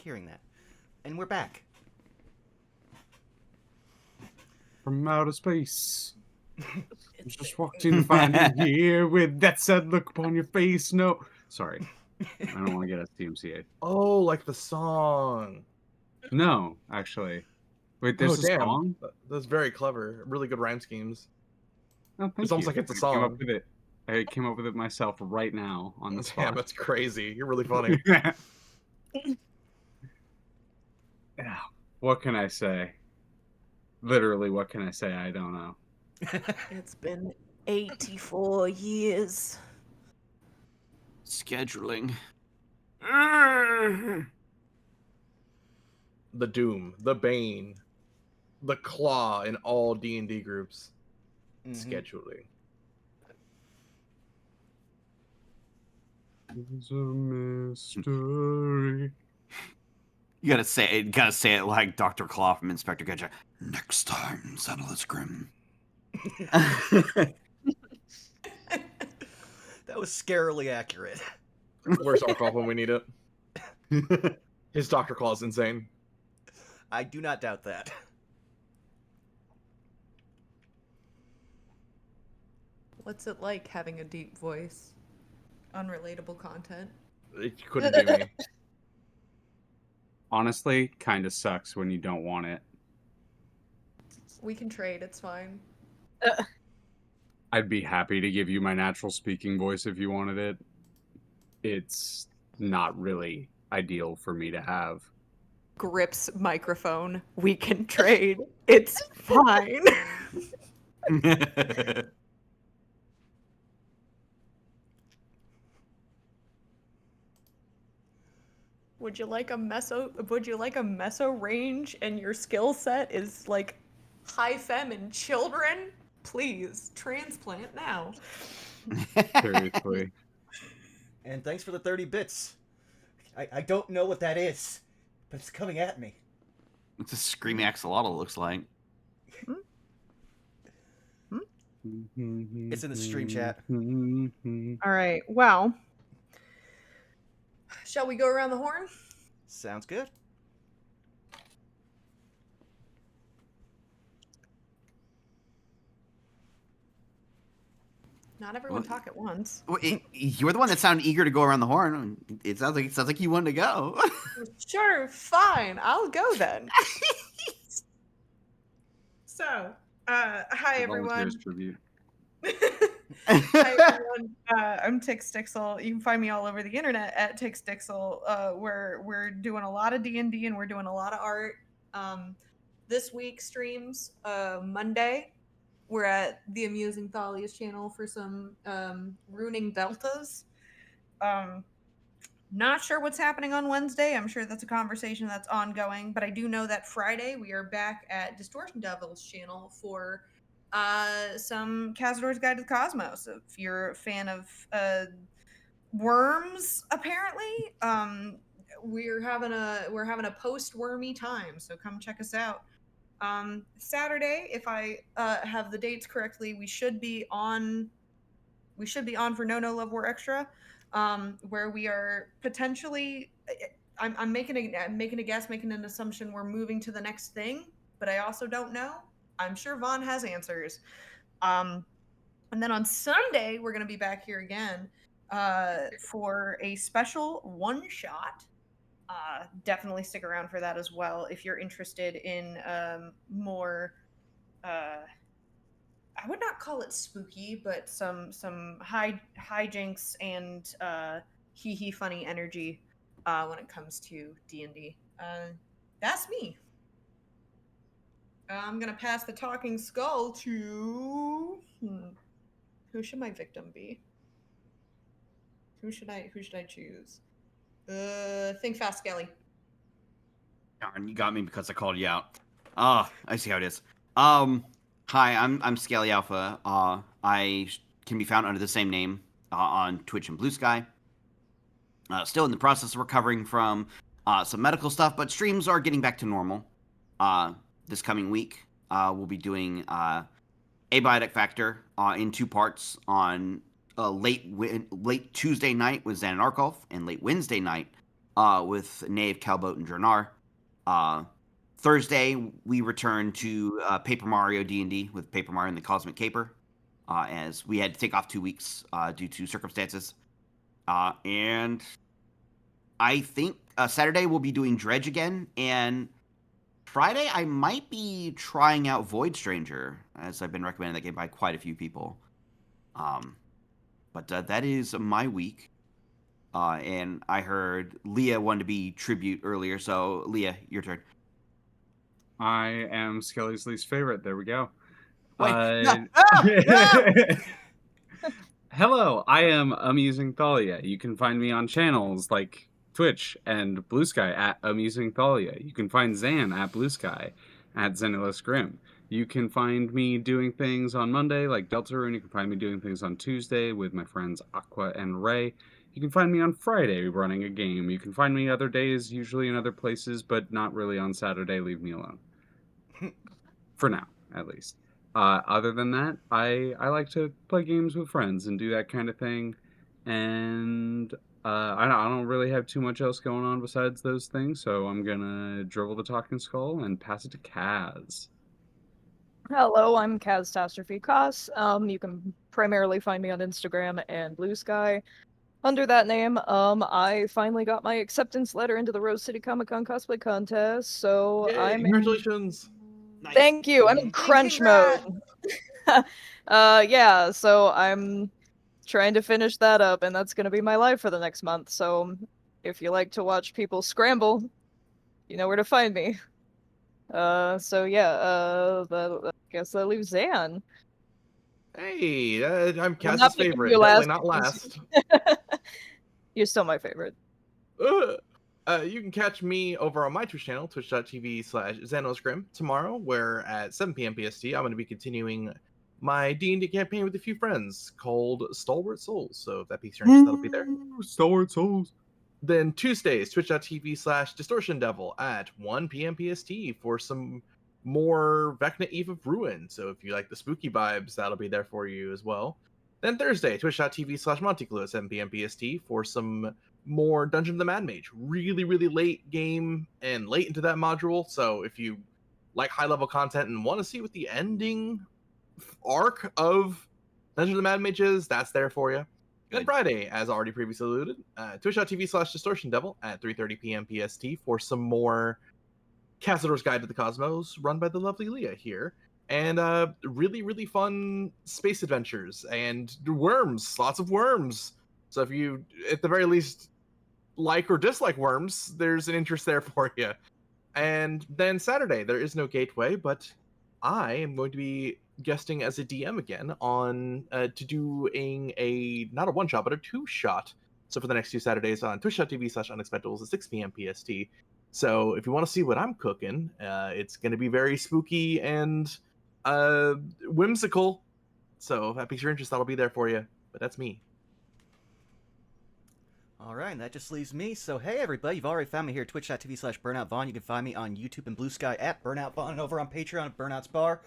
like hearing that. And we're back. From outer space. Just walked in to find you here with that sad look upon your face. No. Sorry. I don't want to get us TMCA. Oh, like the song. No, actually. Wait, there's a damn. song? That's very clever. Really good rhyme schemes. Oh, thank It's almost you. like it's a I came up song. with it. I came up with it myself right now on the Damn, spot. that's crazy. You're really funny. Yeah. What can I say? Literally, what can I say? I don't know. It's been 84 years. Scheduling. The Doom, the Bane, the Claw in all D&D groups. Scheduling. It's a mystery. You gotta say it like Dr. Claw from Inspector Gadget. Next time, Sentinel's Grim. That was scarily accurate. Where's Arkoff when we need it? His Dr. Claw's insane. I do not doubt that. What's it like having a deep voice? Unrelatable content. It couldn't be me. Honestly, kind of sucks when you don't want it. We can trade, it's fine. I'd be happy to give you my natural speaking voice if you wanted it. It's not really ideal for me to have. Grips microphone. We can trade. It's fine. Would you like a meso range and your skill set is like high fem and children? Please, transplant now. Seriously. And thanks for the 30 bits. I don't know what that is, but it's coming at me. It's a screaming axolotl, looks like. It's in the stream chat. All right, well. Shall we go around the horn? Sounds good. Not everyone talk at once. Well, you're the one that sounded eager to go around the horn. It sounds like you wanted to go. Sure, fine. I'll go then. So, hi everyone. Hi everyone. I'm Tix Dixel. You can find me all over the internet at Tix Dixel. We're doing a lot of D&D and we're doing a lot of art. This week streams Monday. We're at the Amusing Thalia's channel for some runing deltas. Not sure what's happening on Wednesday. I'm sure that's a conversation that's ongoing, but I do know that Friday we are back at Distortion Devil's channel for some Cazador's Guide to the Cosmos. If you're a fan of worms, apparently, we're having a post-wormy time, so come check us out. Saturday, if I have the dates correctly, we should be on for No Love War Extra, where we are potentially. I'm making a guess, making an assumption we're moving to the next thing, but I also don't know. I'm sure Vaughn has answers. And then on Sunday, we're going to be back here again for a special one-shot. Definitely stick around for that as well if you're interested in more, I would not call it spooky, but some hijinks and hee funny energy when it comes to D&D. That's me. I'm gonna pass the talking skull to who should my victim be? Who should I choose? Think fast, Skelly. Darn, you got me because I called you out. I see how it is. Hi, I'm Scaly Alpha. I can be found under the same name on Twitch and Blue Sky. Still in the process of recovering from some medical stuff, but streams are getting back to normal. This coming week, we'll be doing Abiotic Factor in 2 parts on late Tuesday night with Xan and Arkolf, and late Wednesday night with Knave, Calboat, and Jernar. Thursday, we return to Paper Mario D&D with Paper Mario and the Cosmic Caper, as we had to take off 2 weeks due to circumstances. And I think Saturday we'll be doing Dredge again, and Friday I might be trying out Void Stranger, as I've been recommended that game by quite a few people. But that is my week. And I heard Leah wanted to be tribute earlier, so Leah, your turn. I am Skelly's least favorite. There we go. Wait, no. Hello, I am Amusing Thalia. You can find me on channels like Twitch and Blue Sky at Amusing Thalia. You can find Zan at Blue Sky at Zenilus Grim. You can find me doing things on Monday like Deltarune. You can find me doing things on Tuesday with my friends Aqua and Ray. You can find me on Friday running a game. You can find me other days, usually in other places, but not really on Saturday. Leave me alone. For now, at least. Other than that, I like to play games with friends and do that kind of thing. And I don't really have too much else going on besides those things, so I'm going to dribble the talking skull and pass it to Kaz. Hello, I'm Catastrophe Cos. You can primarily find me on Instagram and Blue Sky. Under that name, I finally got my acceptance letter into the Rose City Comic Con cosplay contest, so Yay, I'm congratulations. Nice. Thank you. I'm in Big crunch congrats. mode. Yeah, so I'm trying to finish that up, and that's gonna be my life for the next month. So if you like to watch people scramble, you know where to find me. So yeah, I guess that leaves Zan. Hey, I'm I'm Kaz's not picking favorite. you Definitely last not because- last. You're still my favorite. You can catch me over on my Twitch channel, twitch.tv/ZanosGrim, tomorrow, where at 7 p.m. PST, I'm going to be continuing my D&D campaign with a few friends called Stalwart Souls. So if that piques your interest, that'll be there. Stalwart Souls. Then Tuesdays, twitch.tv/DistortionDevil at 1 p.m. PST for some more Vecna Eve of Ruin. So if you like the spooky vibes, that'll be there for you as well. Then Thursday, twitch.tv/Monticlue at 7 p.m. PST for some more Dungeon of the Mad Mage. Really, really late game and late into that module. So if you like high-level content and want to see what the ending arc of Dungeon of the Mad Mage is, that's there for you. Then Good. Friday, as already previously alluded, twitch.tv/DistortionDevil at 3:30 p.m. PST for some more Castador's Guide to the Cosmos, run by the lovely Leah here. And really, really fun space adventures and worms, lots of worms. So if you, at the very least, like or dislike worms, there's an interest there for you. And then Saturday, there is no Gateway, but I am going to be guesting as a DM again on to doing not a one-shot, but a two-shot. So for the next 2 Saturdays on twitch.tv/unexpectables at 6 p.m. PST. So if you want to see what I'm cooking, it's going to be very spooky and whimsical. So if that piques your interest, that'll be there for you. But that's me. All right, and that just leaves me. So, hey, everybody, you've already found me here at twitch.tv/BurnoutVaughn. You can find me on YouTube and Blue Sky at BurnoutVaughn, and over on Patreon at Burnout's Bar.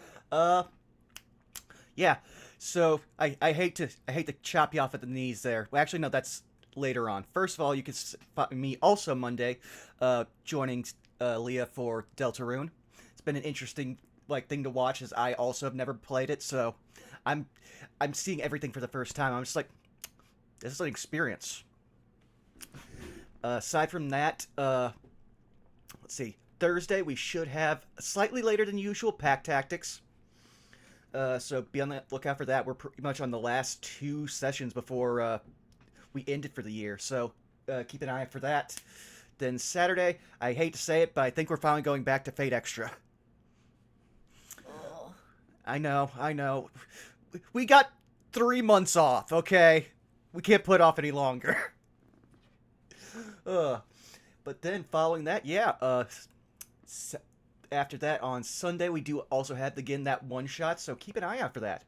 Yeah. So I hate to chop you off at the knees there. Well, actually, no, that's later on. First of all, you can find me also Monday, joining Leah for Deltarune. It's been an interesting thing to watch, as I also have never played it. So I'm seeing everything for the first time. I'm just like, this is an experience. Aside from that, let's see. Thursday, we should have slightly later than usual Pack Tactics. So be on the lookout for that. We're pretty much on the last 2 sessions before we ended for the year. So keep an eye out for that. Then Saturday, I hate to say it, but I think we're finally going back to Fate Extra. I know. We got 3 months off, okay? We can't put off any longer. But then following that, after that on Sunday we do also have again that one shot, so keep an eye out for that.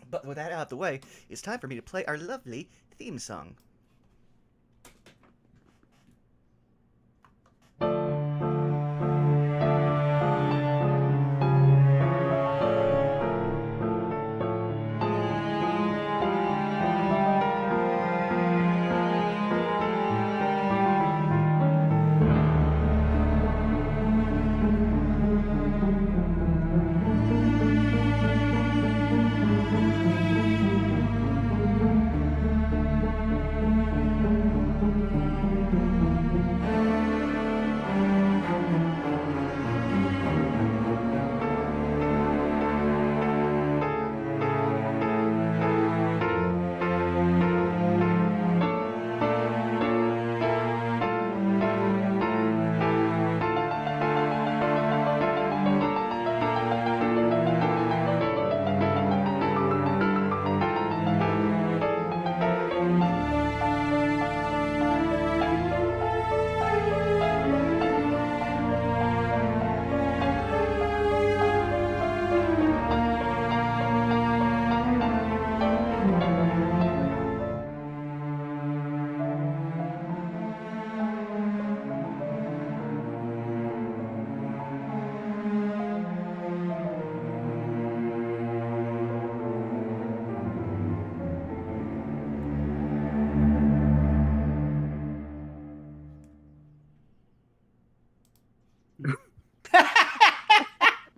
But with that out of the way, it's time for me to play our lovely theme song.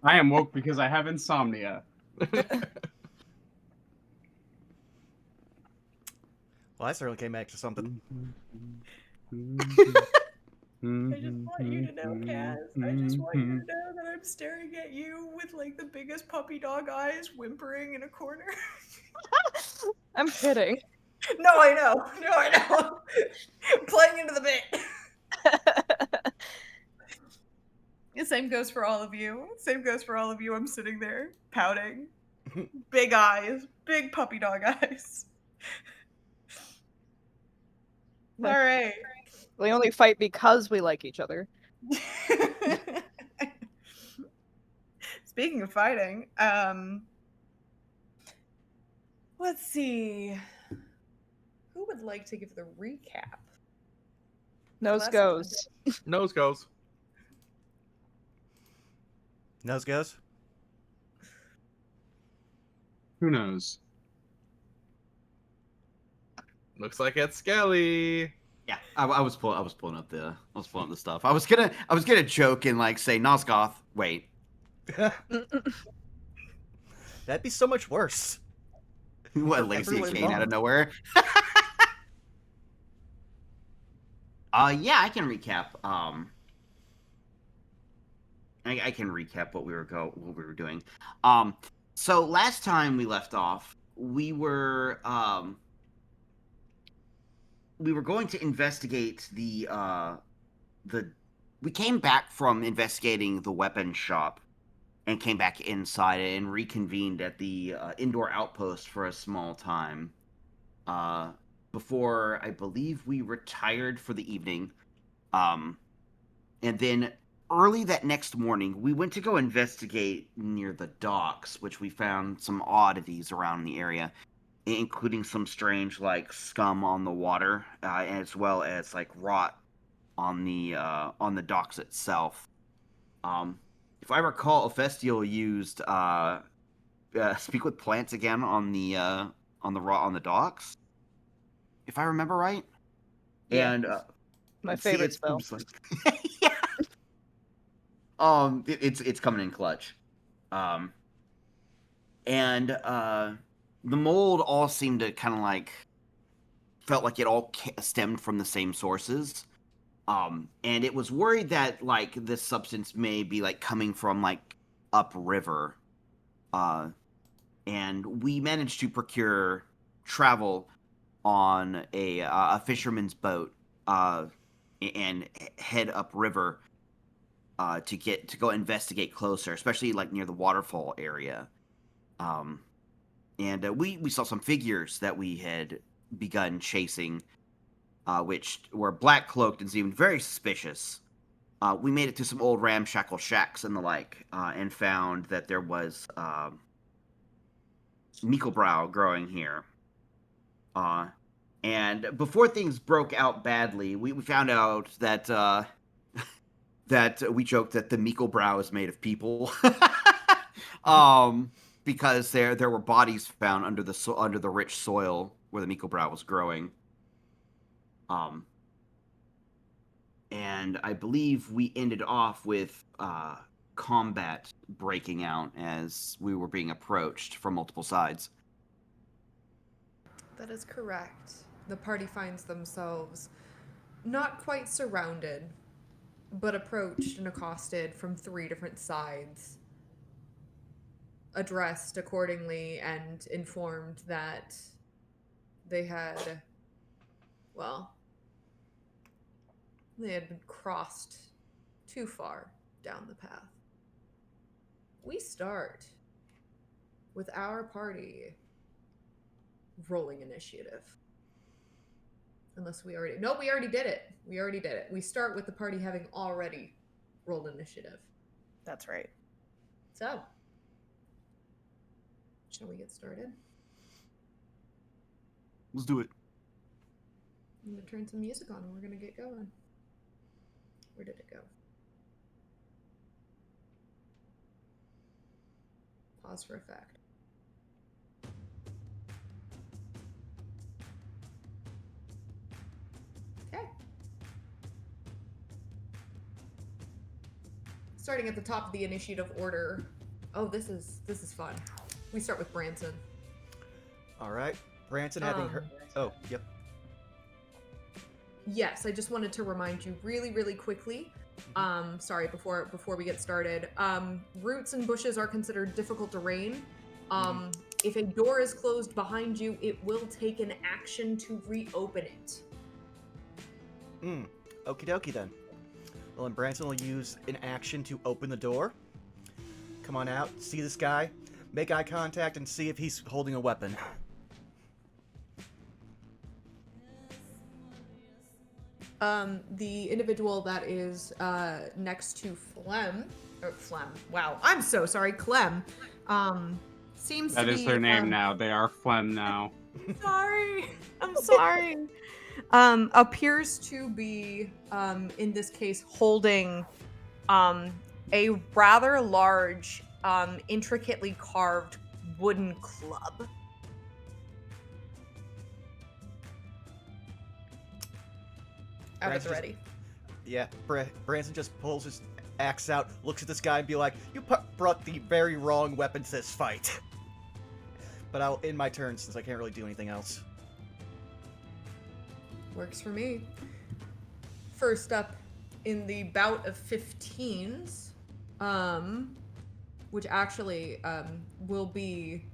I am woke because I have insomnia. Well, I certainly came back to something. I just want you to know, Kaz. I just want you to know that I'm staring at you with like the biggest puppy dog eyes, whimpering in a corner. I'm kidding. No, I know. No, I know. Playing into the bit. The same goes for all of you. Same goes for all of you. I'm sitting there pouting. Big eyes. Big puppy dog eyes. All right. We only fight because we like each other. Speaking of fighting, let's see. Who would like to give the recap? Nose Last goes. Nose goes. Nose goes. Who knows? Looks like it's Skelly. Yeah, I was pulling up the stuff. I was gonna joke and like say Nosgoth. Wait, That'd be so much worse. what For Lacey everyone Kane out of involved. nowhere? Yeah, I can recap. I can recap what we were doing. So last time we left off, we were going to investigate the. We came back from investigating the weapon shop, and came back inside and reconvened at the indoor outpost for a small time. Before I believe we retired for the evening. And then early that next morning, we went to go investigate near the docks, which we found some oddities around the area, including some strange, like, scum on the water, as well as, like, rot on the docks itself. If I recall, Ophestiel used speak with plants again on the docks, if I remember right. Yeah. And My see, favorite it's spell. yeah. It's coming in clutch. And the mold all seemed to kind of like felt like it all stemmed from the same sources. And it was worried that like this substance may be like coming from like upriver. And we managed to procure travel on a fisherman's boat and head upriver to go investigate closer, especially like near the waterfall area. And we saw some figures that we had begun chasing, which were black cloaked and seemed very suspicious. We made it to some old ramshackle shacks and the like, and found that there was Michelbrow growing here. And before things broke out badly, we found out that that we joked that the Michelbrow is made of people, because there were bodies found under the rich soil where the Michelbrow was growing. And I believe we ended off with combat breaking out as we were being approached from multiple sides. That is correct. The party finds themselves not quite surrounded, but approached and accosted from 3 different sides, addressed accordingly and informed that they had, well, they had been crossed too far down the path. We start with our party rolling initiative. Unless we already... No, we already did it. We already did it. We start with the party having already rolled initiative. That's right. So, shall we get started? Let's do it. I'm going to turn some music on and we're going to get going. Where did it go? Pause for effect. Okay. starting at the top of the initiative order. Oh, this is fun. We start with Branson. All right. Branson having her. Oh, yep. Yes, I just wanted to remind you really, really quickly. Sorry, before we get started. Roots and bushes are considered difficult terrain. If a door is closed behind you, it will take an action to reopen it. Okie dokie then. Well, then Branson will use an action to open the door. Come on out, see this guy, make eye contact, and see if he's holding a weapon. The individual that is next to Flem. Wow, I'm so sorry, Clem. Seems That to is be, their name now. They are Flem now. Sorry, I'm sorry. Appears to be, in this case, holding a rather large, intricately carved wooden club. At the Branson ready. Yeah, Branson just pulls his axe out, looks at this guy, and be like, "You brought the very wrong weapon to this fight." But I'll end my turn since I can't really do anything else. Works for me. First up in the bout of 15s, which actually will be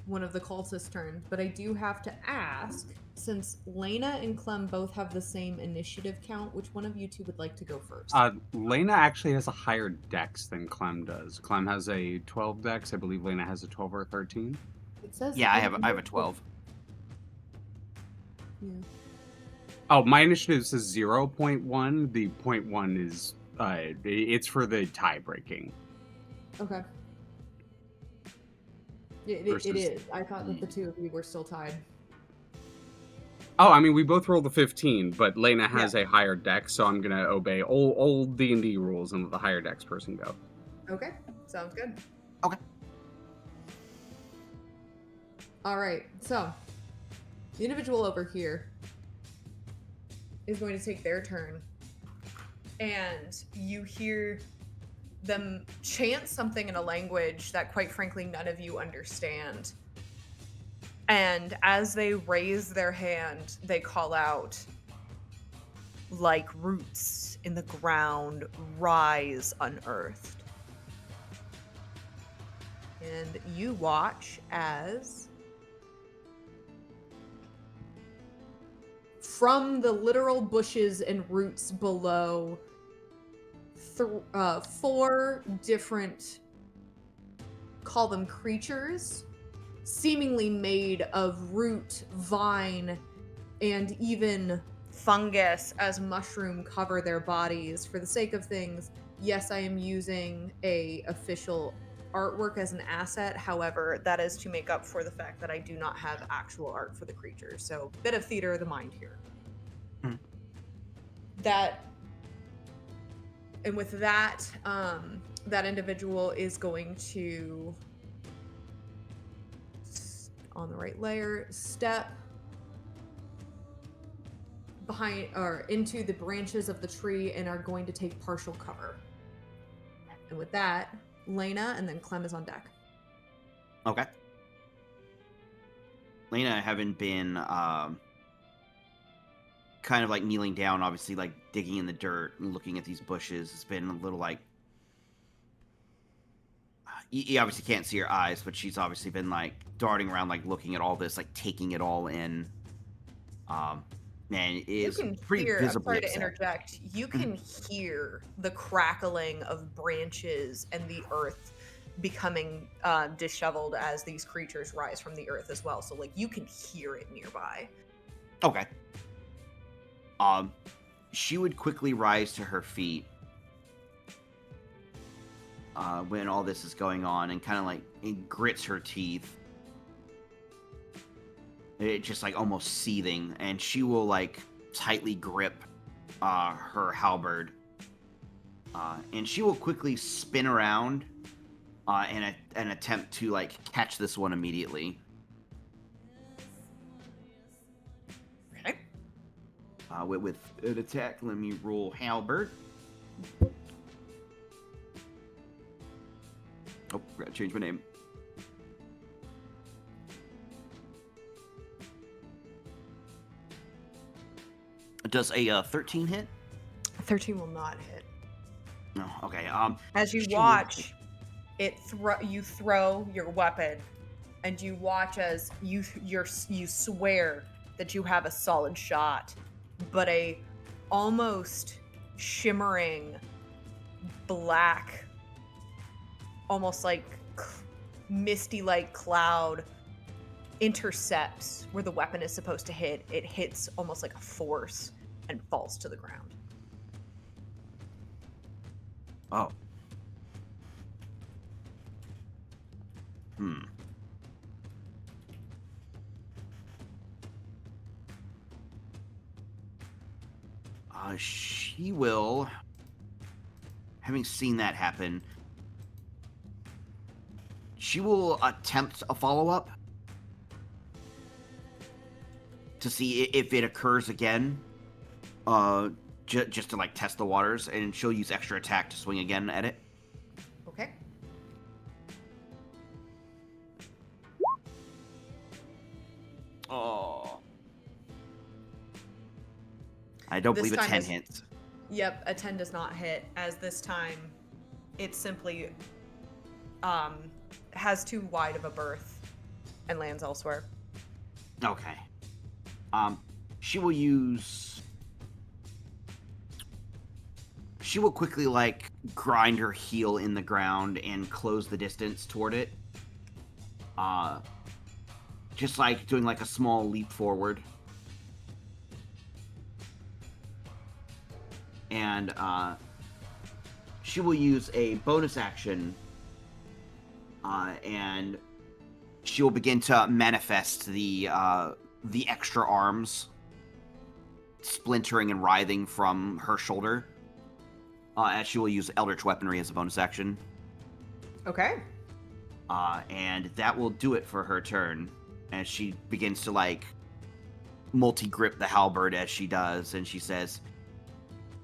one of the cultists' turn, but I do have to ask, since Lena and Clem both have the same initiative count, which one of you two would like to go first? Lena actually has a higher dex than Clem does. Clem has a 12 dex. I believe Lena has a 12 or a 13. It says Yeah, I have a 12. Yeah. Oh, my initiative says 0.1. The 0.1 is it's for the tie breaking. Okay. It is. I thought that the two of you were still tied. Oh, I mean, we both rolled a 15, but Lena has a higher dex, so I'm gonna obey old D&D rules and let the higher dex person go. Okay, sounds good. Okay. All right, so the individual over here is going to take their turn, and you hear them chant something in a language that, quite frankly, none of you understand. And as they raise their hand, they call out, "Like roots in the ground, rise unearthed." And you watch as, from the literal bushes and roots below, 4 different, call them creatures, seemingly made of root, vine, and even fungus as mushroom cover their bodies. For the sake of things, yes, I am using a official artwork as an asset. However, that is to make up for the fact that I do not have actual art for the creatures. So, bit of theater of the mind here. And with that, that individual is going to, on the right layer, step behind or into the branches of the tree and are going to take partial cover. And with that, Lena and then Clem is on deck. Okay. Lena, having been kind of like kneeling down, obviously like digging in the dirt and looking at these bushes, it's been a little like, you obviously can't see her eyes, but she's obviously been like darting around, like looking at all this, like taking it all in. And is pretty I'm visibly sorry to upset. interject. You can hear the crackling of branches and the earth becoming disheveled as these creatures rise from the earth as well. So like you can hear it nearby. Okay. She would quickly rise to her feet when all this is going on, and kind of like it grits her teeth. It just like almost seething, and she will like tightly grip her halberd, and she will quickly spin around and attempt to like catch this one immediately. Okay. With an attack, let me roll halberd. Forgot to change my name. Does a 13 hit? 13 will not hit. No. Okay. As you She- watch it you throw your weapon, and you watch as you swear that you have a solid shot, but a almost shimmering black, almost like misty like cloud intercepts where the weapon is supposed to hit. It hits almost like a force and falls to the ground. Oh. She will, having seen that happen, she will attempt a follow-up to see if it occurs again, just to like test the waters, and she'll use extra attack to swing again at it. Okay. Oh. I don't This believe a time 10 is- hits. Yep, a 10 does not hit, as this time it simply has too wide of a berth and lands elsewhere. Okay. She will use. She will quickly like grind her heel in the ground and close the distance toward it. Just like doing like a small leap forward. And she will use a bonus action, and she will begin to manifest the extra arms splintering and writhing from her shoulder. As she will use Eldritch Weaponry as a bonus action. Okay. And that will do it for her turn. As she begins to like multi-grip the halberd as she does, and she says,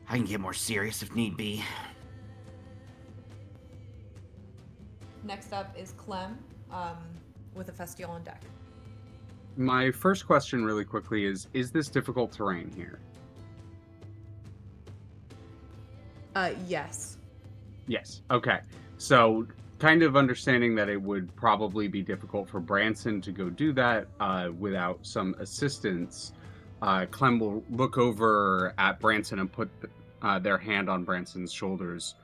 I can get more serious if need be. Next up is Clem with a Festial on deck. My first question, really quickly, is this difficult terrain here? Yes. Yes. Okay. So, kind of understanding that it would probably be difficult for Branson to go do that without some assistance, Clem will look over at Branson and put their hand on Branson's shoulders.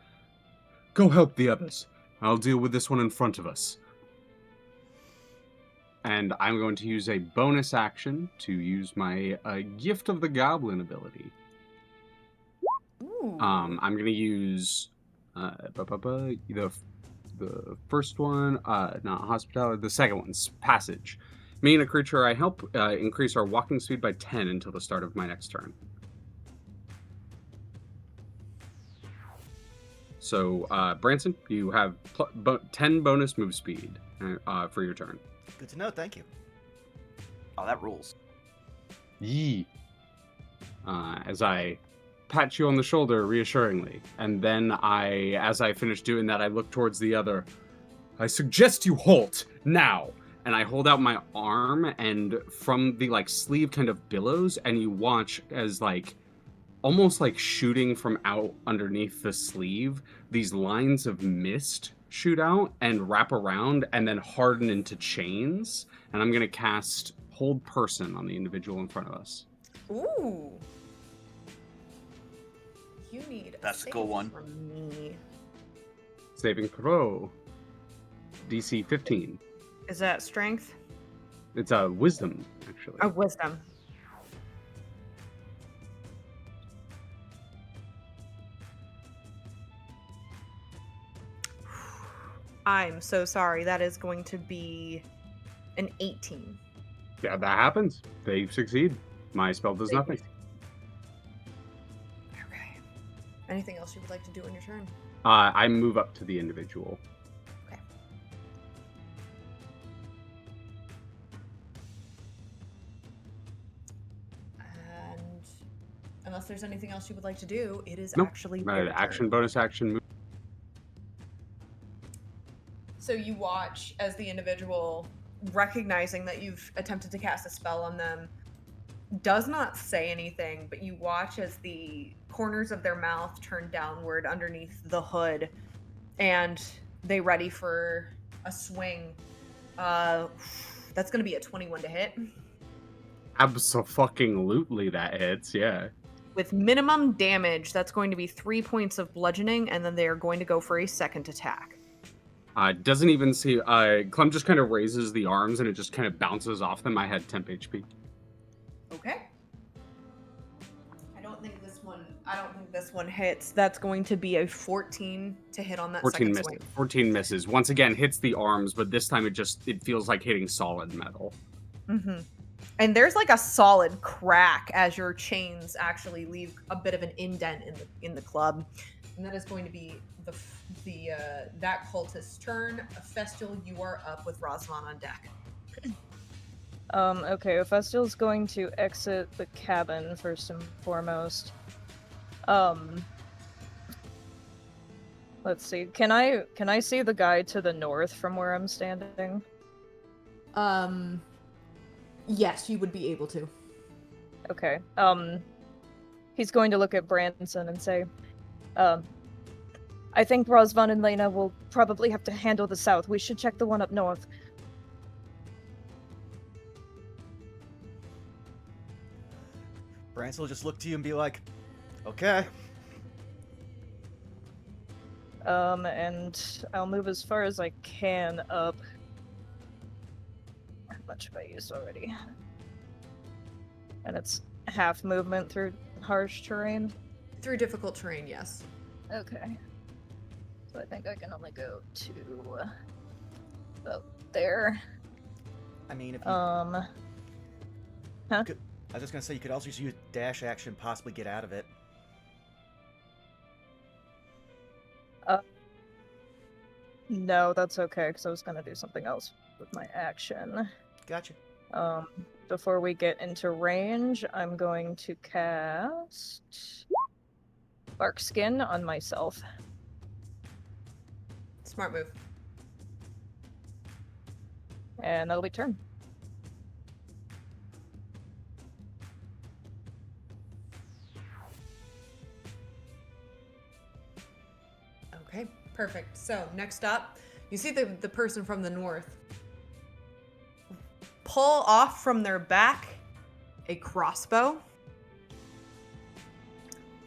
Go help the others. I'll deal with this one in front of us. And I'm going to use a bonus action to use my Gift of the Goblin ability. Ooh. I'm going to use the first one, not hospitality, the second one's passage. Me and a creature I help increase our walking speed by 10 until the start of my next turn. So, Branson, you have 10 bonus move speed for your turn. Good to know. Thank you. Oh, that rules. Yee. As I pat you on the shoulder reassuringly, and then as I finish doing that, I look towards the other. I suggest you halt now. And I hold out my arm, and from the like sleeve kind of billows, and you watch as like almost like shooting from out underneath the sleeve, these lines of mist shoot out and wrap around and then harden into chains. And I'm gonna cast Hold Person on the individual in front of us. Ooh. You need That's a save cool one. from me. Saving throw. DC 15. Is that strength? It's a wisdom, actually. Oh, wisdom. I'm so sorry. That is going to be an 18. Yeah, that happens. They succeed. My spell does nothing. Okay. Anything else you would like to do on your turn? I move up to the individual. Okay. And unless there's anything else you would like to do, it is Nope. actually their Action, turn. bonus action, move. So you watch as the individual, recognizing that you've attempted to cast a spell on them, does not say anything, but you watch as the corners of their mouth turn downward underneath the hood, and they ready for a swing. That's going to be a 21 to hit. Abso-fucking-lutely that hits, yeah. With minimum damage, that's going to be 3 points of bludgeoning, and then they are going to go for a second attack. Doesn't even see. Clem just kind of raises the arms and it just kind of bounces off them. I had temp HP. Okay. I don't think this one hits. That's going to be a 14 to hit on that 14 second misses. swing. 14 misses. Once again, hits the arms, but this time it feels like hitting solid metal. Mm-hmm. And there's like a solid crack as your chains actually leave a bit of an indent in the club, and that is going to be that cultist's turn. Festival, you are up with Rosvan on deck. Okay, Festival's going to exit the cabin first and foremost. Let's see. Can I see the guy to the north from where I'm standing? Yes, you would be able to. Okay. He's going to look at Branson and say, I think Rosvan and Lena will probably have to handle the south. We should check the one up north. Branson will just look to you and be like, okay. And I'll move as far as I can up. How much have I used already? And it's half movement through harsh terrain. Through difficult terrain, yes. Okay. So I think I can only go to about there. I mean, if you, Huh? I was just gonna say you could also just use dash action, possibly get out of it. No, that's okay, because I was gonna do something else with my action. Gotcha. Before we get into range, I'm going to cast Bark Skin on myself. Smart move. And that'll be turn. Okay, perfect. So next up, you see the person from the north pull off from their back a crossbow,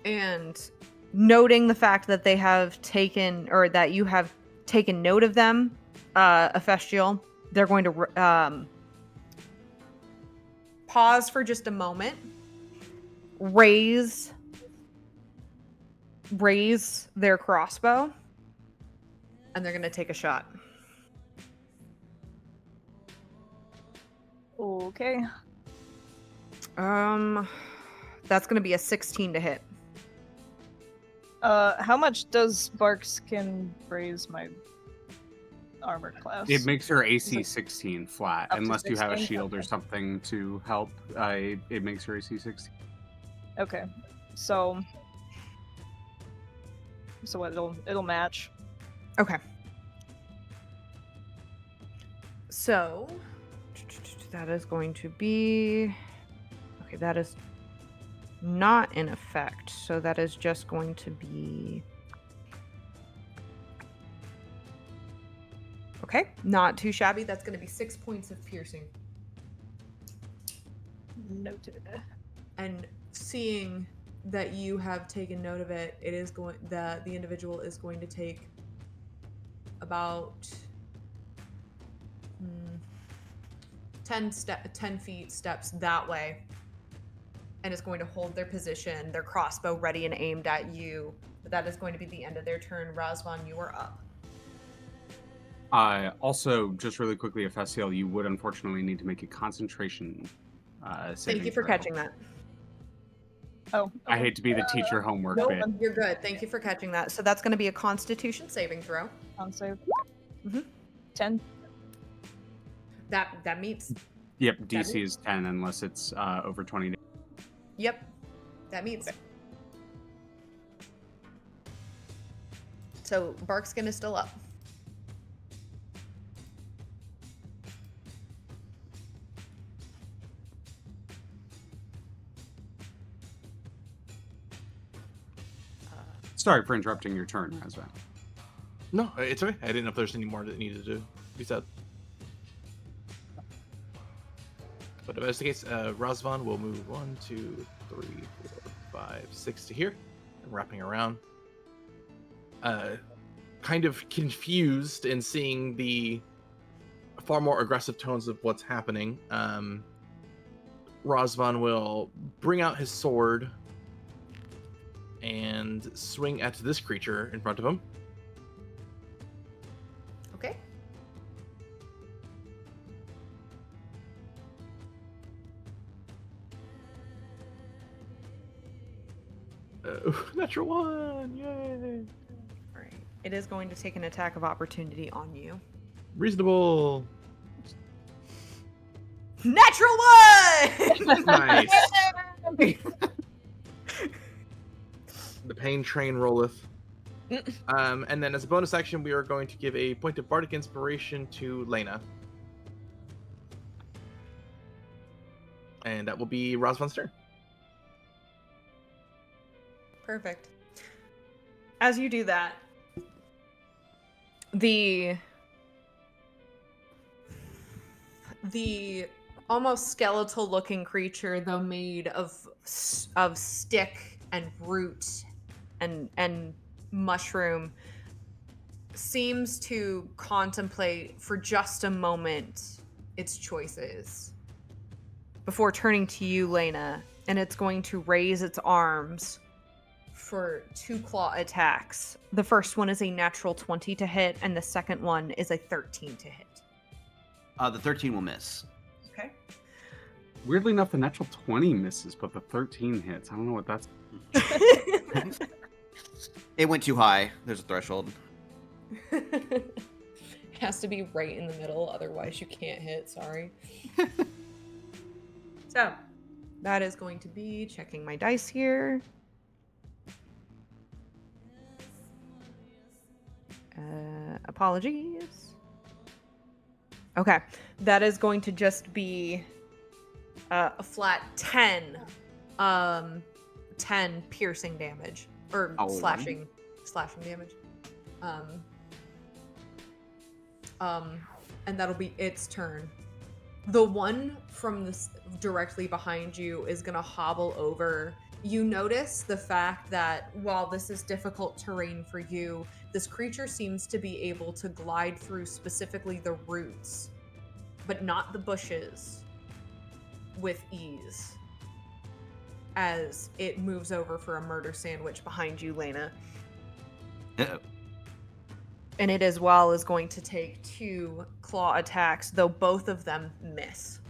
and noting the fact that they have taken, or that you have taken note of them, Ephestial, they're going to pause for just a moment, raise their crossbow, and they're going to take a shot. Okay. That's going to be a 16 to hit. How much does Bark Skin raise my armor class? It makes her AC 16 flat, Up to unless you have a 16? shield or Okay. something to help. It makes her AC 16. Okay. So what, it'll match. Okay. So that is going to be, okay, that is not in effect. So that is just going to be, okay, not too shabby. That's going to be 6 points of piercing. Noted. And seeing that you have taken note of it, it is going that the individual is going to take about 10 feet steps that way, and is going to hold their position, their crossbow ready and aimed at you. But that is going to be the end of their turn. Razvan, you are up. Also, just really quickly, Festival, you would unfortunately need to make a concentration Thank saving you for throw. catching that. Oh. I hate to be the teacher homework Nope, bit. you're good. Thank you for catching that. So that's going to be a Constitution saving throw. Con save. Mhm. 10. That meets. Yep, DC is 10 unless it's over 20. Yep, that meets. So Barkskin is still up. Sorry for interrupting your turn, Razvan. No, it's okay. I didn't know if there's any more that needed to be said. But if that's the case, Razvan will move 1, 2, 3, 4, 5, 6 to here, and wrapping around. Kind of confused in seeing the far more aggressive tones of what's happening. Razvan will bring out his sword and swing at this creature in front of him. Okay. Natural 1! Yay! All right. It is going to take an attack of opportunity on you. Reasonable. Natural 1! Nice. The pain train rolleth. And then as a bonus action, we are going to give a point of bardic inspiration to Lena. And that will be Razvan's turn. Perfect. As you do that, the almost skeletal looking creature, though made of stick and root and mushroom, seems to contemplate for just a moment its choices before turning to you, Lena, and it's going to raise its arms for 2 claw attacks. The first one is a natural 20 to hit, and the second one is a 13 to hit. The 13 will miss. Okay. Weirdly enough, the natural 20 misses, but the 13 hits. I don't know what that's. It went too high. There's a threshold. Has to be right in the middle, otherwise you can't hit. Sorry. So, that is going to be checking my dice here. Apologies. Okay, that is going to just be a flat 10 piercing damage or Oh. slashing damage. And that'll be its turn. The one from this directly behind you is gonna hobble over. You notice the fact that while this is difficult terrain for you, this creature seems to be able to glide through specifically the roots, but not the bushes, with ease. As it moves over for a murder sandwich behind you, Lena. Uh-oh. And it as well is going to take 2 claw attacks, though both of them miss.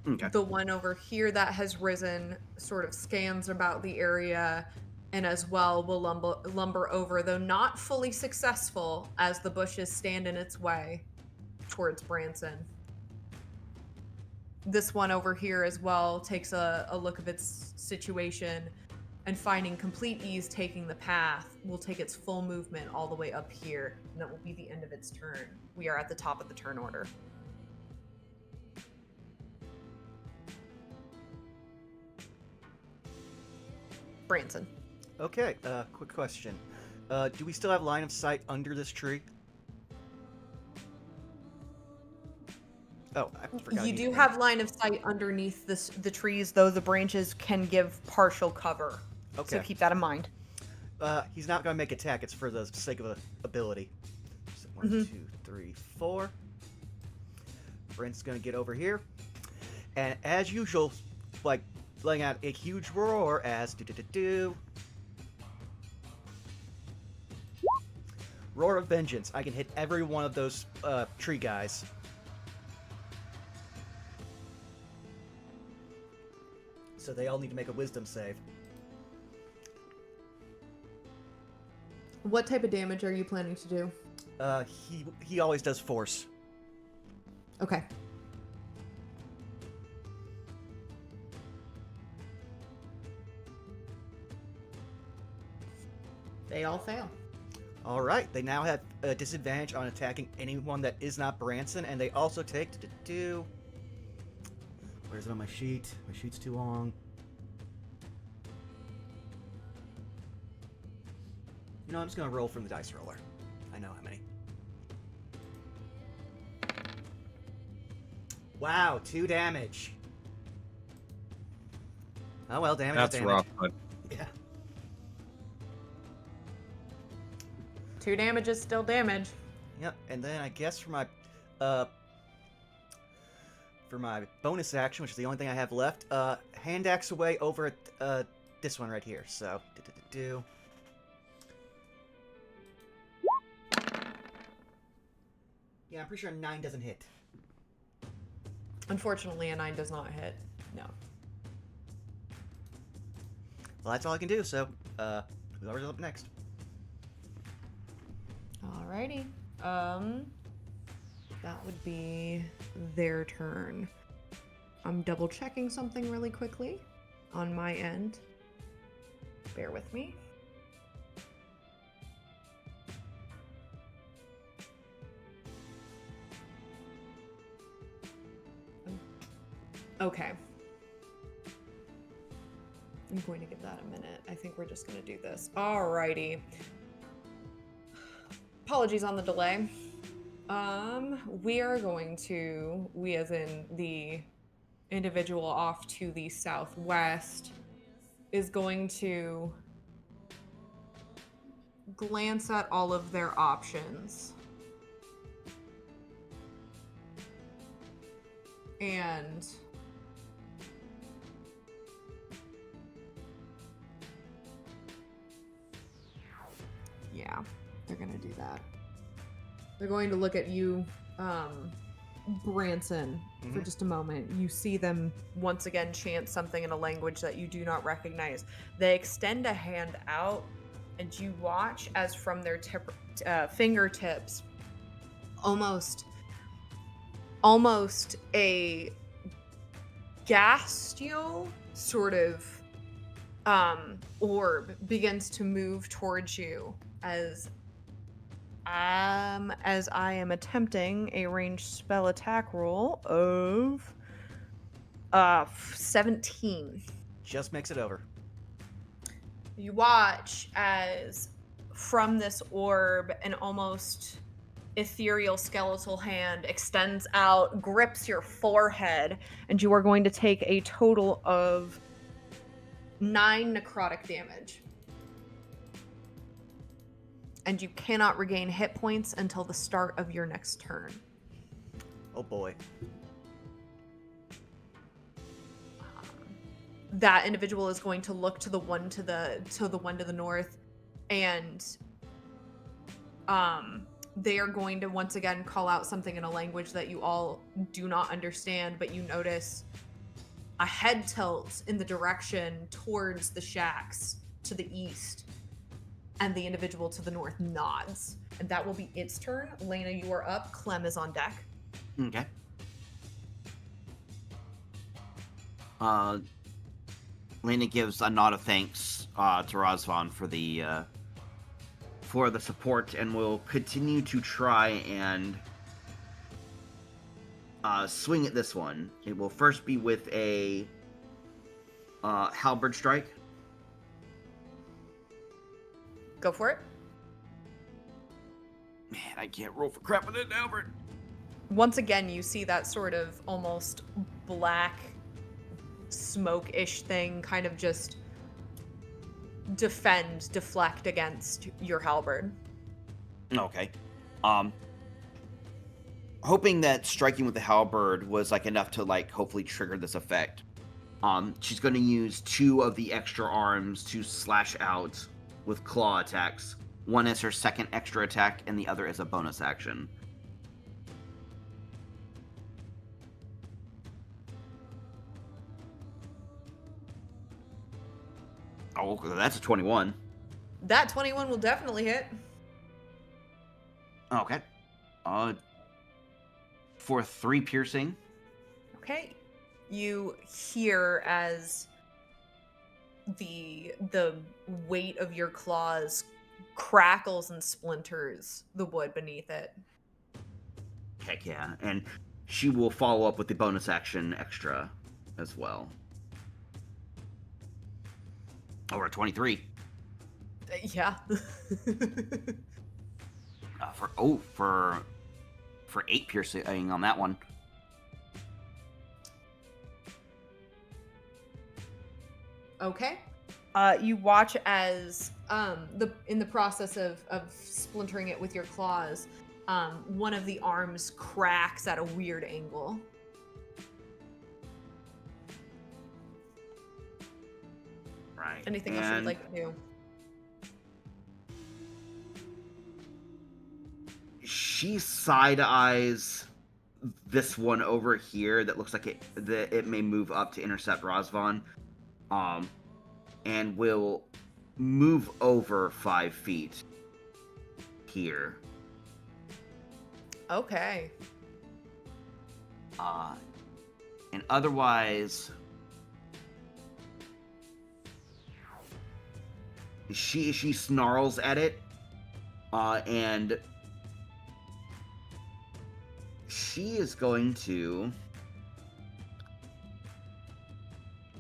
Okay. The one over here that has risen sort of scans about the area and as well will lumber over, though not fully successful, as the bushes stand in its way towards Branson. This one over here as well takes a look of its situation and finding complete ease taking the path will take its full movement all the way up here, and that will be the end of its turn. We are at the top of the turn order. Branson. Okay, quick question. Do we still have line of sight under this tree? Oh, I forgot. You do have line of sight underneath the trees, though the branches can give partial cover. Okay. So keep that in mind. He's not going to make attack. It's for the sake of a ability. So 1, 2, 3, 4. Brent's going to get over here. And as usual, like, letting out a huge roar as do. Roar of Vengeance. I can hit every one of those tree guys. So they all need to make a wisdom save. What type of damage are you planning to do? He always does force. Okay. They all fail. All right, they now have a disadvantage on attacking anyone that is not Branson, and they also take Where's it on my sheet? My sheet's too long. You know, I'm just gonna roll from the dice roller. I know how many. Wow, 2 damage. Oh well, damage That's is damage. rough, bud. Yeah. 2 damage is still damage. Yep. And then I guess for my bonus action, which is the only thing I have left, hand axe away over at this one right here. So do. Yeah, I'm pretty sure 9 doesn't hit. Unfortunately, a 9 does not hit. No. Well, that's all I can do. So, whoever's up next. Alrighty. That would be their turn. I'm double checking something really quickly on my end. Bear with me. Okay. I'm going to give that a minute. I think we're just going to do this. Alrighty. Apologies on the delay. We are going to, we as in the individual off to the southwest, is going to glance at all of their options. And yeah, they're gonna do that. They're going to look at you, Branson, for just a moment. You see them once again chant something in a language that you do not recognize. They extend a hand out, and you watch as from their fingertips, almost a Gastio sort of orb begins to move towards you as I am attempting a ranged spell attack roll of 17. Just makes it over. You watch as from this orb an almost ethereal skeletal hand extends out, grips your forehead, and you are going to take a total of 9 necrotic damage. And you cannot regain hit points until the start of your next turn. Oh boy. That individual is going to look to the one to the north, and they are going to once again call out something in a language that you all do not understand, but you notice a head tilt in the direction towards the shacks to the east, and the individual to the north nods. And that will be its turn. Lena, you are up. Clem is on deck. Okay. Lena gives a nod of thanks to Razvan for the support, and will continue to try and swing at this one. It will first be with a halberd strike. Go for it. Man, I can't roll for crap with it, halberd. Once again, you see that sort of almost black smoke-ish thing kind of just deflect against your halberd. Okay. Hoping that striking with the halberd was like enough to like hopefully trigger this effect. She's going to use 2 of the extra arms to slash out with claw attacks. One as her second extra attack, and the other as a bonus action. Oh, that's a 21. That 21 will definitely hit. Okay. For 3 piercing. Okay. You hear as the weight of your claws crackles and splinters the wood beneath it. Heck yeah. And she will follow up with the bonus action extra as well. Or a 23. Yeah. For 8 piercing on that one. Okay. You watch as in the process of splintering it with your claws, one of the arms cracks at a weird angle. Right. Anything else you'd like to do? She side eyes this one over here that looks like it may move up to intercept Razvan, and will move over 5 feet here. Okay. And otherwise, she snarls at it, and she is going to.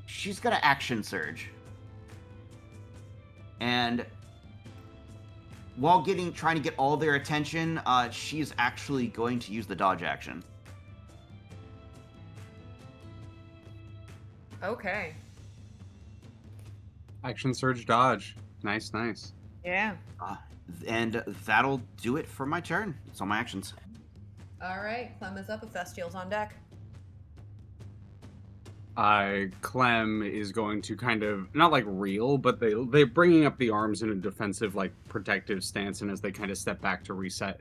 She's got an action surge. And while trying to get all their attention, she's actually going to use the dodge action. Okay. Action surge dodge. Nice, nice. Yeah. And that'll do it for my turn. It's all my actions. All right. Clem is up. Hephaestiel's on deck. Clem is going to kind of not like reel, but they're bringing up the arms in a defensive, like protective stance, and as they kind of step back to reset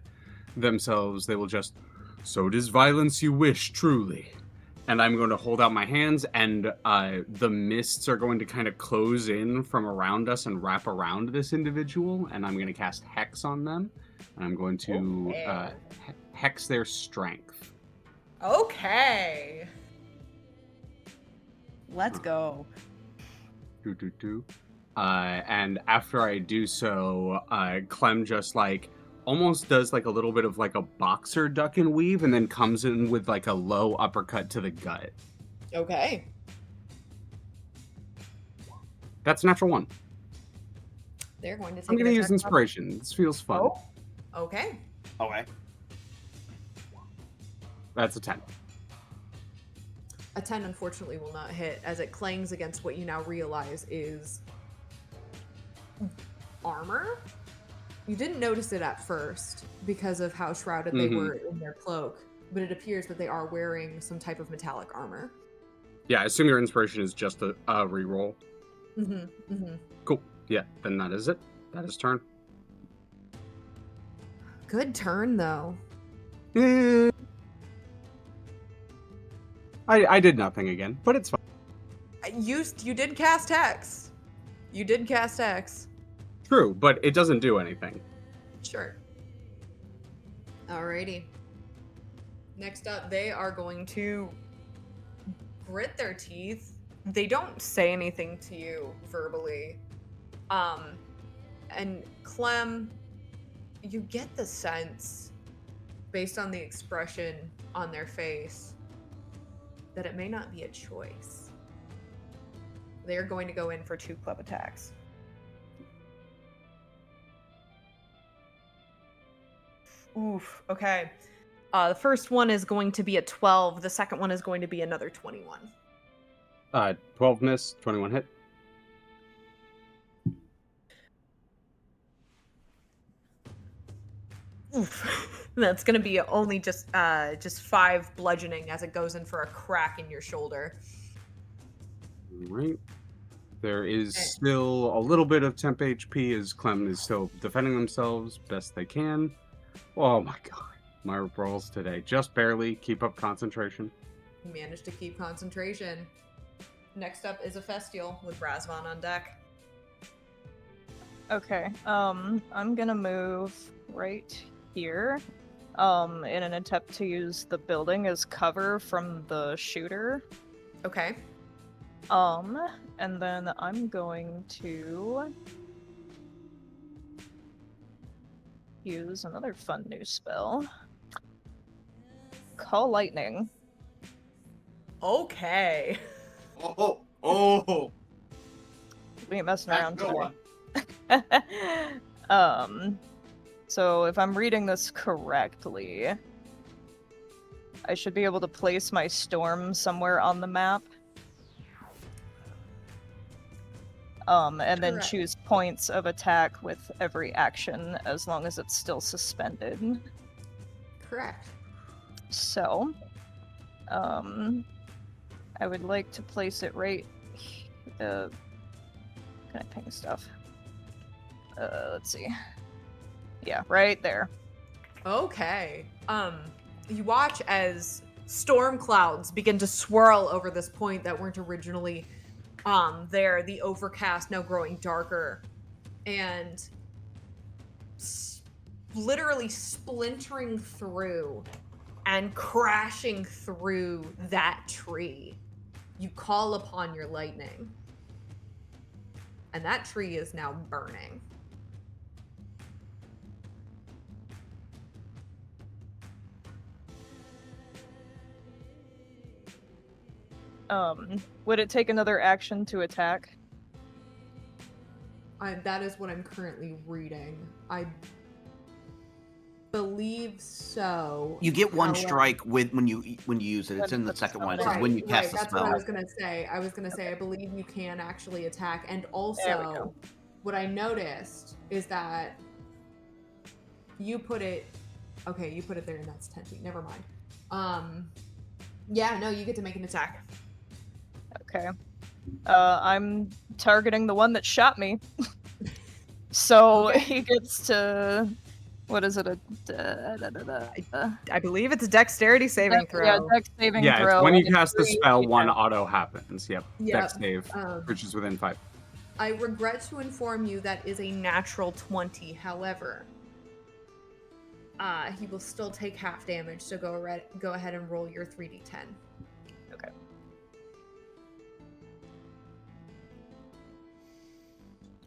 themselves, they will just, so does violence you wish, truly. And I'm going to hold out my hands, and the mists are going to kind of close in from around us and wrap around this individual, and I'm going to cast Hex on them, and I'm going to hex their strength. Okay. Let's go. And after I do so, Clem just like almost does like a little bit of like a boxer duck and weave, and then comes in with like a low uppercut to the gut. Okay. That's a natural 1. They're going to take I'm going to an use attack on- inspiration. This feels fun. Oh. Okay. Okay. That's a 10. A 10 unfortunately will not hit, as it clangs against what you now realize is armor. You didn't notice it at first because of how shrouded they were in their cloak, but it appears that they are wearing some type of metallic armor. Yeah, I assume your inspiration is just a reroll. Cool. Yeah, then that is it. That is turn. Good turn, though. I did nothing again, but it's fine. You did cast Hex. You did cast Hex. True, but it doesn't do anything. Sure. Alrighty. Next up, they are going to grit their teeth. They don't say anything to you verbally. And Clem, you get the sense, based on the expression on their face, that it may not be a choice. They're going to go in for 2 club attacks. Oof, okay. The first one is going to be a 12. The second one is going to be another 21. 12 miss, 21 hit. Oof. That's going to be only just 5 bludgeoning as it goes in for a crack in your shoulder. All right. There is still a little bit of temp HP as Clem is still defending themselves best they can. Oh my god. My rolls today. Just barely keep up concentration. You managed to keep concentration. Next up is Hephaestiel with Razvan on deck. Okay. I'm gonna move right here. In an attempt to use the building as cover from the shooter. Okay. And then I'm going to use another fun new spell. Call Lightning. Okay. Oh! We ain't messing around Go today. on. So if I'm reading this correctly, I should be able to place my storm somewhere on the map. And then Correct. choose points of attack with every action as long as it's still suspended. Correct. So, I would like to place it right. Can I ping stuff? Let's see. Yeah, right there. Okay. You watch as storm clouds begin to swirl over this point that weren't originally there, the overcast now growing darker, and literally splintering through and crashing through that tree. You call upon your lightning, and that tree is now burning. Would it take another action to attack? That is what I'm currently reading. I believe so. You get one However- strike when you use it. It's in the second one. It says when you cast the that's spell. what I was gonna say. I believe you can actually attack, and There we also go. what I noticed is that you put it. Okay, you put it there, and that's 10 feet. Never mind. Yeah, no, you get to make an attack. Okay. I'm targeting the one that shot me. So Okay. he gets to. What is it? I believe it's a dexterity saving throw. Yeah, dex saving Yeah, throw. it's when you and cast the three- spell, one yeah. auto happens. Yep. Yep. Dex save, which is within 5. I regret to inform you that is a natural 20. However, he will still take half damage. So go ahead and roll your 3d10. Okay.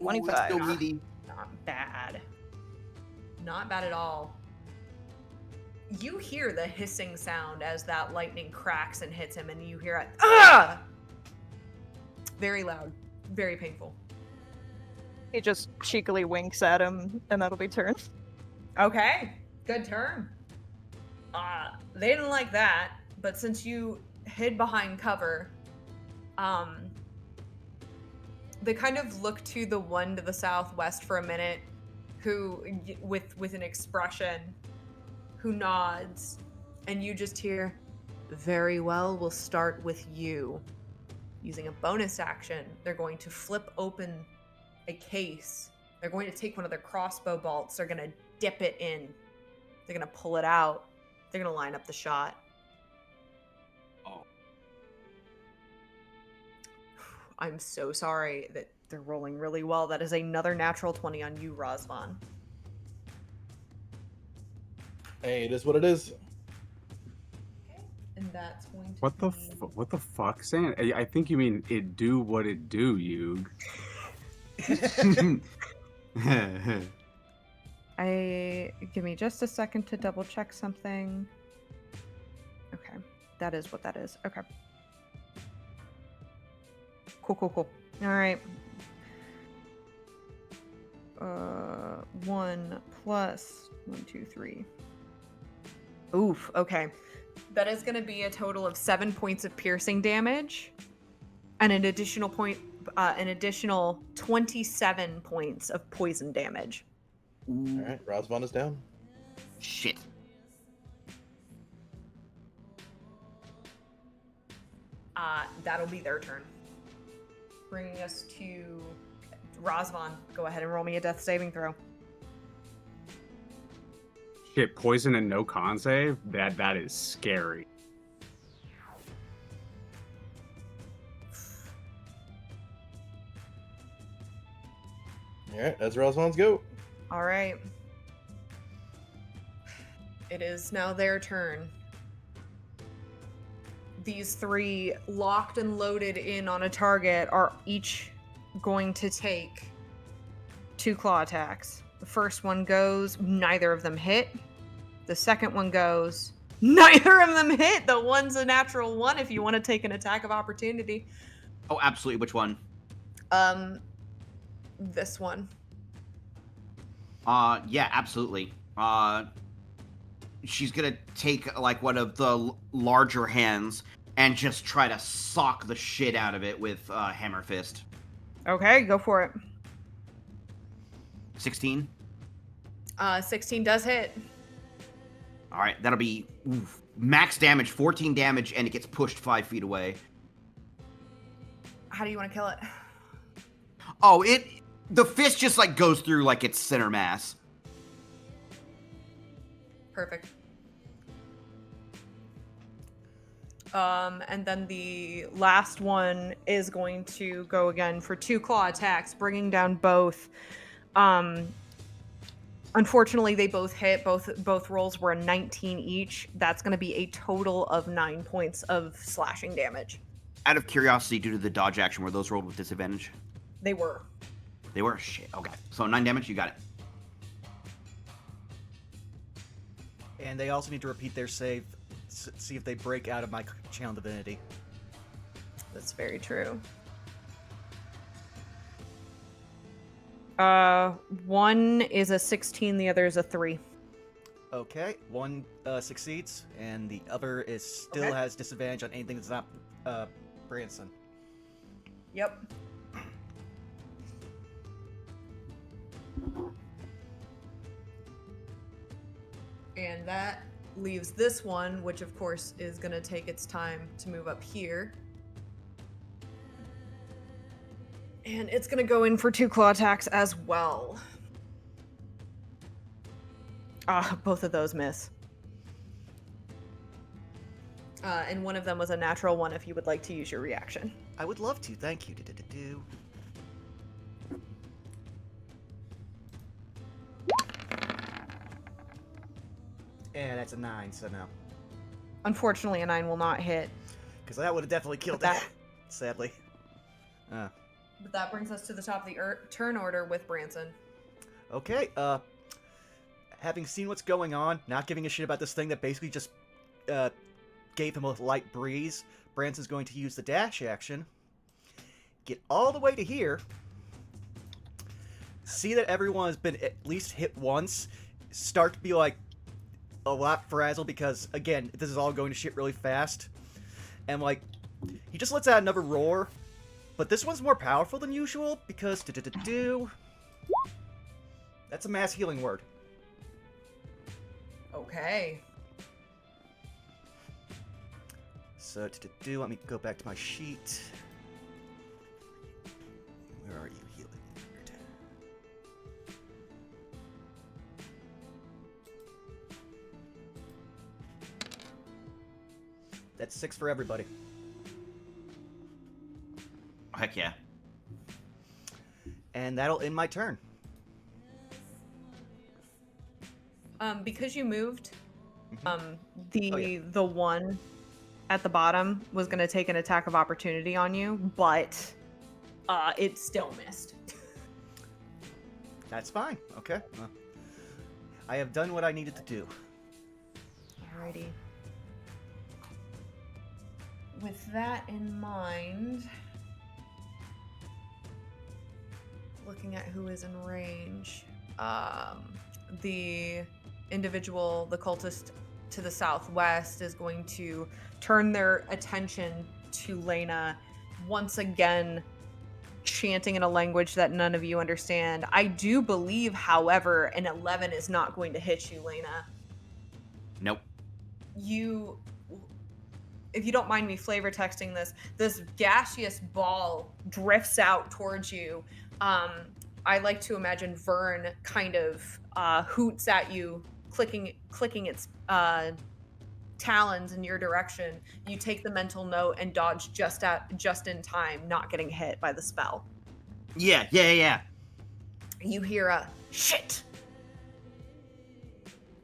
Ooh, let's go, 25. meaty. Not bad. Not bad at all. You hear the hissing sound as that lightning cracks and hits him, and you hear it. Ah! Very loud. Very painful. He just cheekily winks at him, and that'll be turn. Okay. Good turn. They didn't like that, but since you hid behind cover, they kind of look to the one to the southwest for a minute, who, with an expression, who nods, and you just hear, "Very well, we'll start with you." Using a bonus action, they're going to flip open a case. They're going to take one of their crossbow bolts. They're going to dip it in. They're going to pull it out. They're going to line up the shot. Oh. I'm so sorry that they're rolling really well. That is another natural 20 on you, Razvan. Hey, it is what it is. Okay. And that's going to What the be... what the fuck, Sam? I think you mean it do what it do, Yug. Give me just a second to double check something. Okay. That is what that is. Okay. Cool. All right. 1 plus 1, 2, 3. Oof. Okay. That is going to be a total of 7 points of piercing damage, and an additional 27 points of poison damage. All right, Razvan is down. Shit. That'll be their turn. Bringing us to Razvan. Go ahead and roll me a death saving throw. Shit, poison and no con save? That is scary. All right, that's Razvan's go. All right. It is now their turn. These three, locked and loaded in on a target, are each going to take 2 claw attacks. The first one goes, neither of them hit. The second one goes, neither of them hit. The one's a natural 1 if you want to take an attack of opportunity. Oh, absolutely. Which one? This one. Yeah, absolutely. She's gonna take like one of the larger hands and just try to sock the shit out of it with hammer fist. Okay, go for it. 16. 16 does hit. All right, that'll be max damage, 14 damage, and it gets pushed 5 feet away. How do you want to kill it? Oh, the fist just like goes through like its center mass. Perfect. And then the last one is going to go again for 2 claw attacks, bringing down both. Unfortunately, they both hit. Both rolls were a 19 each. That's going to be a total of 9 points of slashing damage. Out of curiosity, due to the dodge action, were those rolled with disadvantage? They were. They were? Shit, okay. So 9 damage, you got it. And they also need to repeat their save, see if they break out of my channel divinity. That's very true. One is a 16, the other is a 3. Okay, one succeeds, and the other still Okay. has disadvantage on anything that's not Branson. Yep. And that leaves this one, which of course is going to take its time to move up here. And it's going to go in for 2 claw attacks as well. Both of those miss. And one of them was a natural one if you would like to use your reaction. I would love to, thank you. Do-do-do-do. And that's a 9, so no. Unfortunately, a 9 will not hit. Because that would have definitely killed That- that, sadly. But that brings us to the top of the turn order with Branson. Okay, having seen what's going on, not giving a shit about this thing that basically just gave him a light breeze, Branson's going to use the dash action, get all the way to here, see that everyone has been at least hit once, start to be like a lot frazzled because, again, this is all going to shit really fast, and like, he just lets out another roar, but this one's more powerful than usual because that's a mass healing word. Okay. So let me go back to my sheet. Where are you, healing word? That's 6 for everybody. Heck yeah. And that'll end my turn. Because you moved, Oh, the one at the bottom was going to take an attack of opportunity on you, but it still missed. That's fine. Okay. Well, I have done what I needed to do. Alrighty. With that in mind, looking at who is in range, the individual, the cultist to the southwest, is going to turn their attention to Lena, once again chanting in a language that none of you understand. I do believe, however, an 11 is not going to hit you, Lena. Nope. If you don't mind me flavor texting this gaseous ball drifts out towards you. I like to imagine Vern kind of hoots at you, clicking its talons in your direction. You take the mental note and dodge just in time, not getting hit by the spell. Yeah. You hear a shit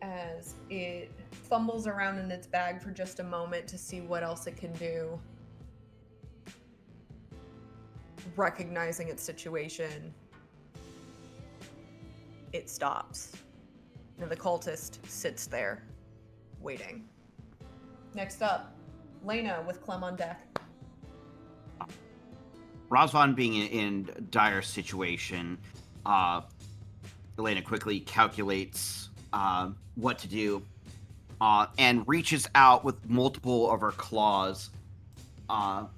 as it fumbles around in its bag for just a moment to see what else it can do. Recognizing its situation, it stops. And the cultist sits there, waiting. Next up, Lena with Clem on deck. Razvan being in dire situation, Elena quickly calculates what to do and reaches out with multiple of her claws and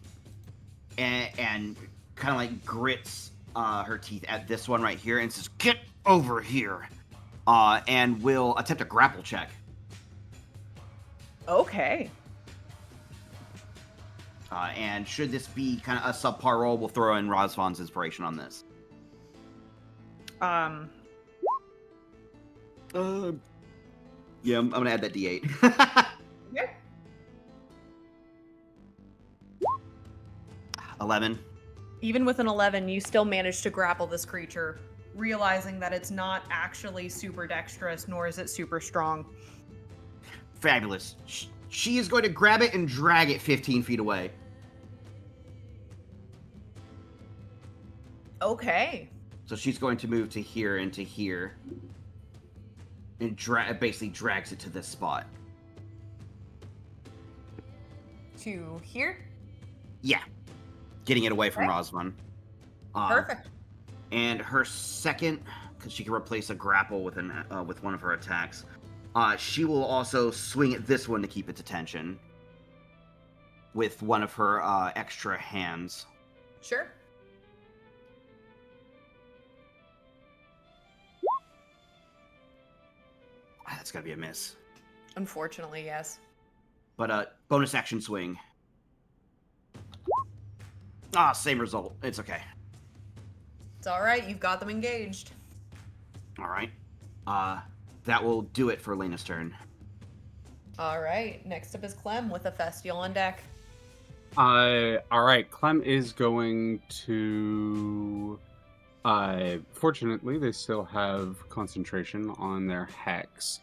kind of like grits her teeth at this one right here and says, "Get over here," and will attempt a grapple check. Okay. And should this be kind of a subpar roll, we'll throw in Razvan's inspiration on this. Yeah, I'm gonna add that D8. Yeah. 11. Even with an 11, you still manage to grapple this creature, realizing that it's not actually super dexterous, nor is it super strong. Fabulous. She is going to grab it and drag it 15 feet away. Okay. So she's going to move to here and to here. And basically drags it to this spot. To here? Yeah. Getting it away from Okay. Razvan. Perfect. And her second, because she can replace a grapple with with one of her attacks, she will also swing at this one to keep its attention with one of her extra hands. Sure. That's gotta be a miss. Unfortunately, yes. But bonus action swing. Same result. It's okay. It's all right. You've got them engaged. All right. That will do it for Elena's turn. All right. Next up is Clem with a Festial on deck. All right, Clem is going to. Fortunately, they still have concentration on their hex.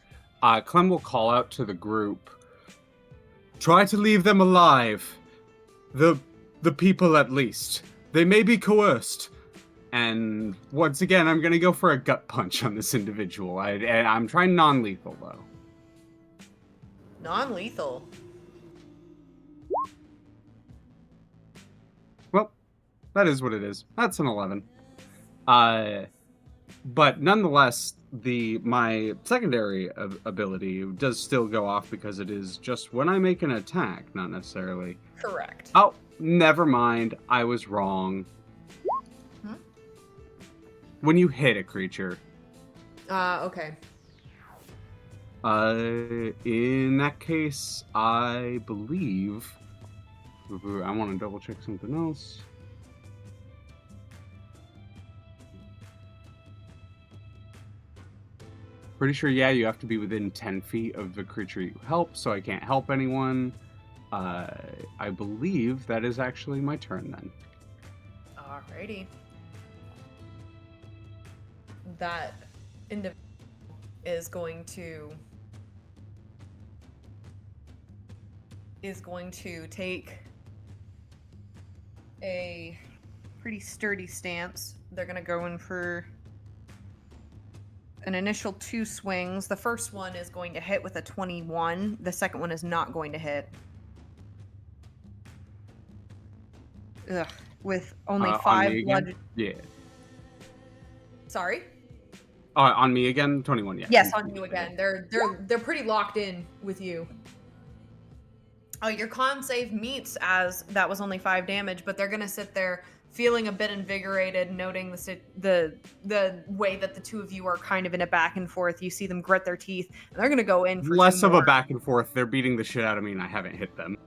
Clem will call out to the group. Try to leave them alive. The people, at least. They may be coerced. And once again, I'm going to go for a gut punch on this individual. And I'm trying non-lethal, though. Non-lethal. Well, that is what it is. That's an 11. But nonetheless, my secondary ability does still go off because it is just when I make an attack, not necessarily. Correct. Oh, never mind. I was wrong. Huh? When you hit a creature, Okay. in that case, I believe. I want to double check something else. Pretty sure, yeah, you have to be within 10 feet of the creature you help, so I can't help anyone. I believe that is actually my turn then. Alrighty. That individual is going to take a pretty sturdy stance. They're gonna go in for an initial 2 swings. The first one is going to hit with a 21. The second one is not going to hit. Ugh. With only On 5 me again? blood. Yeah. Sorry. On me again? 21, yeah. Yes, on you again. They're pretty locked in with you. Oh, your con save meets as that was only 5 damage, but they're gonna sit there feeling a bit invigorated, noting the way that the two of you are kind of in a back and forth. You see them grit their teeth, and they're gonna go in for Less 2 of more. a back and forth. They're beating the shit out of me and I haven't hit them.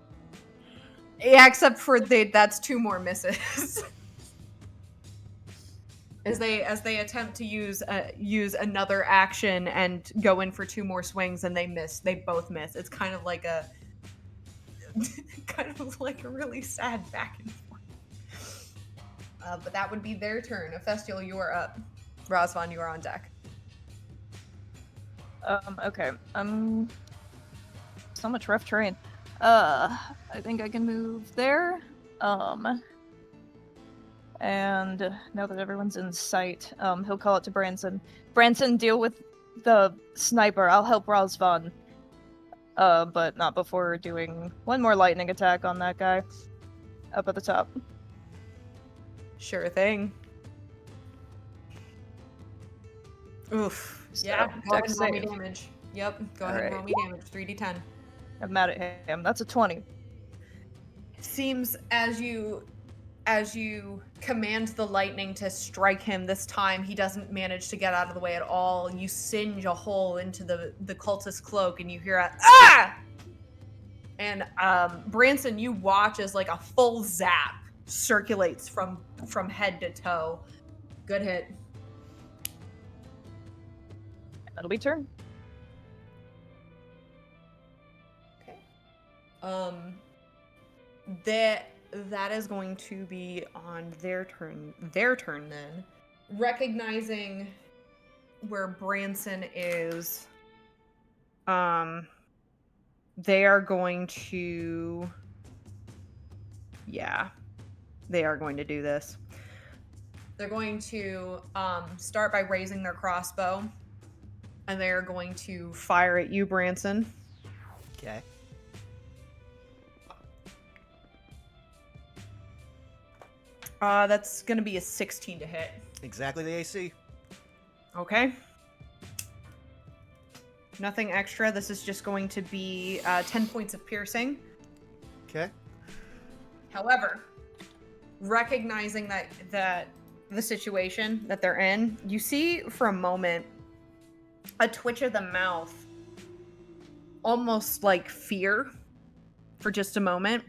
Yeah, except for that's 2 more misses. As they attempt to use another action and go in for 2 more swings, and they miss. They both miss. It's kind of like a really sad back and forth. But that would be their turn. Ephestial, you are up. Razvan, you are on deck. Okay. So much rough terrain. I think I can move there. And now that everyone's in sight, he'll call it to Branson. Branson, deal with the sniper. I'll help Razvan. But not before doing one more lightning attack on that guy. Up at the top. Sure thing. Oof. So, Yeah. Go ahead dex and roll me save. damage. Yep. Go ahead and roll me damage. 3d10. I'm mad at him. That's a 20. It seems as you command the lightning to strike him this time, he doesn't manage to get out of the way at all. You singe a hole into the cultist cloak, and you hear a ah! And Branson, you watch as like a full zap circulates from head to toe. Good hit. That'll be turn. Okay. That is going to be on their turn. Their turn then. Recognizing where Branson is, they are going to. Yeah, they are going to do this. They're going to start by raising their crossbow, and they are going to fire at you, Branson. Okay. That's going to be a 16 to hit. Exactly the AC. Okay. Nothing extra. This is just going to be 10 points of piercing. Okay. However, recognizing that the situation that they're in, you see for a moment a twitch of the mouth, almost like fear for just a moment.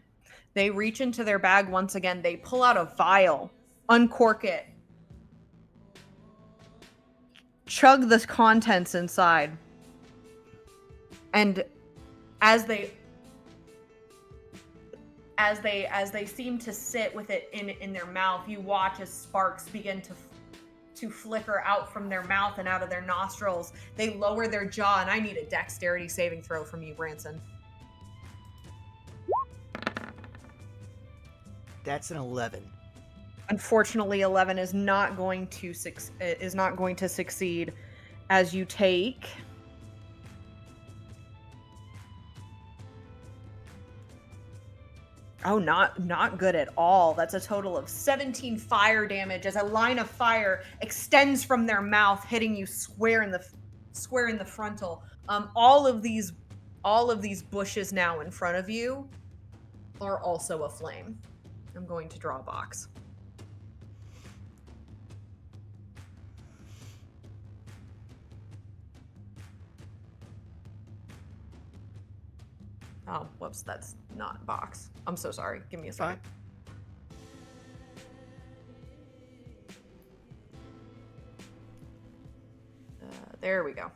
They reach into their bag once again. They pull out a vial, uncork it, chug the contents inside, and as they seem to sit with it in their mouth, you watch as sparks begin to flicker out from their mouth and out of their nostrils. They lower their jaw, and I need a dexterity saving throw from you, Branson. That's an 11. Unfortunately, 11 is not going to succeed, as you take. Oh, not good at all. That's a total of 17 fire damage as a line of fire extends from their mouth, hitting you square in the frontal. All of these bushes now in front of you are also aflame. I'm going to draw a box. Oh, whoops, that's not a box. I'm so sorry. Give me a second. There we go.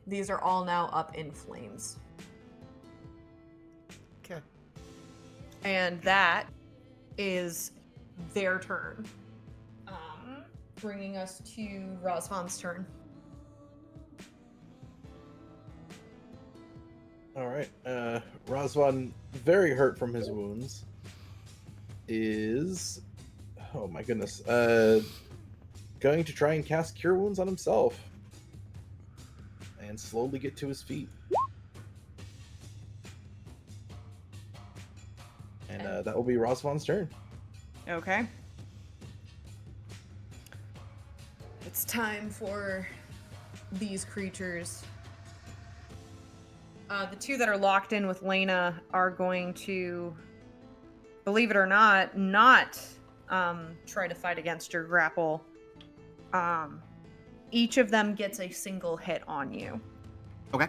These are all now up in flames. Okay. And that is their turn. Bringing us to Razvan's turn. All right. Razvan, very hurt from his wounds, is, oh my goodness, going to try and cast Cure Wounds on himself and slowly get to his feet. And that will be Razvan's turn. Okay. It's time for these creatures. The two that are locked in with Lena are going to, believe it or not try to fight against your grapple. Each of them gets a single hit on you. Okay.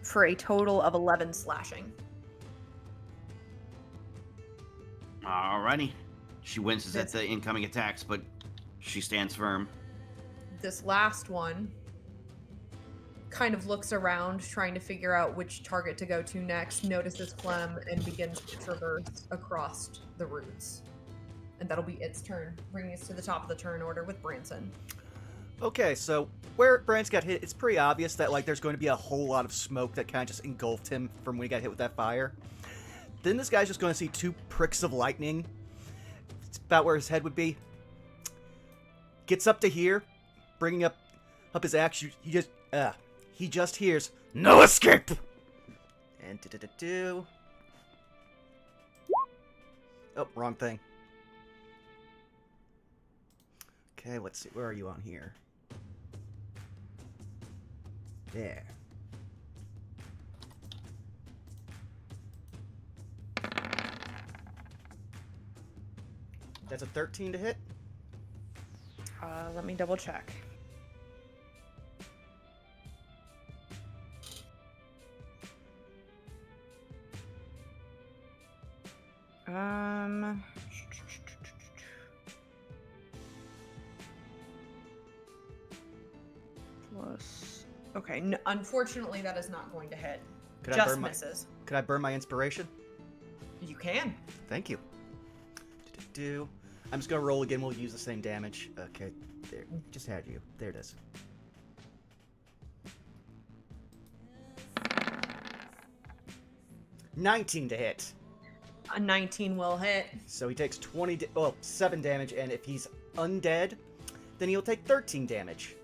For a total of 11 slashing. Alrighty. She winces at the incoming attacks, but she stands firm. This last one kind of looks around, trying to figure out which target to go to next, notices Clem, and begins to traverse across the roots. And that'll be its turn, bringing us to the top of the turn order with Branson. Okay, so where Branson got hit, it's pretty obvious that like there's going to be a whole lot of smoke that kind of just engulfed him from when he got hit with that fire. Then this guy's just going to see two pricks of lightning. It's about where his head would be. Gets up to here, bringing up his axe. He just hears no escape. And oh, wrong thing. Okay, let's see. Where are you on here? There. That's a 13 to hit. Let me double check. Um. Plus. Okay. Unfortunately, that is not going to hit. Could I Just burn my misses. Could I burn my inspiration? You can. Thank you. Do. I'm just gonna roll again. We'll use the same damage. Okay. There. Just had you. There it is. $19 to hit. A 19 will hit. So he takes 7 damage, and if he's undead, then he'll take 13 damage.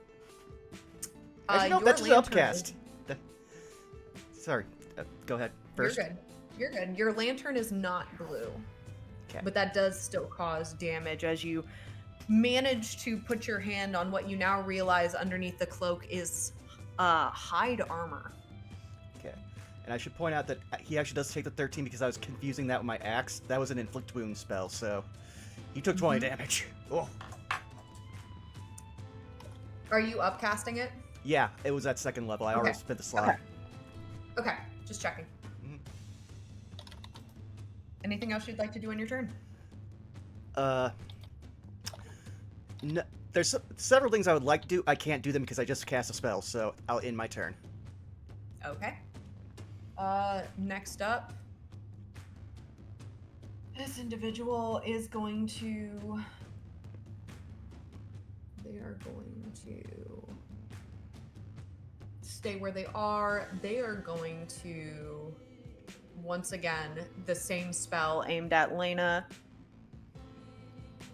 Actually, no, Your that's just lantern upcast. Sorry. Go ahead. First. You're good. You're good. Your lantern is not blue. Okay. But that does still cause damage as you manage to put your hand on what you now realize underneath the cloak is hide armor. Okay. And I should point out that he actually does take the 13 because I was confusing that with my axe. That was an inflict wound spell, so he took 20 damage. Oh. Are you upcasting it? Yeah, it was at second level. I already Okay. spent the slot. Okay, just checking. Mhm. Anything else you'd like to do on your turn? No, there's several things I would like to do. I can't do them because I just cast a spell, so I'll end my turn. Okay. Next up, this individual is going to. They are going to stay where they are. They are going to, once again, the same spell aimed at Lena.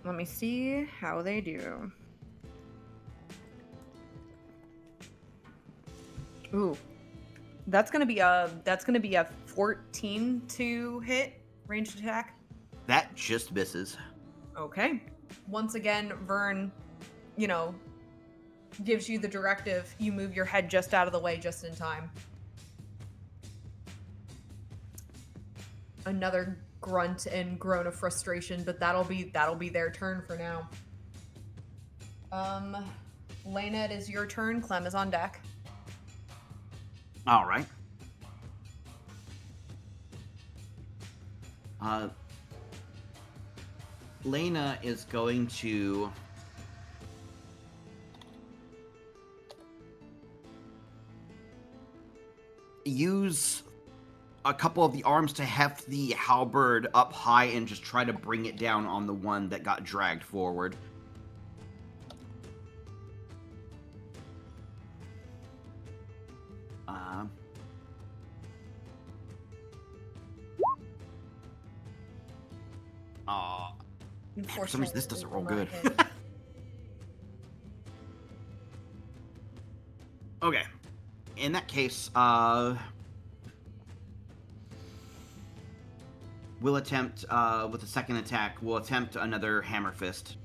Let me see how they do. Ooh. That's gonna be a 14 to hit ranged attack. That just misses. Okay. Once again, Vern, gives you the directive. You move your head just out of the way just in time. Another grunt and groan of frustration, but that'll be their turn for now. Lena, it is your turn. Clem is on deck. All right. Lena is going to use a couple of the arms to heft the halberd up high and just try to bring it down on the one that got dragged forward. For some reason, this doesn't roll good. Okay. In that case, we'll attempt, with the second attack, we'll attempt another hammer fist.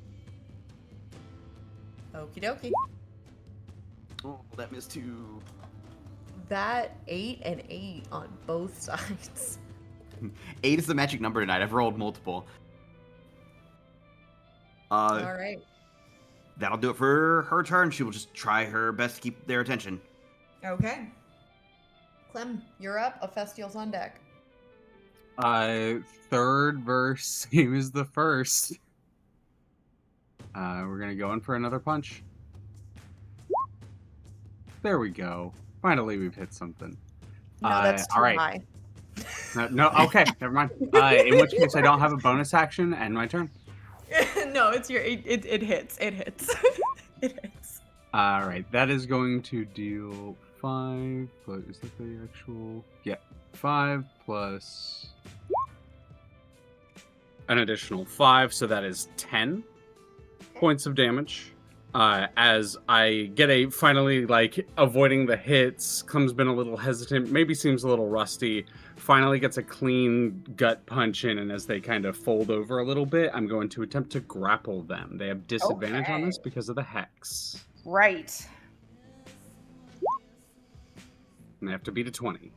Okie dokie. Oh, that missed too. That 8 and 8 on both sides. 8 is the magic number tonight. I've rolled multiple. All right. That'll do it for her turn. She will just try her best to keep their attention. Okay. Clem, you're up. Ophistial's on deck. Third verse, same as the first. We're gonna go in for another punch. There we go. Finally, we've hit something. No, that's too all right. high. No, okay, never mind. In which case, I don't have a bonus action. End my turn. No, it's your it hits. It hits. It hits. All right, that is going to deal 5. But is that the actual? Yeah, 5 plus an additional 5, so that is 10 points of damage. As I get a finally like avoiding the hits, Clem's been a little hesitant, maybe seems a little rusty, finally gets a clean gut punch in, and as they kind of fold over a little bit, I'm going to attempt to grapple them. They have disadvantage on this because of the hex. Right. And they have to beat a 20.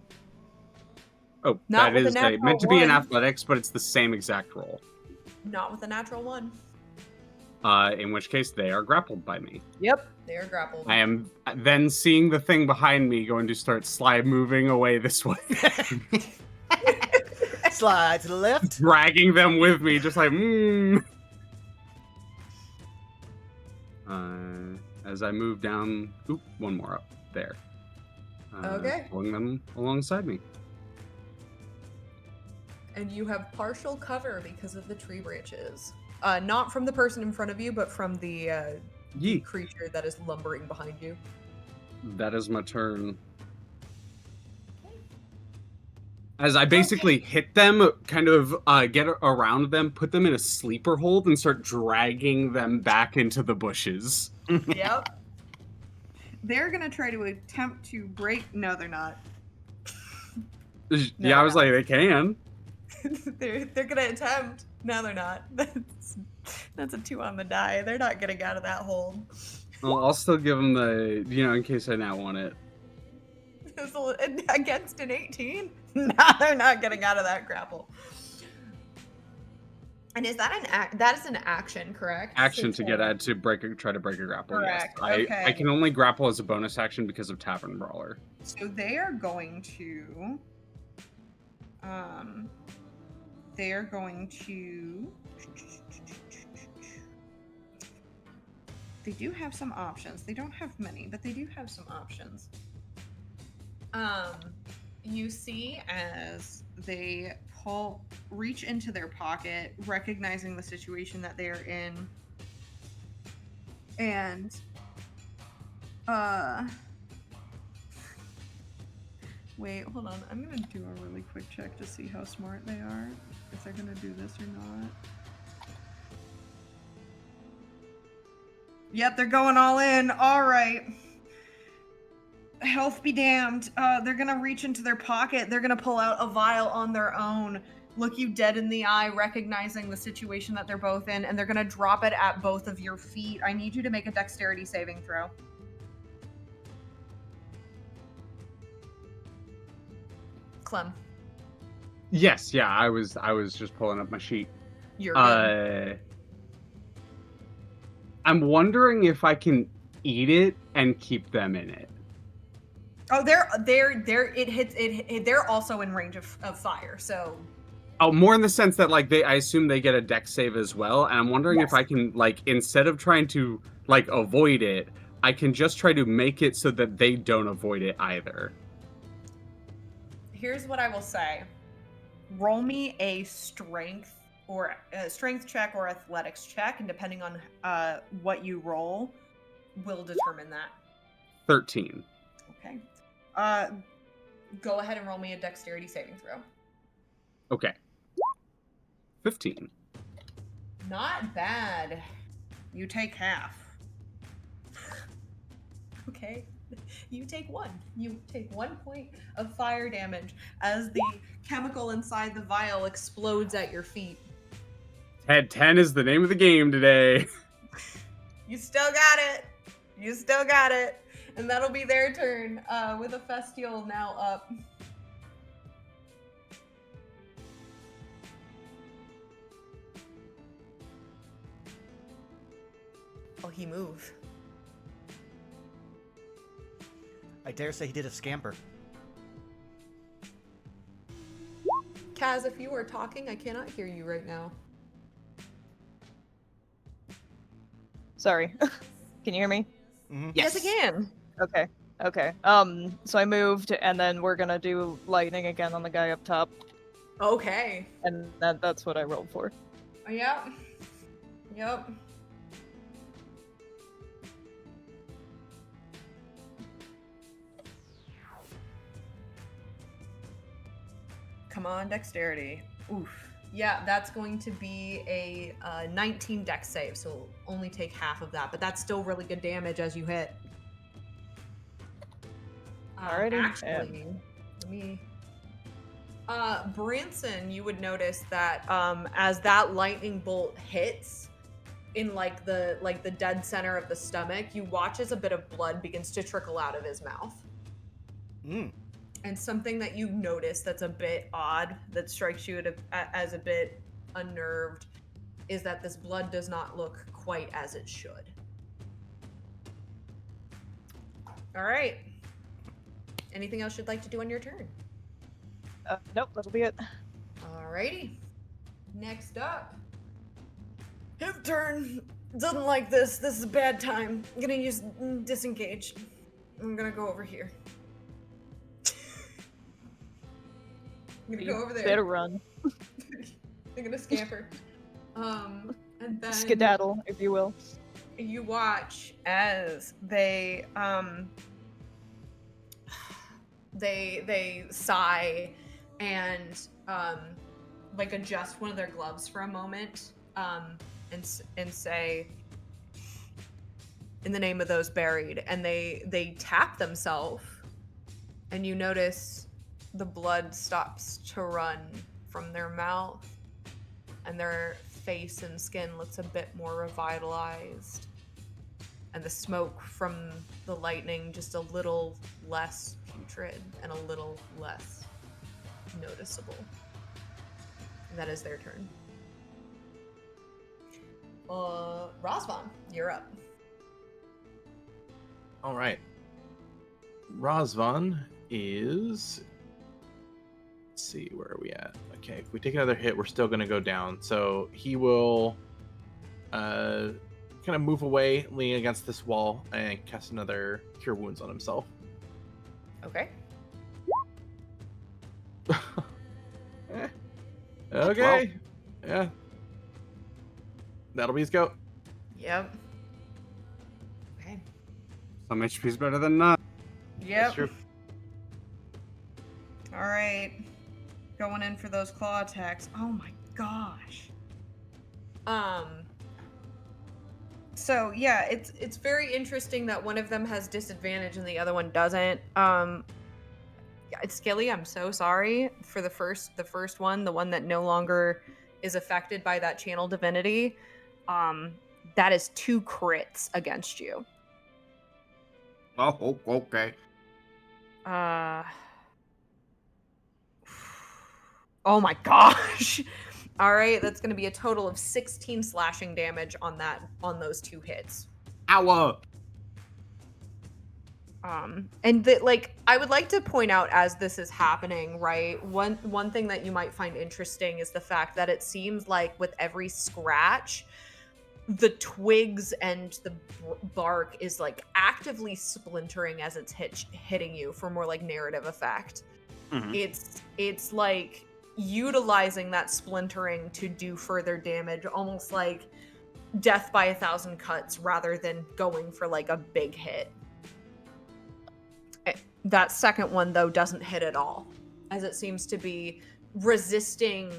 Oh, Not that with a is natural meant to be in one. athletics, but it's the same exact roll. Not with a natural 1. In which case they are grappled by me. Yep. They are grappled. I am then seeing the thing behind me going to start slide moving away this way. Slide to the left. Dragging them with me, just like, As I move down, one more up there. Okay. Pulling them alongside me. And you have partial cover because of the tree branches. Not from the person in front of you, but from the Yee. Creature that is lumbering behind you. That is my turn. As I basically hit them, kind of get around them, put them in a sleeper hold, and start dragging them back into the bushes. Yep. They're gonna try to attempt to break. No, they're not. Yeah, I was like, they can. they're gonna attempt. No, they're not. That's a 2 on the die. They're not getting out of that hold. Well, I'll still give them the, in case I now want it. Against an 18? No, they're not getting out of that grapple. And is that that is an action, correct? Action to get at to try to break a grapple. Correct. Yes. Okay. I can only grapple as a bonus action because of Tavern Brawler. So they are going to they do have some options. They don't have many, but they do have some options. You see as they reach into their pocket, recognizing the situation that they are in, and wait, hold on. I'm gonna do a really quick check to see how smart they are, if they're gonna do this or not. Yep, they're going all in. All right. Health be damned. They're gonna reach into their pocket. They're gonna pull out a vial on their own, look you dead in the eye, recognizing the situation that they're both in, and they're gonna drop it at both of your feet. I need you to make a dexterity saving throw. Clem. Yes, yeah, I was just pulling up my sheet. You're good. I'm wondering if I can eat it and keep them in it. Oh, they're also in range of fire, so. Oh, more in the sense that I assume they get a dex save as well, and I'm wondering if I can instead of trying to avoid it, I can just try to make it so that they don't avoid it either. Here's what I will say. Roll me a strength check or athletics check, and depending on what you roll, will determine that. 13. Okay. Go ahead and roll me a dexterity saving throw. Okay. 15. Not bad. You take half. Okay. You take 1. You take 1 point of fire damage as the chemical inside the vial explodes at your feet. Ted 10 is the name of the game today. You still got it. You still got it. And that'll be their turn, with a Festial now up. Oh, he moved. I dare say he did a scamper. Kaz, if you are talking, I cannot hear you right now. Sorry. Can you hear me? Mm-hmm. Yes, I can. Okay. So I moved, and then we're gonna do lightning again on the guy up top, Okay. and that's what I rolled for. Yep. Yep. Come on, dexterity. Oof. Yeah, that's going to be a 19 dex save, so it'll only take half of that, but that's still really good damage as you hit. Alrighty, Actually, let me. Branson, you would notice that as that lightning bolt hits in like the dead center of the stomach, you watch as a bit of blood begins to trickle out of his mouth. Mm. And something that you notice that's a bit odd, that strikes you as a bit unnerved, is that this blood does not look quite as it should. All right. Anything else you'd like to do on your turn? Nope, that'll be it. Alrighty. Next up. His turn. Doesn't like this. This is a bad time. I'm gonna use disengage. I'm gonna go over here. I'm gonna go over there. Better run. I'm gonna scamper. And then Skedaddle, if you will. you watch as they sigh and like adjust one of their gloves for a moment and say, in the name of those buried, and they tap themselves, and you notice the blood stops to run from their mouth, and their face and skin looks a bit more revitalized, and the smoke from the lightning just a little less putrid and a little less noticeable. And that is their turn. Rosvan, you're up. All right. Rosvan is. Let's see, where are we at? Okay, if we take another hit, we're still going to go down. So he will kind of move away, lean against this wall, and cast another Cure Wounds on himself. Okay. Okay. Yeah. That'll be his go. Yep. Okay. Some HP's better than none. Yep. That's true. All right. Going in for those claw attacks. Oh my gosh. So yeah, it's very interesting that one of them has disadvantage and the other one doesn't. Yeah, it's Skilly. I'm so sorry for the first one, the one that no longer is affected by that channel divinity. That is 2 crits against you. Oh, okay. Oh my gosh. All right, that's going to be a total of 16 slashing damage on those 2 hits. Ow! And like I would like to point out as this is happening, right? One thing that you might find interesting is the fact that it seems like with every scratch, the twigs and the bark is like actively splintering as it's hitting you for more like narrative effect. Mhm. It's like utilizing that splintering to do further damage, almost like death by 1,000 cuts rather than going for like a big hit. That second one though doesn't hit at all, as it seems to be resisting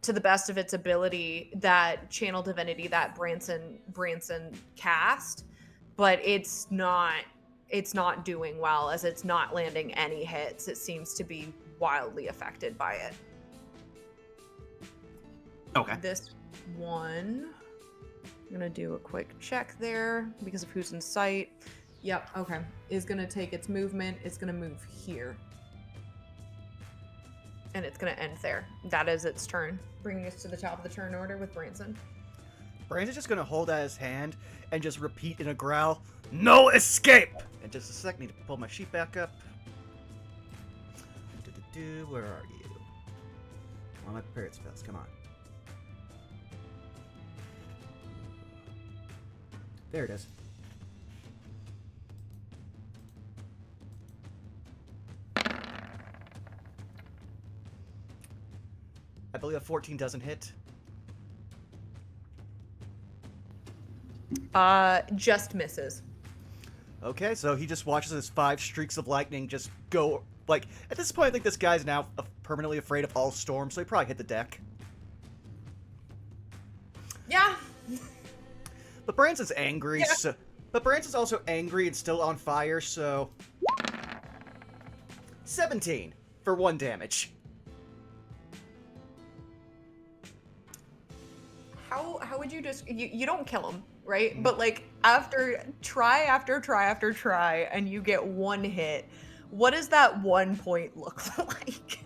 to the best of its ability that channel divinity that Branson cast, but it's not doing well, as it's not landing any hits. It seems to be wildly affected by it. Okay. This one, I'm gonna do a quick check there because of who's in sight. Yep, okay. Is gonna take its movement. It's gonna move here. And it's gonna end there. That is its turn. Bringing us to the top of the turn order with Branson. Branson's just gonna hold out his hand and just repeat in a growl, "No escape!" And just a sec, need to pull my sheet back up. Where are you? On my prepared spells, come on. There it is. I believe a 14 doesn't hit. Just misses. Okay, so he just watches his 5 streaks of lightning just go, like, at this point I think this guy's now permanently afraid of all storms, so he probably hit the deck. Yeah. But Branson's angry, Yeah. so... But Branson's also angry and still on fire, so... 17 for 1 damage. How would you just you don't kill him, right? But like after try, and you get 1 hit, what does that 1 point look like?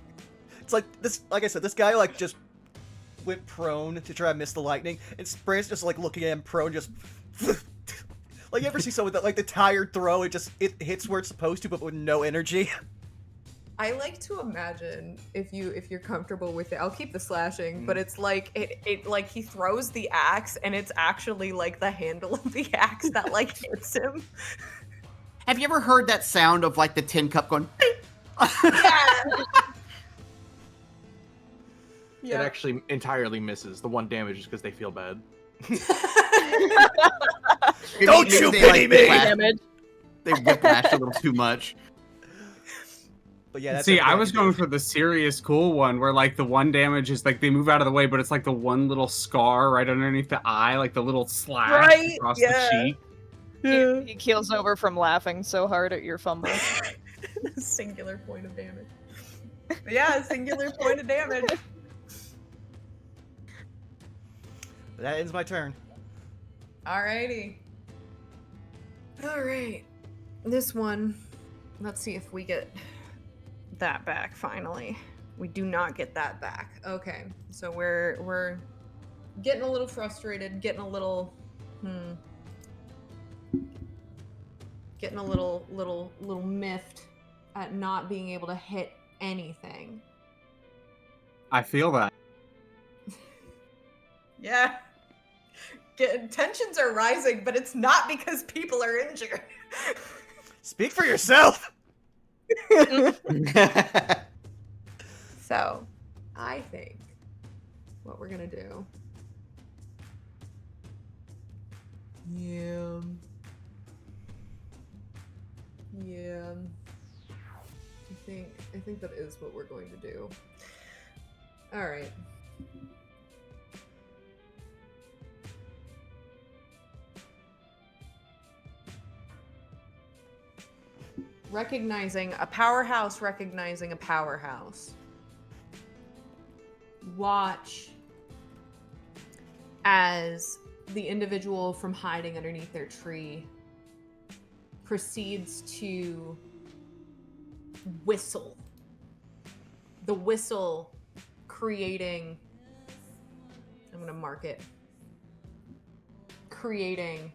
It's like this, like I said, this guy like just went prone to try and miss the lightning, and Branson's just like looking at him prone, just like you ever see someone that like the tired throw, it hits where it's supposed to, but with no energy. I like to imagine if you're comfortable with it. I'll keep the slashing, but it's like It like he throws the axe and it's actually like the handle of the axe that like hits him. Have you ever heard that sound of like the tin cup going? It actually entirely misses. The 1 damage is because they feel bad. Don't you pity me! Damage. They whiplash a little too much. But yeah, that's See, everything I was can do. going for the serious cool one where like the 1 damage is like they move out of the way, but it's like the 1 little scar right underneath the eye, like the little slash Right, across yeah. the cheek. He keels over from laughing so hard at your fumble. Singular point of damage. Yeah, singular point of damage. But that ends my turn. Alrighty. Alright. This one. Let's see if we get that back finally. We do not get that back. Okay. So we're getting a little frustrated, getting a little getting a little miffed at not being able to hit anything. I feel that. Yeah. Tensions are rising, but it's not because people are injured. Speak for yourself. so. I think what we're gonna do. Yeah. I think that is what we're going to do. All right. Recognizing a powerhouse. Watch as the individual from hiding underneath their tree proceeds to whistle. The whistle creating, I'm going to mark it, creating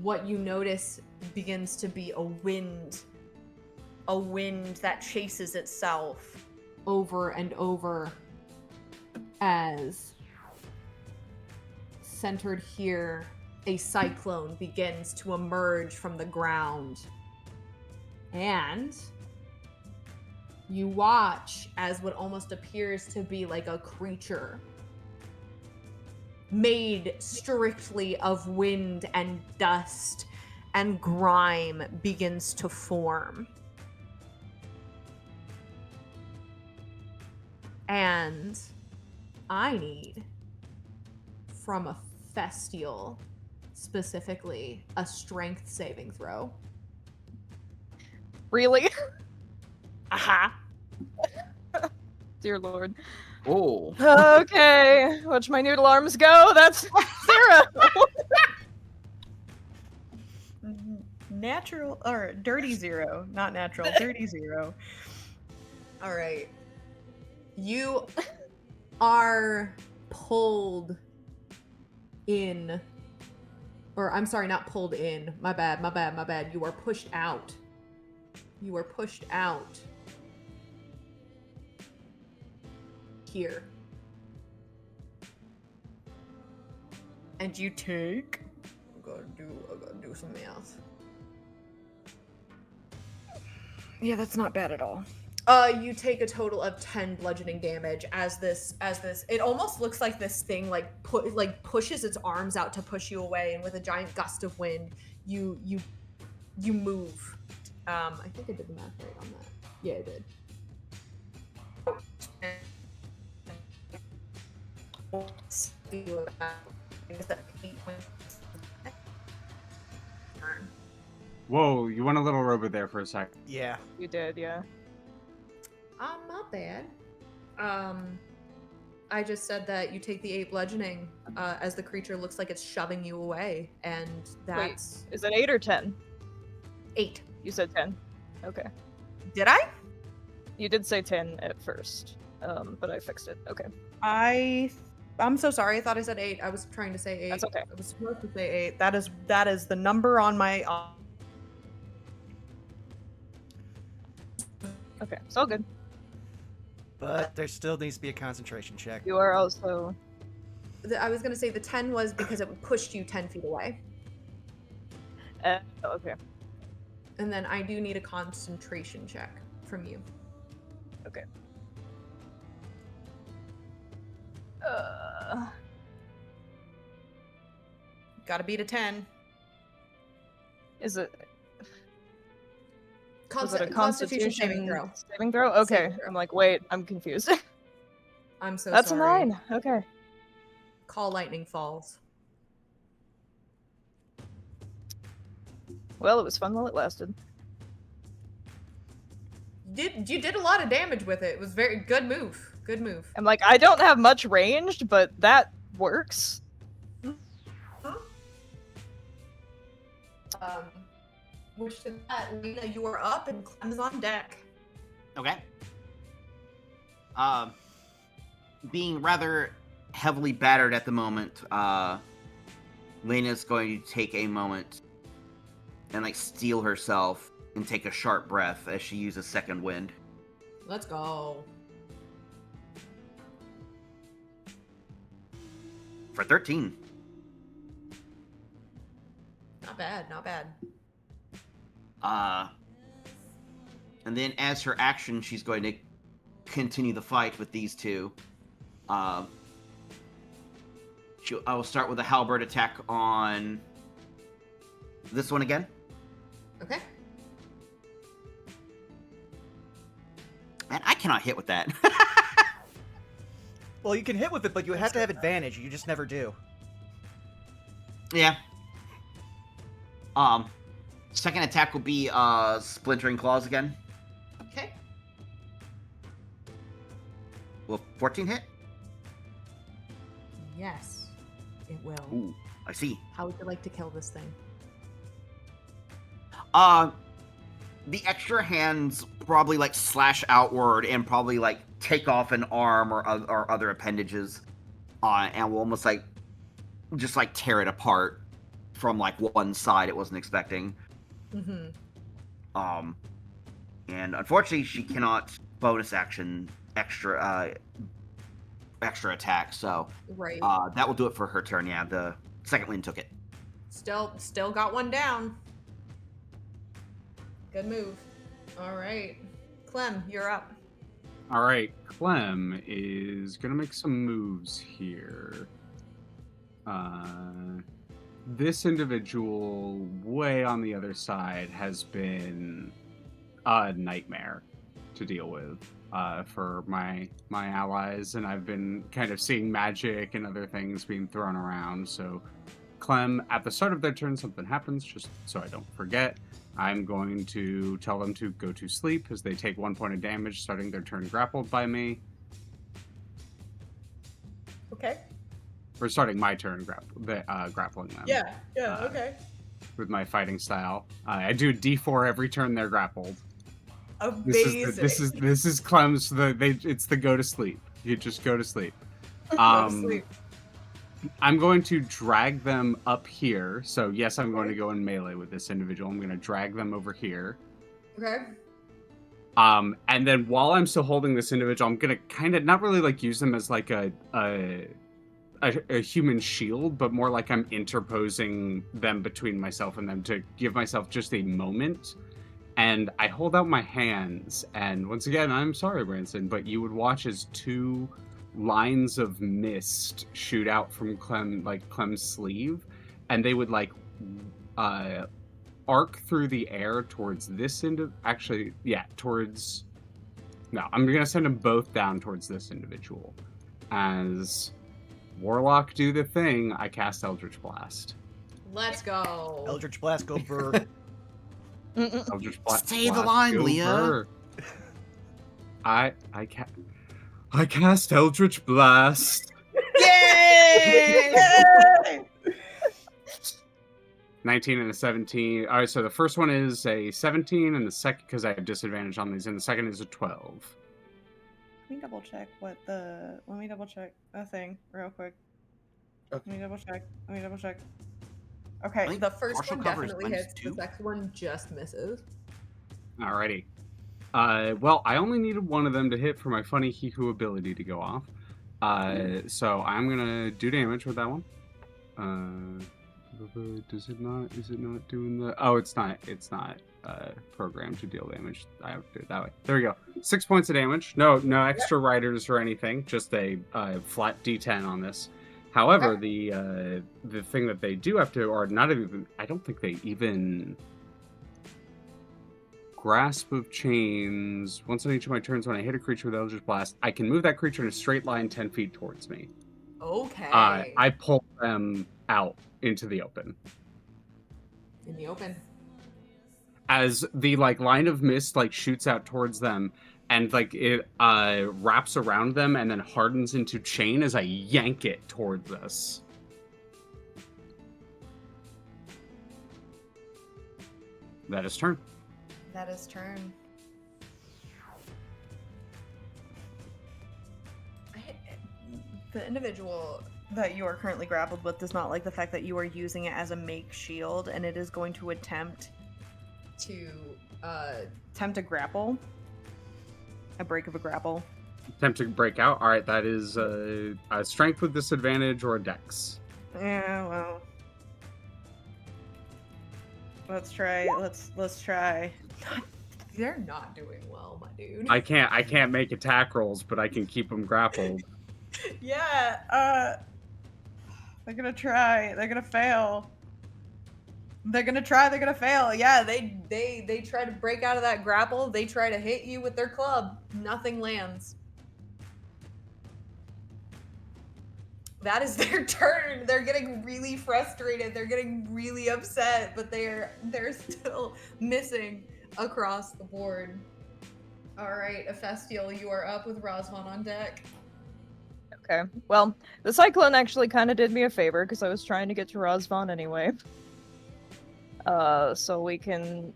what you notice begins to be a wind that chases itself over and over, as centered here, a cyclone begins to emerge from the ground. And you watch as what almost appears to be like a creature made strictly of wind and dust and grime begins to form. And I need, from a Festial specifically, a strength saving throw. Really? Aha. Dear Lord. Oh. Okay, watch my noodle arms go. That's 0. Natural or dirty 0, not natural. Dirty 0. All right. You are pulled in, or I'm sorry, not pulled in. My bad. You are pushed out. Here. And you take. I gotta do some math. Yeah, that's not bad at all. You take a total of 10 bludgeoning damage as this. It almost looks like this thing pushes its arms out to push you away, and with a giant gust of wind, you move. I think I did the math right on that. Yeah, I did. Whoa, you went a little robot there for a sec. Yeah. You did, yeah. Not bad. I just said that you take the 8 bludgeoning as the creature looks like it's shoving you away, and that's Is it 8 or 10? 8. You said 10. Okay. Did I? You did say 10 at first, but I fixed it. Okay. I'm so sorry. I thought I said 8. I was trying to say 8. That's okay. I was supposed to say 8. That is the number on my. Okay, it's all good. But there still needs to be a concentration check. You are also... I was gonna say the 10 was because it pushed you 10 feet away, okay. and then I do need a concentration check from you. Okay. Gotta beat a 10. Is it... Consti- Was it a Constitution saving throw. Saving throw? Okay. Saving throw. I'm like, wait, I'm confused. I'm so That's sorry. a 9. Okay. Call lightning falls. Well, it was fun while it lasted. You did a lot of damage with it. It was very good move. Good move. I'm like, I don't have much ranged, but that works. Which to that, Lena, you are up and Clem's on deck. Okay. Being rather heavily battered at the moment, Lena's going to take a moment and like steel herself and take a sharp breath as she uses second wind. Let's go. For 13. Not bad, not bad. And then as her action, she's going to continue the fight with these two. I will start with a halberd attack on this one again. Okay. Man, I cannot hit with that. Well, you can hit with it, but you have to have advantage. You just never do. Yeah. Second attack will be splintering claws again. Okay. Will 14 hit? Yes, it will. Ooh, I see. How would you like to kill this thing? The extra hands probably like slash outward and probably like take off an arm or other appendages, and will almost like just like tear it apart from like one side it wasn't expecting. Mm-hmm. And unfortunately she cannot bonus action extra attack, so Right. that will do it for her turn. Yeah, the second wind took it. Still got one down. Good move. All right. Clem, you're up. All right, Clem is gonna make some moves here. This individual way on the other side has been a nightmare to deal with for my allies, and I've been kind of seeing magic and other things being thrown around. So, Clem, at the start of their turn, something happens, just so I don't forget. I'm going to tell them to go to sleep as they take 1 point of damage, starting their turn grappled by me. Okay. Or starting my turn grappling them. Yeah. Okay. With my fighting style. I do D4 every turn they're grappled. Amazing. This is Clem's. It's the go to sleep. You just go to sleep. Go to sleep. I'm going to drag them up here. So yes, I'm going to go in melee with this individual. I'm going to drag them over here. Okay. And then while I'm still holding this individual, I'm going to kind of not really like use them as like a human shield, but more like I'm interposing them between myself and them to give myself just a moment. And I hold out my hands, and once again, I'm sorry, Branson, but you would watch as 2 lines of mist shoot out from Clem's sleeve, and they would like arc through the air towards this I'm gonna send them both down towards this individual as Warlock do the thing. I cast Eldritch Blast. Let's go. Eldritch Blast, go Burr. Mm-mm. Eldritch Blast. Say the line, go Leah. Burr. I cast Eldritch Blast. Yay! 19 and a 17. All right, so the first one is a 17, and the second, because I have disadvantage on these, and the second is a 12. Let me double check let me double check a thing real quick. Okay. Let me double check. I Okay. think The first partial one cover is definitely hits. -2. The second one just misses. Alrighty. Well, I only needed one of them to hit for my funny Hiku ability to go off. So I'm gonna do damage with that one. Does it not? Is it not doing the? Oh, it's not. It's not programmed to deal damage. I have to do it that way. There we go. 6 points of damage. No extra riders or anything. Just a flat D10 on this. However, the thing that they do have to, or not even, I don't think they even. Grasp of Chains. Once on each of my turns, when I hit a creature with Eldritch Blast, I can move that creature in a straight line 10 feet towards me. Okay. I pull them out into the open. In the open. As the line of mist shoots out towards them, and it wraps around them and then hardens into chain as I yank it towards us. That is turn. That is turn. The individual that you are currently grappled with does not like the fact that you are using it as a make shield, and it is going to attempt to grapple. A break of a grapple. Attempt to break out. All right, that is a strength with disadvantage or a dex. Yeah, well. Let's try. Let's try. They're not doing well, my dude. I can't make attack rolls, but I can keep them grappled. Yeah, they're gonna try. They're gonna fail. They're gonna try. They're gonna fail. Yeah, They try to break out of that grapple. They try to hit you with their club. Nothing lands. That is their turn. They're getting really frustrated. They're getting really upset, but they're still missing across the board. All right, Ephestiel, you are up with Rosvan on deck. Okay. Well, the cyclone actually kind of did me a favor because I was trying to get to Rosvan anyway. So we can,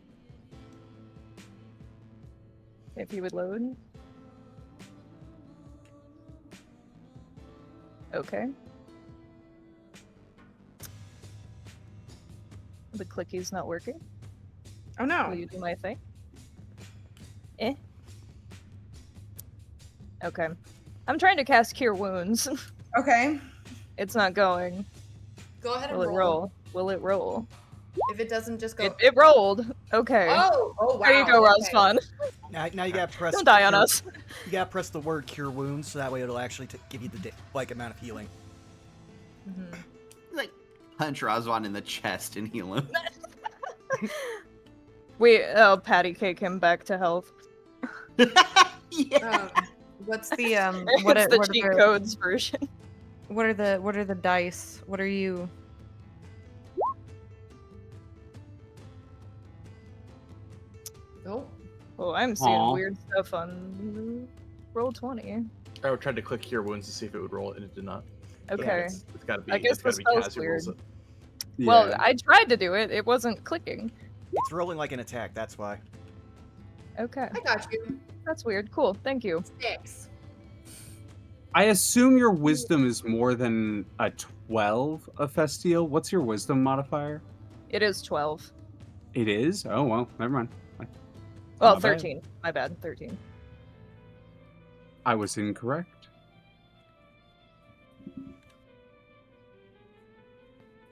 if he would load. Okay. The clickie's not working. Oh no. Will you do my thing? Eh. Okay. I'm trying to cast Cure Wounds. Okay. It's not going. Go ahead and Will it roll? Will it roll? If it doesn't, just go. It rolled. Okay. Oh wow. There you go, okay. Rosvan. Now you gotta press. Don't die on cure- us. You gotta press the word "cure wounds" so that way it'll actually give you the amount of healing. Mhm. Punch Razvan in the chest and heal him. Oh, patty cake him back to health. Yeah. what's the It's the cheat codes version. what are the dice? What are you? Oh. Oh, I'm seeing Aw. weird stuff on Roll20. I tried to click Cure Wounds to see if it would roll it, and it did not. Okay. It's gotta be. I guess it's gotta the be spell's Kaz who rolls weird. it. Well, Yeah. I tried to do it. It wasn't clicking. It's rolling like an attack. That's why. Okay. I got you. That's weird. Cool. Thank you. 6. I assume your wisdom is more than a 12, Ephestiel. What's your wisdom modifier? It is 12. It is? Oh, well, never mind. Well, Not bad. 13. My bad. 13. I was incorrect.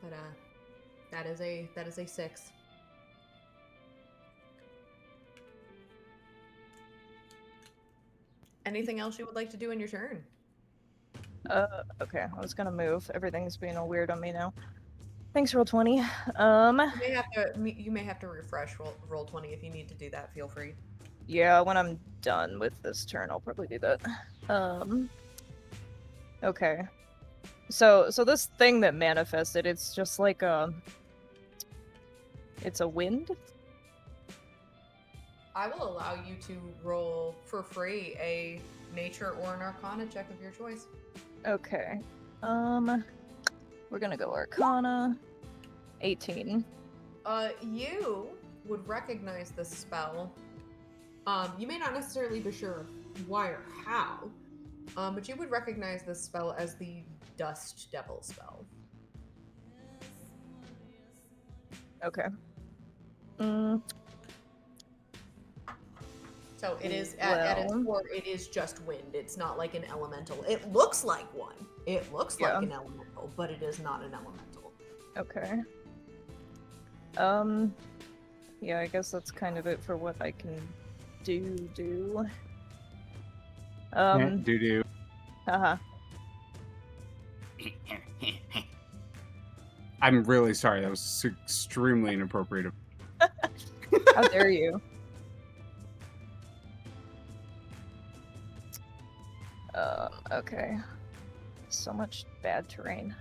But that is a 6. Anything else you would like to do in your turn? Okay. I was gonna move. Everything's being all weird on me now. Thanks, Roll20. You may have to refresh roll 20 if you need to do that. Feel free. Yeah, when I'm done with this turn, I'll probably do that. Okay. So this thing that manifested, it's just like it's a wind? I will allow you to roll for free a nature or an arcana check of your choice. Okay. We're gonna go Arcana. 18. You would recognize this spell. You may not necessarily be sure why or how, but you would recognize this spell as the Dust Devil spell. Okay. So it is at its Well. core, it is just wind. It's not like an elemental. It looks like one. It looks Yeah. like an elemental, but it is not an elemental. Okay. Yeah, I guess that's kind of it for what I can do. Doo-doo. Haha. I'm really sorry. That was extremely inappropriate. How dare you? Okay. So much bad terrain.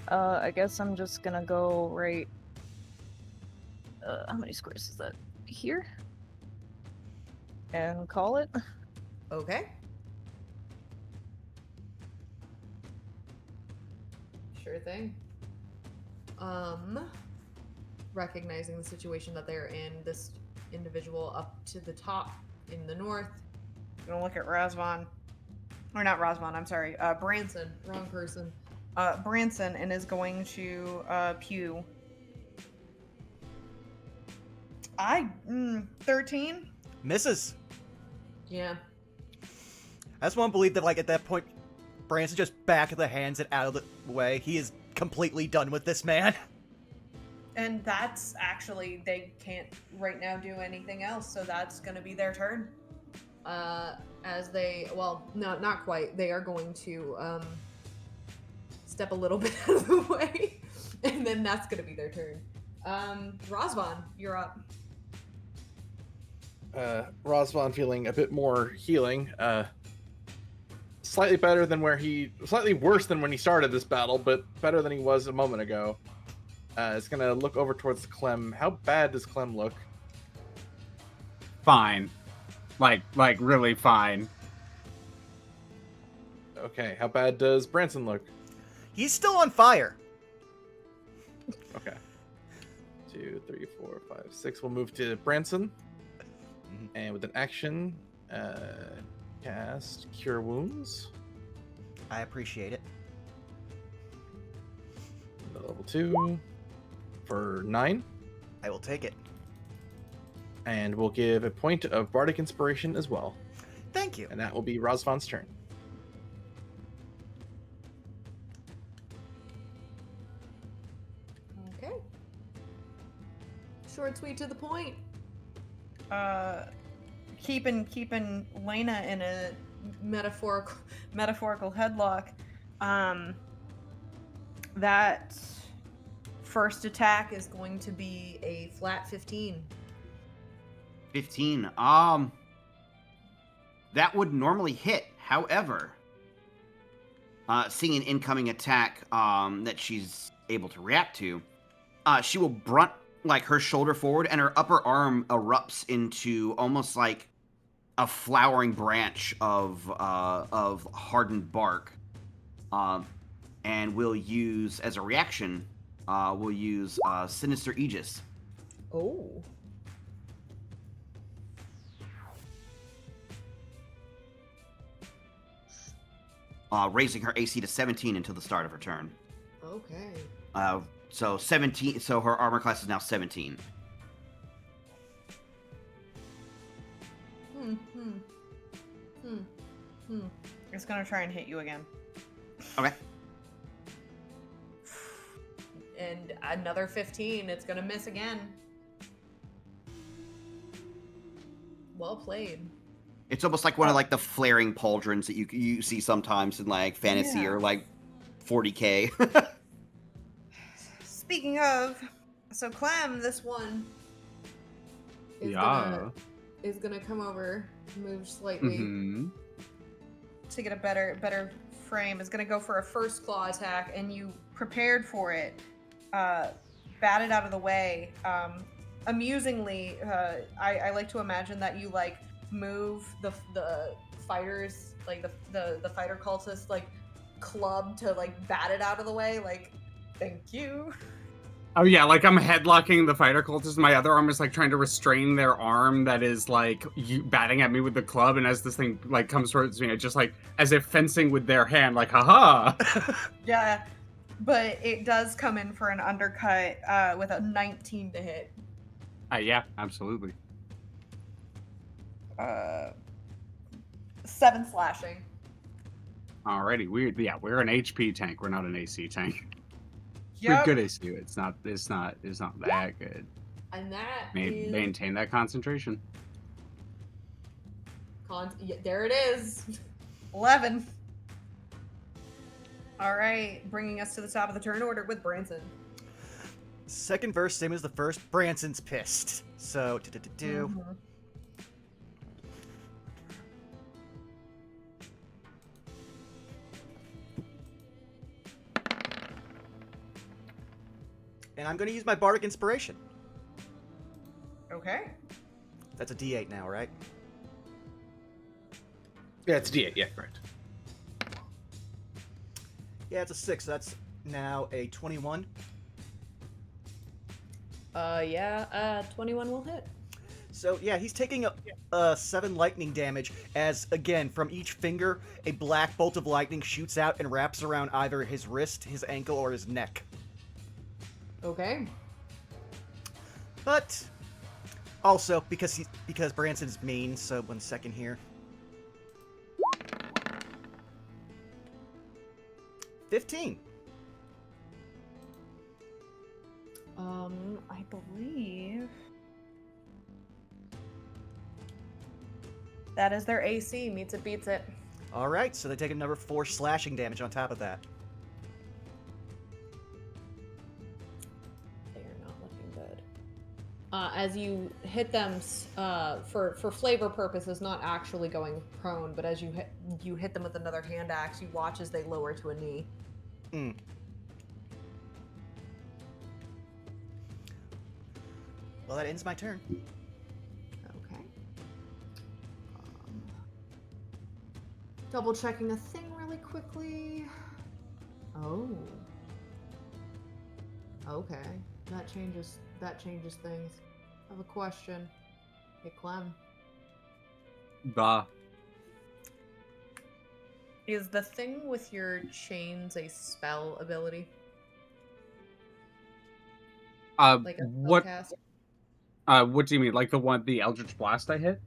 I guess I'm just gonna go right. How many squares is that? Here? And call it? Okay. Sure thing. Recognizing the situation that they're in, this individual up to the top in the north. Gonna look at Razvan. Or not Razvan, I'm sorry. Branson, wrong person. Branson, and is going to pew. 13? Misses. Yeah. I just want to believe that, like, at that point, Branson just back of the hands and out of the way. He is completely done with this man. And that's actually, they can't right now do anything else, so that's gonna be their turn. As they, well, no, not quite. They are going to step a little bit out of the way, and then that's going to be their turn. Razvan, you're up. Razvan feeling a bit more healing. Slightly better than slightly worse than when he started this battle, but better than he was a moment ago. Is gonna look over towards Clem. How bad does Clem look? Fine. Like really fine. Okay, how bad does Branson look? He's still on fire. Okay. 2, 3, 4, 5, 6. We'll move to Branson. And with an action, cast Cure Wounds. I appreciate it. Level 2 for 9. I will take it. And we'll give a point of Bardic Inspiration as well. Thank you. And that will be Razvan's turn. Okay. Short, sweet, to the point. Keeping Lena in a metaphorical headlock. That first attack is going to be a flat 15. 15. That would normally hit. However, seeing an incoming attack that she's able to react to, she will brunt like her shoulder forward, and her upper arm erupts into almost like a flowering branch of hardened bark, and we'll use as a reaction. We'll use Sinister Aegis. Oh. Raising her AC to 17 until the start of her turn. Okay. So 17. So her armor class is now 17. It's gonna try and hit you again. Okay. And another 15. It's gonna miss again. Well played. It's almost like one of like the flaring pauldrons that you see sometimes in like fantasy Yeah. or like 40K. Speaking of, so Clem, This one is gonna come over, move slightly. Mm-hmm. to get a better frame is going to go for a first claw attack, and you prepared for it. Bat it out of the way. Amusingly, I like to imagine that you like move the fighters, like the fighter cultists, like club to like bat it out of the way. Like, thank you. Oh yeah, like I'm headlocking the fighter cultist. My other arm is like trying to restrain their arm that is like batting at me with the club. And as this thing like comes towards me, I just like as if fencing with their hand, like haha. Yeah, but it does come in for an undercut with a 19 to hit. Yeah, absolutely. 7 slashing. Alrighty, we're an HP tank. We're not an AC tank. Yep. We're good AC. It's not that good. And that is Maintain that concentration. there it is. 11. All right, bringing us to the top of the turn order with Branson. Second verse, same as the first. Branson's pissed. So, Mhm. And I'm going to use my Bardic Inspiration. Okay. That's a D8 now, right? Yeah, it's D8. Yeah, correct. Yeah, it's a 6. So that's now a 21. 21 will hit. So, yeah, he's taking a 7 lightning damage as, again, from each finger, a black bolt of lightning shoots out and wraps around either his wrist, his ankle, or his neck. Okay. But also because Branson's mean, so 1 second here. 15. I believe That is their AC. Meets it, beats it. All right, so they take another 4 slashing damage on top of that. they are not looking good. As you hit them, for flavor purposes, not actually going prone, but as you hit them with another hand axe, you watch as they lower to a knee. Mm. Well, that ends my turn. Okay. Double checking a thing really quickly. Oh. Okay. That changes things. I have a question. Hey, Clem. Bah. Is the thing with your chains a spell ability? Like a What? spellcast? What do you mean? Like the Eldritch Blast I hit?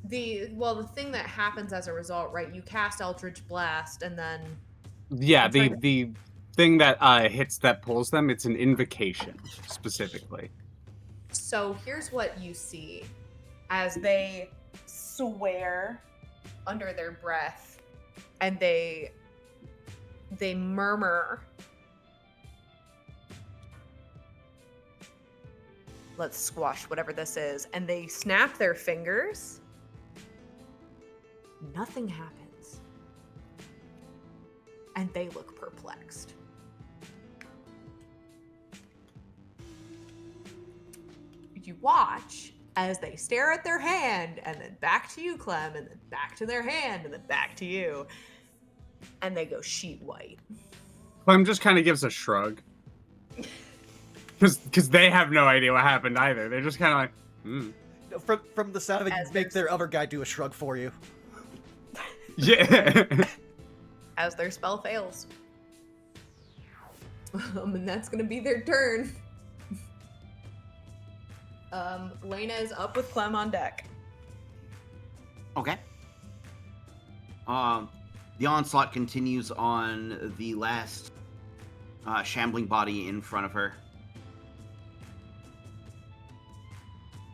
The thing that happens as a result, right? You cast Eldritch Blast and then Yeah, I'm trying the thing that hits that pulls them. It's an invocation specifically. so here's what you see. As they swear under their breath and they murmur, let's squash whatever this is, and they snap their fingers. Nothing happens. And they look perplexed. You watch as they stare at their hand and then back to you, Clem, and then back to their hand and then back to you. And they go sheet white. Clem just kind of gives a shrug. Because they have no idea what happened either. They're just kind of like, hmm. From the sound of it, As you make their other guy do a shrug for you. Yeah. As their spell fails. And that's gonna be their turn. Lena is up with Clem on deck. Okay. The onslaught continues on the last shambling body in front of her.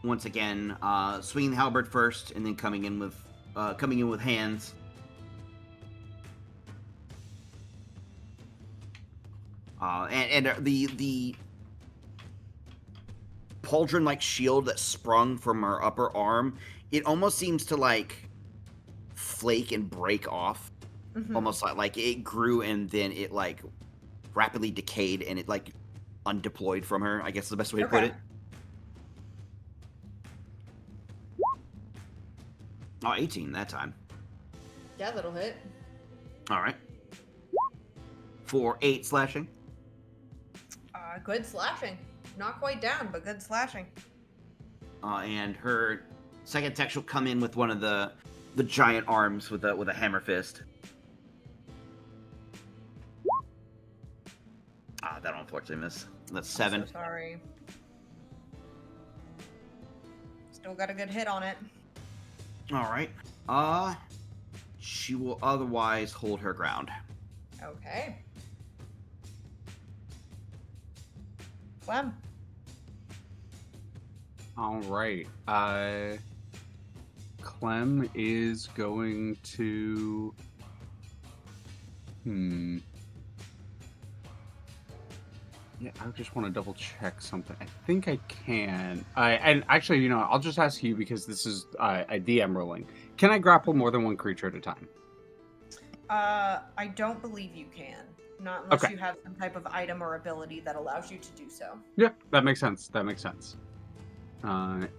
Once again, swinging the halberd first, and then coming in with hands. And the pauldron-like shield that sprung from her upper arm, it almost seems to like flake and break off Mhm. almost like it grew and then it like rapidly decayed and it like undeployed from her, I guess is the best way to put Okay. it. Oh, 18 that time. Yeah, that'll hit. All right. For 8 slashing. Good slashing. Not quite down, but good slashing. And her second attack she'll come in with one of the giant arms with a hammer fist. That'll unfortunately miss. That's 7. I'm so sorry. Still got a good hit on it. All right. She will otherwise hold her ground. Okay. Clem. All right. Clem is going to. Yeah, I just want to double check something. I think I can. And actually, you know, I'll just ask you because this is a DM ruling. Can I grapple more than one creature at a time? I don't believe you can. Not unless Okay. you have some type of item or ability that allows you to do so. Yeah, that makes sense. That makes sense.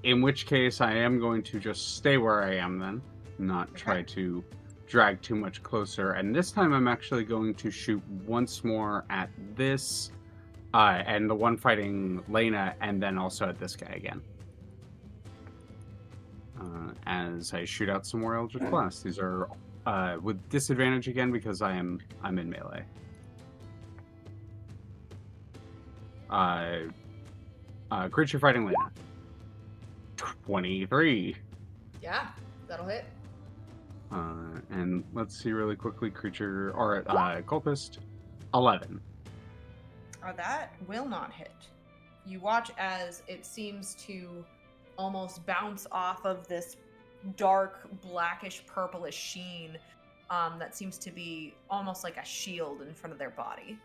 In which case, I am going to just stay where I am then, not try to drag too much closer. And this time, I'm actually going to shoot once more at this, and the one fighting Lena, and then also at this guy again. As I shoot out some more Eldritch Blast. These are with disadvantage again because I'm in melee. Creature fighting Lena. 23. Yeah, that'll hit. And let's see really quickly. Creature or cultist. 11. That will not hit. You watch as it seems to almost bounce off of this dark blackish purplish sheen that seems to be almost like a shield in front of their body.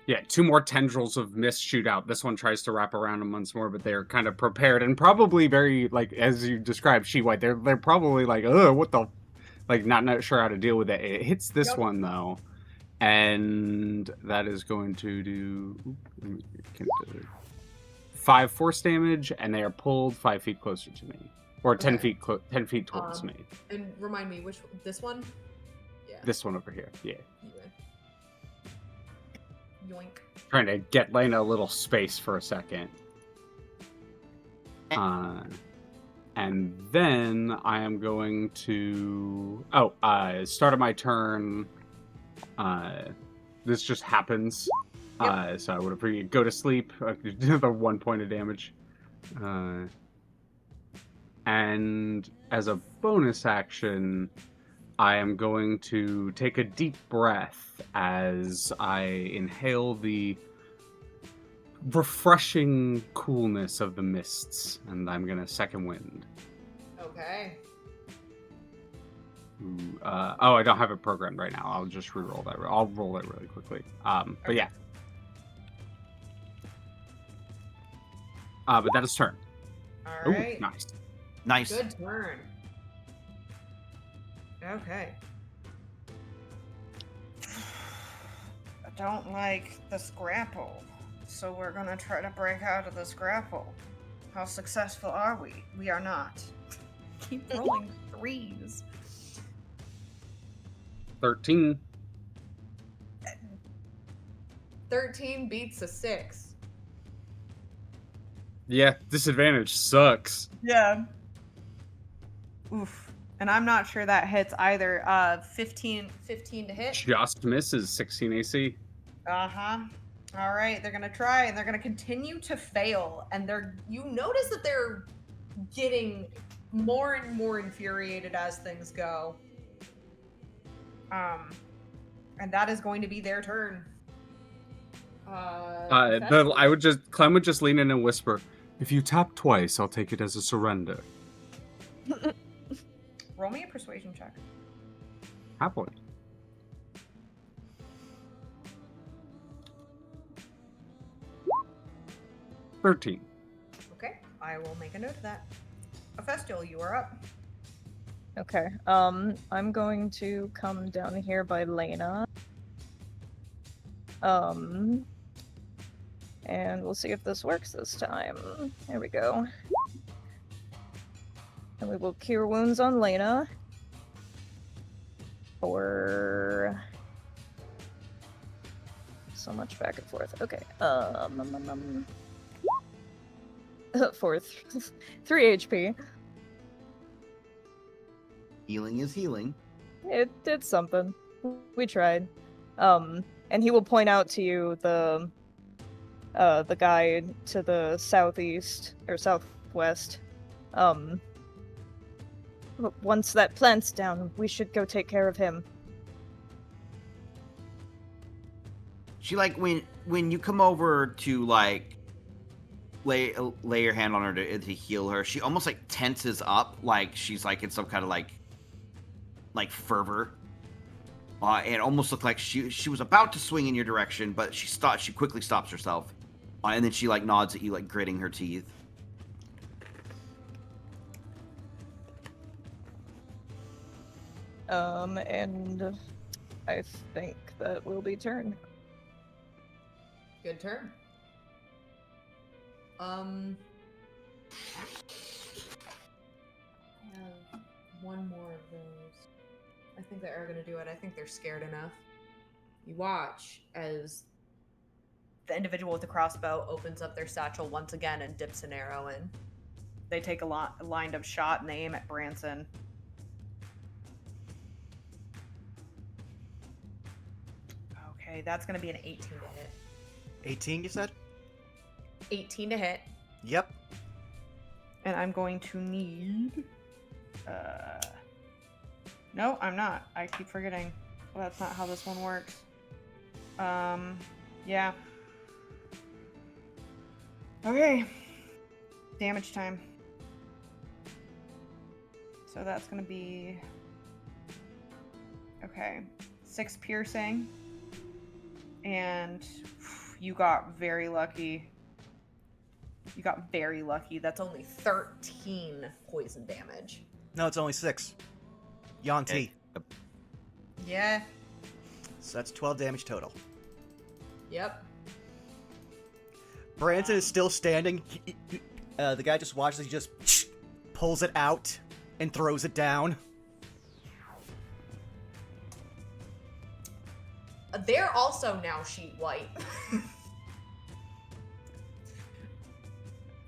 Yeah, 2 more tendrils of mist shoot out. This one tries to wrap around them once more, but they're kind of prepared and probably very, like, as you described, She-White, they're probably like, ugh, what the, like, not sure how to deal with it. It hits this one, though, and that is going to do 5 force damage, and they are pulled 5 feet closer to me. Or 10 Okay. feet 10 feet towards me. And remind me, this one? Yeah. This one over here, yeah. Anyway. Yoink. Trying to get Lena a little space for a second. And then I am going to... start of my turn. This just happens. So I would have go to sleep. The 1 point of damage. And as a bonus action, I am going to take a deep breath as I inhale the refreshing coolness of the mists, and I'm gonna second wind. Okay. Ooh, I don't have it programmed right now. I'll just re-roll that. I'll roll it really quickly. But yeah. But that is turn. All right. Ooh, nice. Nice. Good turn. Okay. I don't like this grapple, so we're gonna try to break out of this grapple. How successful are we? We are not. Keep rolling 3s. 13. 13 beats a 6. Yeah, disadvantage sucks. Yeah. Oof. And I'm not sure that hits either. 15 to hit. Just misses 16 AC. Uh-huh. All right, they're gonna try, and they're gonna continue to fail, and you notice that they're getting more and more infuriated as things go. And that is going to be their turn. Clem would just lean in and whisper, "If you tap twice, I'll take it as a surrender." Roll me a persuasion check. Happily. "13. Okay, I will make a note of that. Festul, you are up. Okay. I'm going to come down here by Lena. And we'll see if this works this time. There we go. And we will cure wounds on Lena. For so much back and forth. Okay. For 3 HP. Healing is healing. It did something. We tried. And he will point out to you the guy to the southeast or southwest. Once that plant's down, we should go take care of him. She like when you come over to like lay your hand on her to heal her, she almost like tenses up, like she's like in some kind of like fervor. It almost looked like she was about to swing in your direction, but she quickly stops herself, and then she like nods at you, like gritting her teeth. And I think that will be turn. Good turn. I have one more of those. I think they are going to do it. I think they're scared enough. You watch as The individual with the crossbow opens up their satchel once again and dips an arrow in. They take a lined up shot and they aim at Branson. Okay, that's going to be an 18 to hit. 18, you said? 18 to hit. Yep. And I'm going to need... No, I'm not. I keep forgetting. Well, that's not how this one works. Yeah. Okay. Damage time. So that's gonna be... Okay. 6 piercing. And you got very lucky. You got very lucky. That's only 13 poison damage. No, it's only 6. Yanti. Yeah. So that's 12 damage total. Yep. Branson is still standing. The guy just watches. He just pulls it out and throws it down. They're also now sheet white.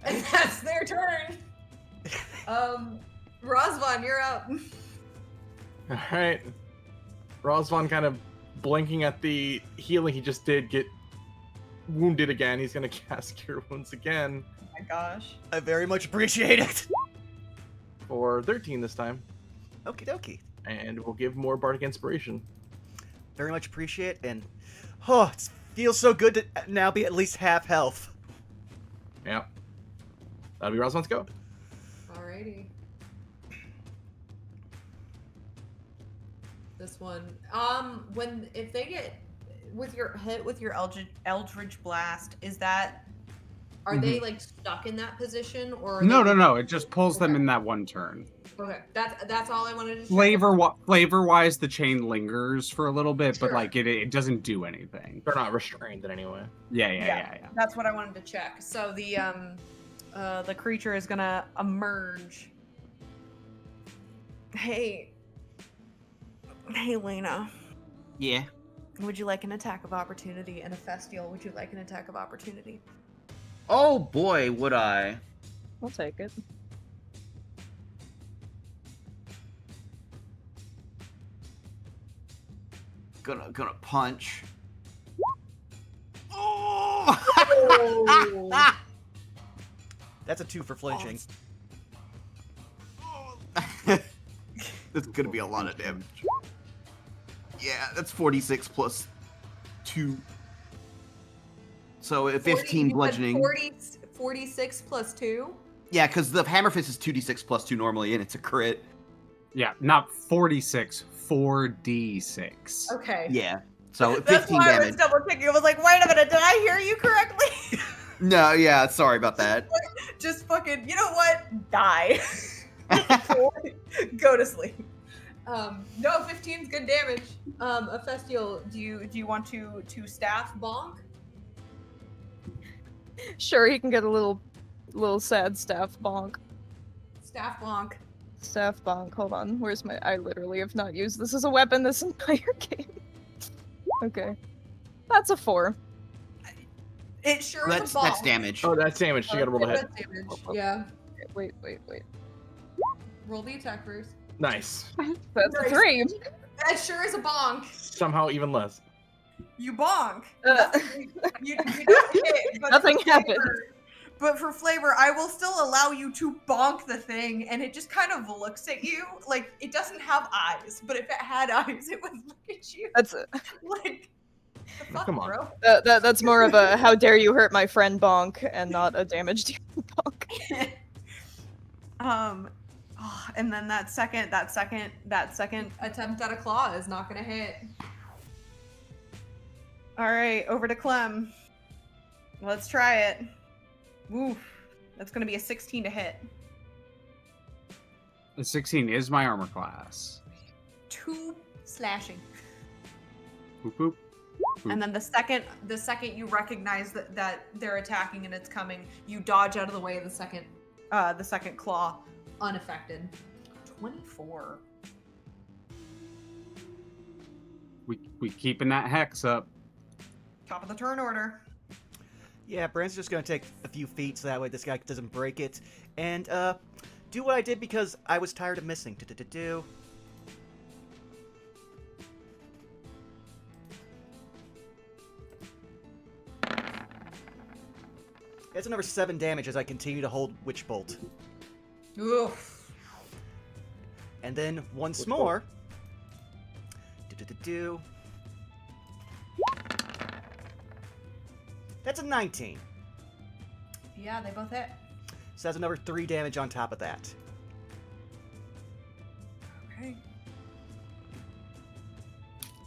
And that's their turn. Rosvan, you're up. All right. Rosvan kind of blinking at the healing he just did, get wounded again. He's going to cast Cure Wounds again. Oh my gosh. I very much appreciate it. For 13 this time. Okie dokie. And we'll give more Bardic Inspiration. Very much appreciate it, and it feels so good to now be at least half health. Yeah. That'll be Rosvan's go. Alrighty. This one. If they get With your hit with your Eldritch Blast, is that... are they like stuck in that position or? Are No, they... no. It just pulls them Okay. in that one turn. Okay, that's all I wanted to check. Flavor-wise, the chain lingers for a little bit, but Sure. like it doesn't do anything. They're not restrained in any way. Yeah. That's what I wanted to check. So the creature is gonna emerge. Hey, Lena. Yeah. Would you like an attack of opportunity? And Hephaestiel, would you like an attack of opportunity? Oh boy, would I. I'll take it. Gonna punch. Oh. That's a 2 for flinching. That's gonna be a lot of damage. Yeah, that's 46 plus 2. So 15 bludgeoning. 46 plus 2. Yeah, because the hammer fist is 2d6 plus 2 normally, and it's a crit. Yeah, not 46, 4d6. Okay. Yeah. So That's 15 why I was damage. double checking. I was like, wait a minute, did I hear you correctly? No, yeah, sorry about that. Just fucking, you know what? Die. Go to sleep. No, 15's good damage. Ephestial, do you want to staff bonk? Sure, he can get a little sad staff bonk. Staff bonk. Staff bonk. Hold on. Where's my? I literally have not used this as a weapon this entire game. Okay, that's a 4. It sure is That's a bonk. that's damage. Oh, that's damage. You gotta roll the hit. That's damage. Yeah. Wait. Roll the attack first. Nice. That's a Nice. 3. That sure is a bonk. Somehow even less. You bonk. You don't hit, but Nothing for happened. But for flavor, I will still allow you to bonk the thing, and it just kind of looks at you. Like, it doesn't have eyes, but if it had eyes, it would look at you. That's Like, the fuck, Come on. bro? that's more of a how dare you hurt my friend bonk and not a damage dealing bonk. And then that second attempt at a claw is not gonna hit. All right, over to Clem. Let's try it. Oof, that's gonna be a 16 to hit. The 16 is my armor class. 2 slashing. Boop, boop. And then the second you recognize that they're attacking and it's coming, you dodge out of the way of the second claw, unaffected. 24. We keeping that hex up. Top of the turn order. Yeah, Brand's just gonna take a few feet so that way this guy doesn't break it. And, do what I did because I was tired of missing. Do. That's another 7 damage as I continue to hold Witch Bolt. Oof. And then once Witch more. Do. That's a 19. Yeah, they both hit. So that's another 3 damage on top of that. Okay.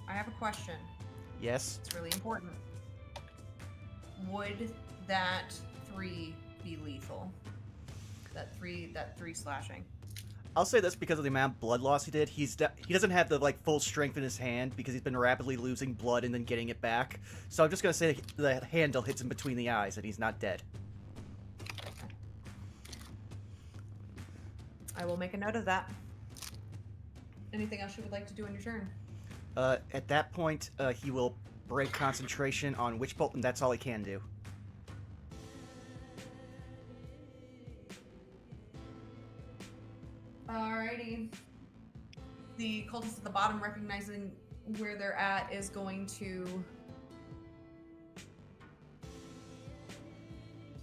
I have a question. Yes. It's really important. Would that 3 be lethal? That 3 slashing. I'll say this because of the amount of blood loss he did. He doesn't have the full strength in his hand because he's been rapidly losing blood and then getting it back. So I'm just gonna say the handle hits him between the eyes and he's not dead. I will make a note of that. Anything else you would like to do on your turn? At that point, he will break concentration on Witch Bolt, and that's all he can do. Alrighty. The cultist at the bottom, recognizing where they're at, is going to...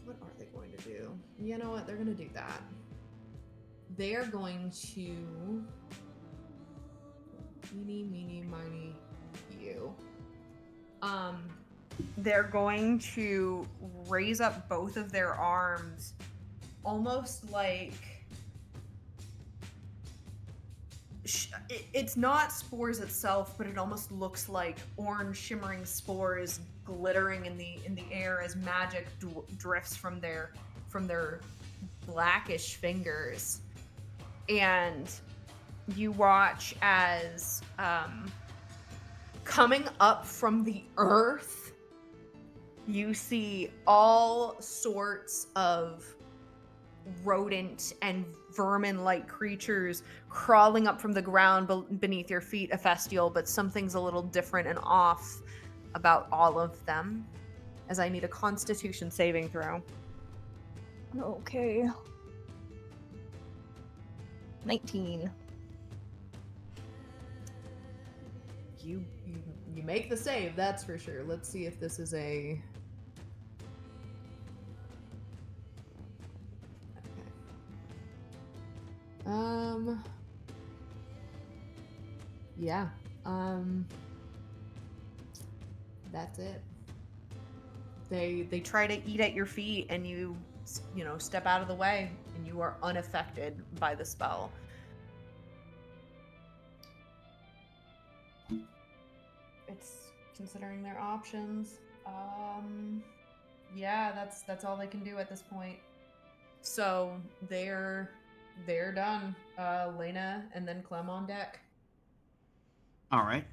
What are they going to do? You know what? They're going to do that. They are going to... Meeny, miny, you. They're going to raise up both of their arms, almost like... It's not spores itself, but it almost looks like orange shimmering spores glittering in the air as magic drifts from their blackish fingers. And you watch as coming up from the earth, you see all sorts of rodent and vermin-like creatures crawling up from the ground beneath your feet, Ephestial, but something's a little different and off about all of them, as I need a Constitution saving throw. Okay. 19. You make the save, that's for sure. Let's see if this is a... Okay. Yeah. That's it. They try to eat at your feet, and you step out of the way, and you are unaffected by the spell. It's considering their options. Yeah, that's all they can do at this point. So they're they're done. Lena and then Clem on deck. All right.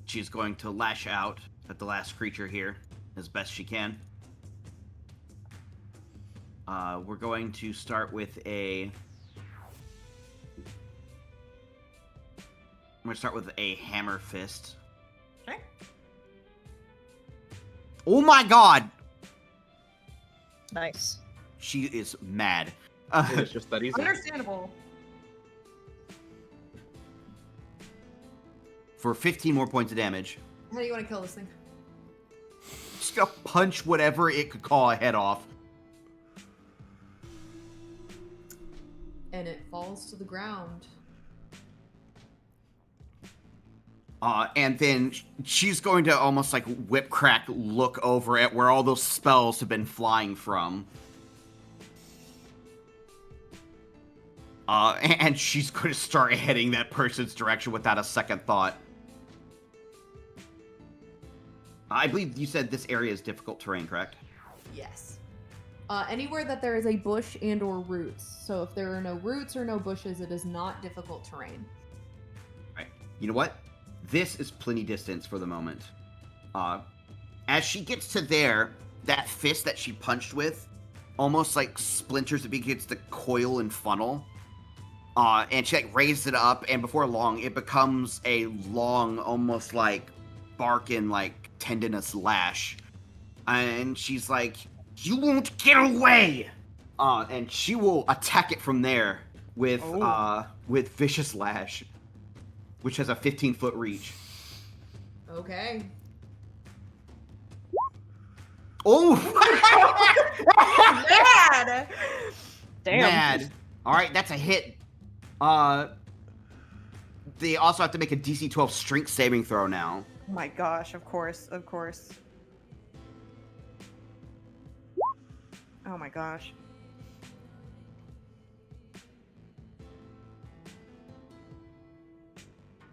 She's going to lash out at the last creature here as best she can. We're going to start with a... I'm going to start with a hammer fist. Okay. Oh my god! Nice. She is mad. It's just that easy. Understandable. For 15 more points of damage. How do you want to kill this thing? Just gonna punch whatever it could call a head off. And it falls to the ground. And then she's going to almost like whip crack look over at where all those spells have been flying from. And she's going to start heading that person's direction without a second thought. I believe you said this area is difficult terrain, correct? Yes. Anywhere that there is a bush and or roots. So if there are no roots or no bushes, it is not difficult terrain. Right. You know what? This is plenty distance for the moment. As she gets to there, that fist that she punched with almost like splinters. It begins to coil and funnel. And she like raises it up, and before long, it becomes a long, almost like barking, like tendinous lash. And she's like, "You won't get away!" And she will attack it from there with Vicious Lash, which has a 15-foot reach. Okay. Oh! Bad. Damn. Mad. All right, that's a hit. They also have to make a DC 12 strength saving throw now. Oh my gosh, of course, of course. Oh my gosh.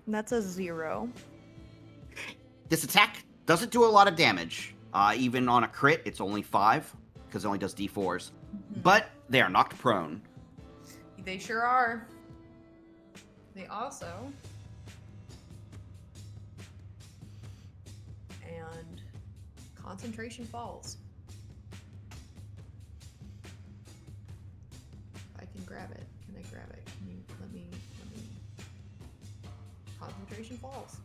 That's a 0. This attack doesn't do a lot of damage. Even on a crit, it's only 5, because it only does D4s. But they are knocked prone. They sure are. They also... And concentration falls. If I can grab it. Can I grab it? Can you let me concentration falls.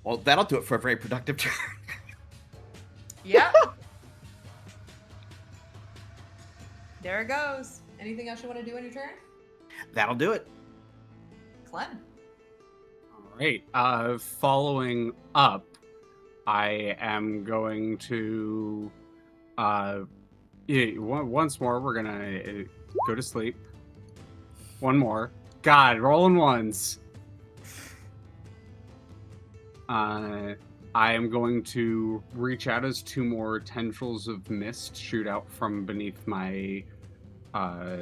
Well, that'll do it for a very productive turn. Yep. There it goes. Anything else you want to do on your turn? That'll do it. Clem. All right. Following up, I am going to. Once more, we're gonna go to sleep. One more. God, rolling ones. I am going to reach out as 2 more tendrils of mist shoot out from beneath my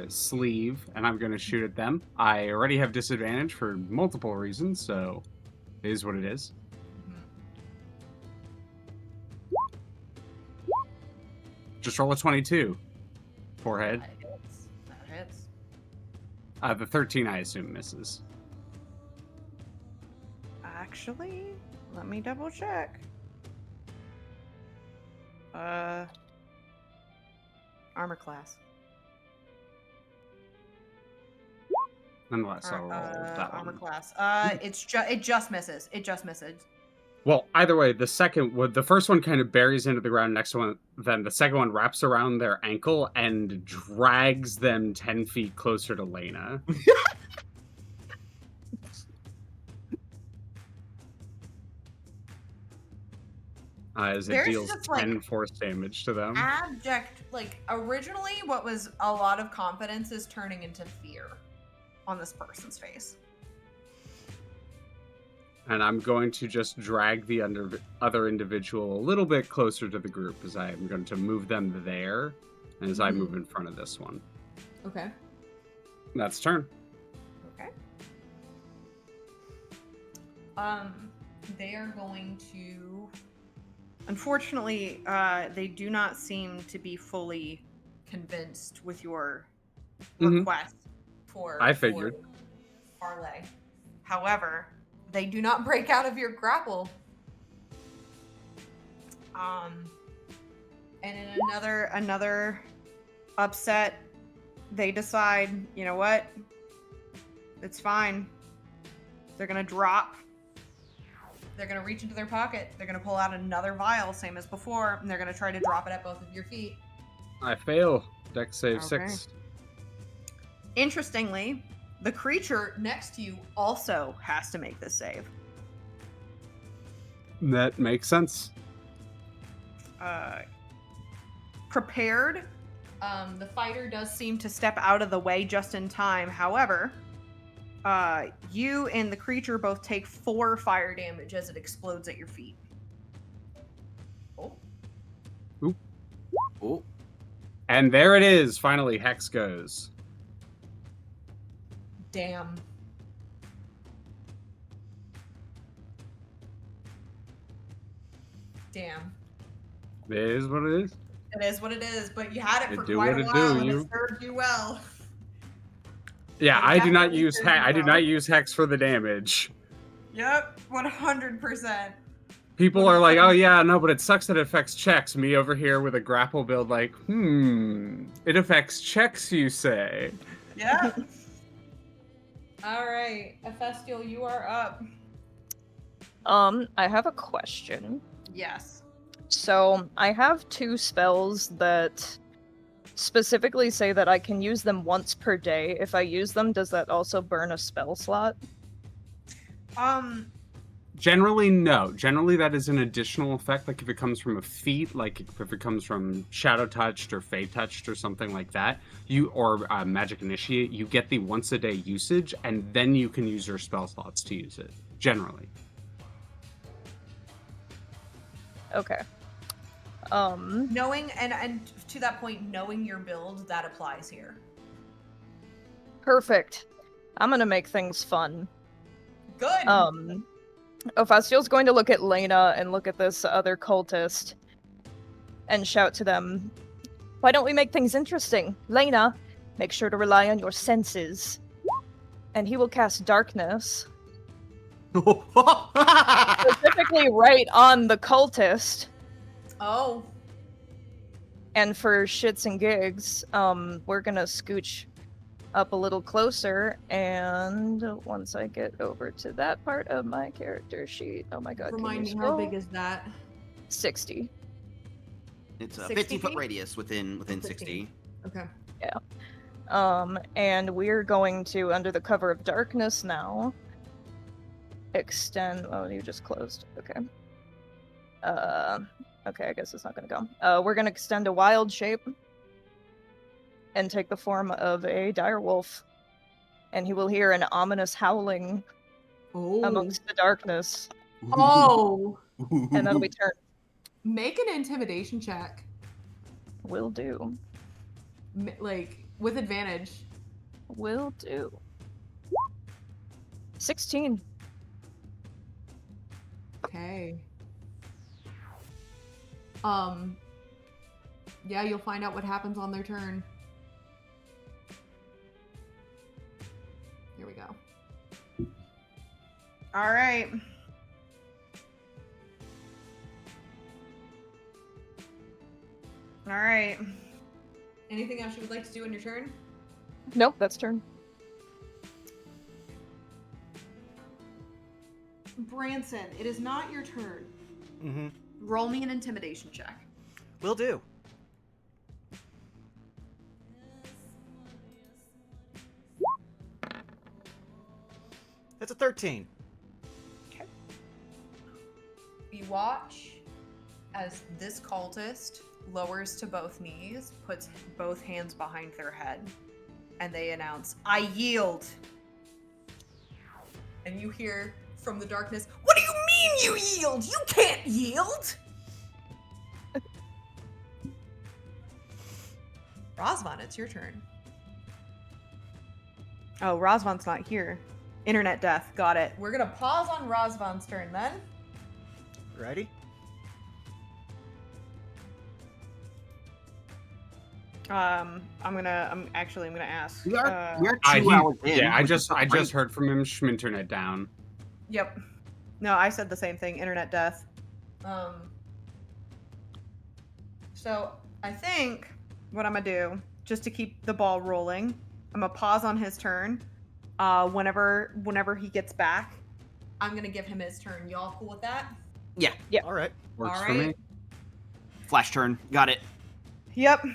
sleeve, and I'm going to shoot at them. I already have disadvantage for multiple reasons, so it is what it is. Just roll a 22. Forehead. That hits. That hits. The 13, I assume, misses. Actually, let me double check. Armor class. Nonetheless, I'll roll that Armor one. class. It just misses. It just misses. Well, either way, the first one kind of buries into the ground next to one, then the second one wraps around their ankle and drags them 10 feet closer to Lena. As it There's deals just, like, 10 force damage to them. Abject. Like, originally, what was a lot of confidence is turning into fear on this person's face. And I'm going to just drag the other individual a little bit closer to the group as I'm going to move them there as I move in front of this one. Okay. That's turn. Okay. They are going to Unfortunately, they do not seem to be fully convinced with your Mhm. request for I figured. for parlay. However, they do not break out of your grapple. And in another upset, they decide, you know what? It's fine. They're gonna drop. They're gonna reach into their pocket. They're gonna pull out another vial, same as before, and they're gonna try to drop it at both of your feet. I fail. Dex save Okay. 6. Interestingly, the creature next to you also has to make this save. That makes sense. Prepared. The fighter does seem to step out of the way just in time. However, you and the creature both take 4 fire damage as it explodes at your feet. Oh. Oh, And there it is. Finally, Hex goes. Damn. Damn. It is what it is. It is what it is, but you had it It for do quite what a it while, do, and you. it served you well. Yeah, It I do not definitely use served you I do well. not use Hex for the damage. Yep, 100%. People are like, oh yeah, no, but it sucks that it affects checks. Me over here with a grapple build like, it affects checks, you say. Yeah. All right, Ephestial, you are up. I have a question. Yes. So, I have 2 spells that specifically say that I can use them once per day. If I use them, does that also burn a spell slot? Generally, no. Generally, that is an additional effect. Like if it comes from a feat, like if it comes from Shadow Touched or Fey Touched or something like that, or Magic Initiate, you get the once a day usage, and then you can use your spell slots to use it. Generally. Okay. Knowing and to that point, knowing your build, that applies here. Perfect. I'm gonna make things fun. Good. Ophastiel's going to look at Lena and look at this other cultist and shout to them, "Why don't we make things interesting? Lena, make sure to rely on your senses." And he will cast darkness, specifically right on the cultist. Oh. And for shits and gigs, we're gonna scooch up a little closer, and once I get over to that part of my character sheet, oh my god, Remind me, can you how scroll? big is that? 60. it's a 60 15-foot feet? radius within 15. 60. Okay. And we're going to, under the cover of darkness now, extend. Oh, you just closed. Okay. Okay, I guess it's not gonna go. We're gonna extend a wild shape and take the form of a dire wolf, and he will hear an ominous howling Oh. amongst the darkness, Oh. and that'll be turn. Make an intimidation check. Will do. Like, with advantage. Will do. 16. Okay. Yeah, you'll find out what happens on their turn. Here we go. All right. All right. Anything else you would like to do in your turn? Nope, that's turn. Branson, it is not your turn. Mm-hmm. Roll me an intimidation check. Will do. That's a 13. You watch as this cultist lowers to both knees, puts both hands behind their head, and they announce, "I yield." And you hear from the darkness, "What do you mean you yield? You can't yield!" Rosvan, it's your turn. Oh, Rosvan's not here. Internet death. Got it. We're gonna pause on Rosvan's turn then. Ready? I'm gonna ask. We're I- 2 he- hours in. yeah, I which just is great. heard from him. Schminternet down. Yep. No, I said the same thing. Internet death. So I think what I'm gonna do, just to keep the ball rolling, I'm gonna pause on his turn. Whenever he gets back, I'm gonna give him his turn. Y'all cool with that? All right. Works All for me. right. Flash turn. Got it. Yep.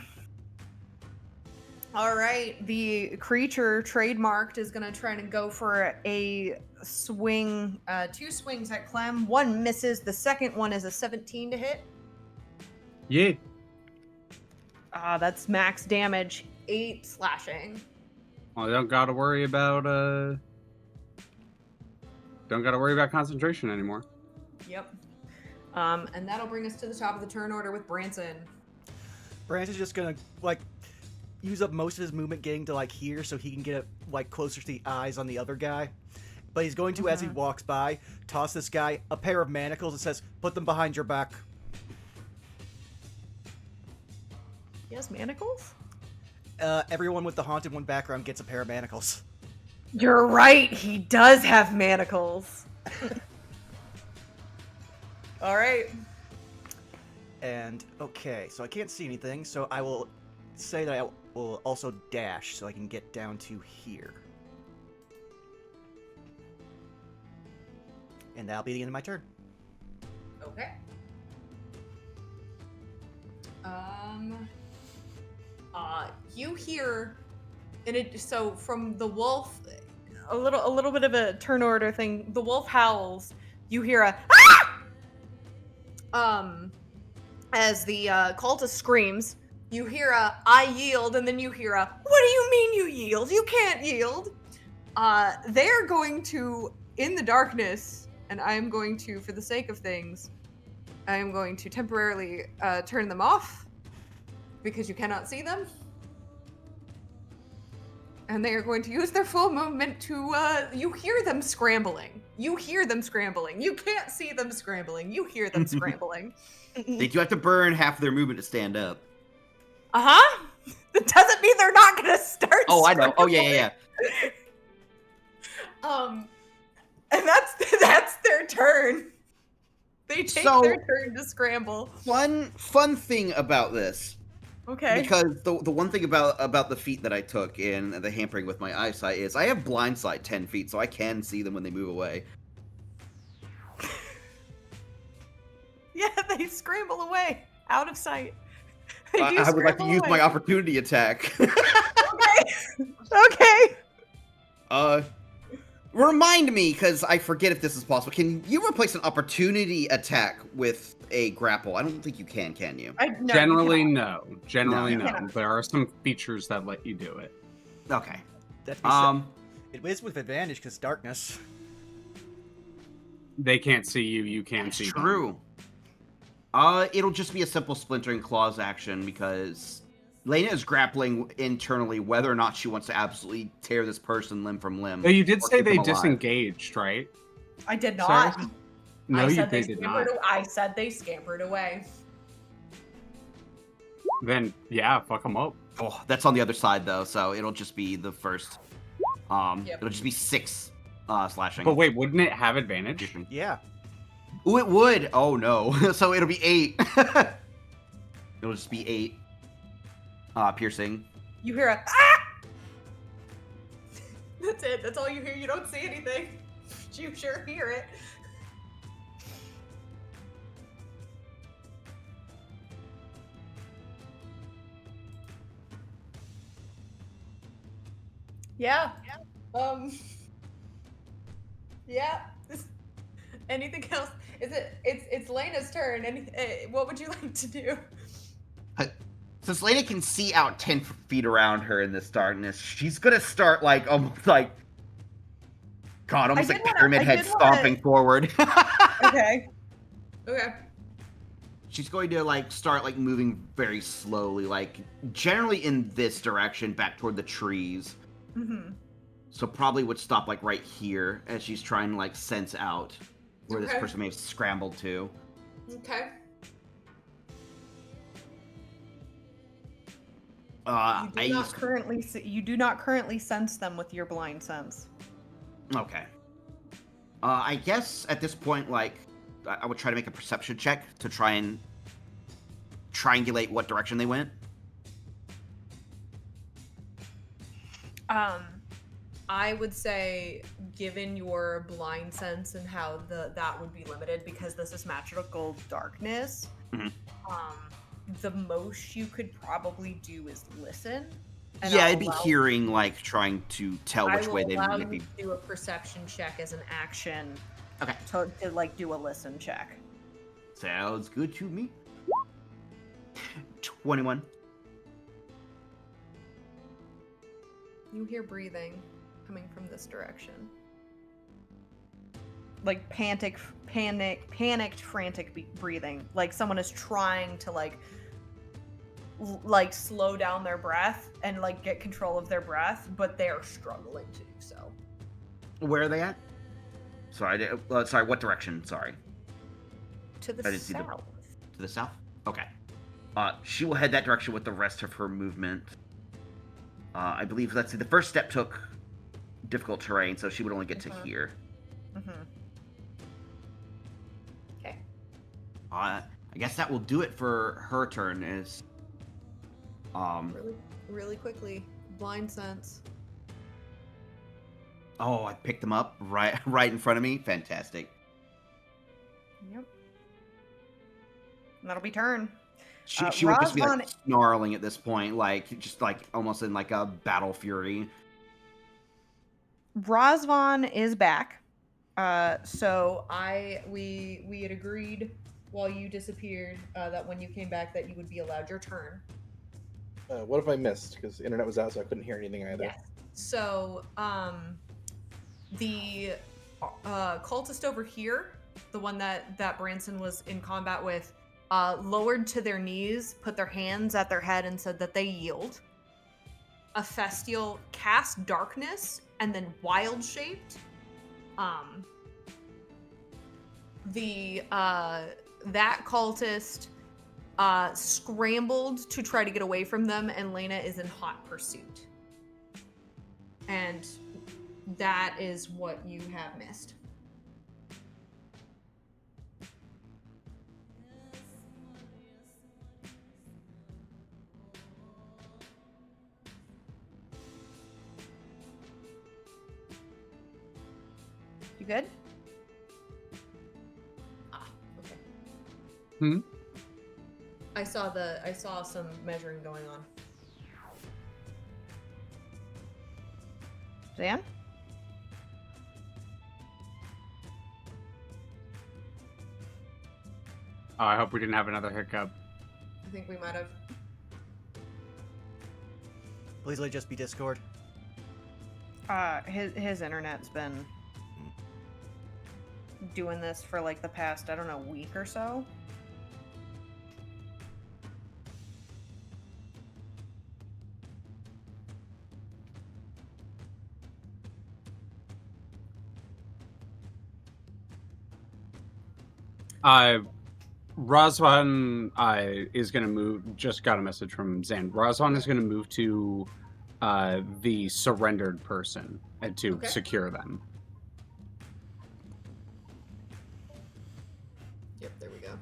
All right. The creature trademarked is gonna try to go for a swing. 2 swings at Clem. One misses. The second one is a 17 to hit. Yeah. That's max damage. 8 slashing. Well, I don't gotta worry about concentration anymore. Yep. And that'll bring us to the top of the turn order with Branson. Branson's just gonna like use up most of his movement getting to like here so he can get like closer to the eyes on the other guy. But he's going to, as he walks by, toss this guy a pair of manacles and says, "Put them behind your back." He has manacles? Everyone with the Haunted One background gets a pair of manacles. You're right. He does have manacles. All right. And okay, so I can't see anything, so I will say that I will also dash so I can get down to here. And that'll be the end of my turn. Okay. You hear, and it so from the wolf, a little bit of a turn order thing. The wolf howls. You hear a ah! As the cultist screams. You hear a "I yield," and then you hear a "What do you mean you yield? You can't yield." They're going to, in the darkness, and I am going to, for the sake of things, I am going to temporarily turn them off because you cannot see them. And they are going to use their full movement to, you hear them scrambling. You hear them scrambling. You can't see them scrambling. You hear them scrambling. They do have to burn half of their movement to stand up. Uh-huh. That doesn't mean they're not going to start Oh, I know. Oh, yeah, scrambling. yeah. And that's their turn. They take So- their turn to scramble. Fun thing about this. Okay. Because the one thing about the feat that I took in the hampering with my eyesight is I have blind sight 10 feet, so I can see them when they move away. Yeah, they scramble away, out of sight. They do I would like to scramble use away. my opportunity attack. Okay. Remind me, because I forget if this is possible. Can you replace an opportunity attack with a grapple? I don't think you can you? No, Generally, you no. Generally, You no. cannot. There are some features that let you do it. Okay. That being said, it is with advantage because darkness. They can't see you. You can't see them. True. It'll just be a simple splintering claws action because Lena is grappling internally whether or not she wants to absolutely tear this person limb from limb. Oh, you did or say keep they them alive. disengaged, right? I did Sarah? not. No, I you said they did not. I said they scampered away. Then yeah, fuck them up. Oh, that's on the other side though, so it'll just be the first. Yep. It'll just be 6 slashing. But wait, wouldn't it have advantage? Yeah. Ooh, it would. Oh no. So it'll be 8. It'll just be 8. Piercing. You hear a ah! That's it. That's all you hear. You don't see anything. You sure hear it. Yeah. Yeah. Anything else? It's Lena's turn. What would you like to do? Since Lena can see out 10 feet around her in this darkness, she's gonna start almost like pyramid head stomping forward. Okay. Okay. She's going to start moving very slowly, generally in this direction, back toward the trees. Mm-hmm. So probably would stop right here as she's trying to sense out where this Okay. person may have scrambled to. Okay. You do not currently sense them with your blind sense. Okay. I guess at this point, like, I would try to make a perception check to try and triangulate what direction they went. I would say, given your blind sense and how that would be limited because this is magical darkness, Mhm. The most you could probably do is listen. and Yeah, I'll it'd be allow- hearing, like, trying to tell I which way will they allow might you be. to do a perception check as an action. Okay. To like do a listen check. Sounds good to me. 21. You hear breathing coming from this direction. Like panicked, frantic breathing. Like someone is trying to like slow down their breath and like get control of their breath, but they are struggling to do so. Where are they at? Sorry, sorry, what direction? Sorry. To the I didn't see the- south. To the south? Okay. She will head that direction with the rest of her movement. I believe, let's see, the first step took difficult terrain, so she would only get to here. Mm-hmm. Okay. I guess that will do it for her turn. Is Really quickly. Blind sense. oh, I picked them up right in front of me. Fantastic. Yep. And that'll be turn. She would just be like Razvan- snarling at this point, like just like almost in like a battle fury. Razvan is back. So We had agreed while you disappeared that when you came back that you would be allowed your turn. What if I missed? Because the internet was out, so I couldn't hear anything either. Yes. So, the cultist over here, the one that Branson was in combat with, lowered to their knees, put their hands at their head, and said that they yield. A Festial cast darkness and then wild shaped. That cultist scrambled to try to get away from them, and Lena is in hot pursuit. And that is what you have missed. you good? Okay. Hmm? I saw some measuring going on. Zan? Oh, I hope we didn't have another hiccup. I think we might have. Please let it just be Discord. His internet's been doing this for like the past, I don't know, week or so. Razvan is going to move. Just got a message from Zan. Razvan is going to move to the surrendered person and to Okay. secure them. Yep, there we go.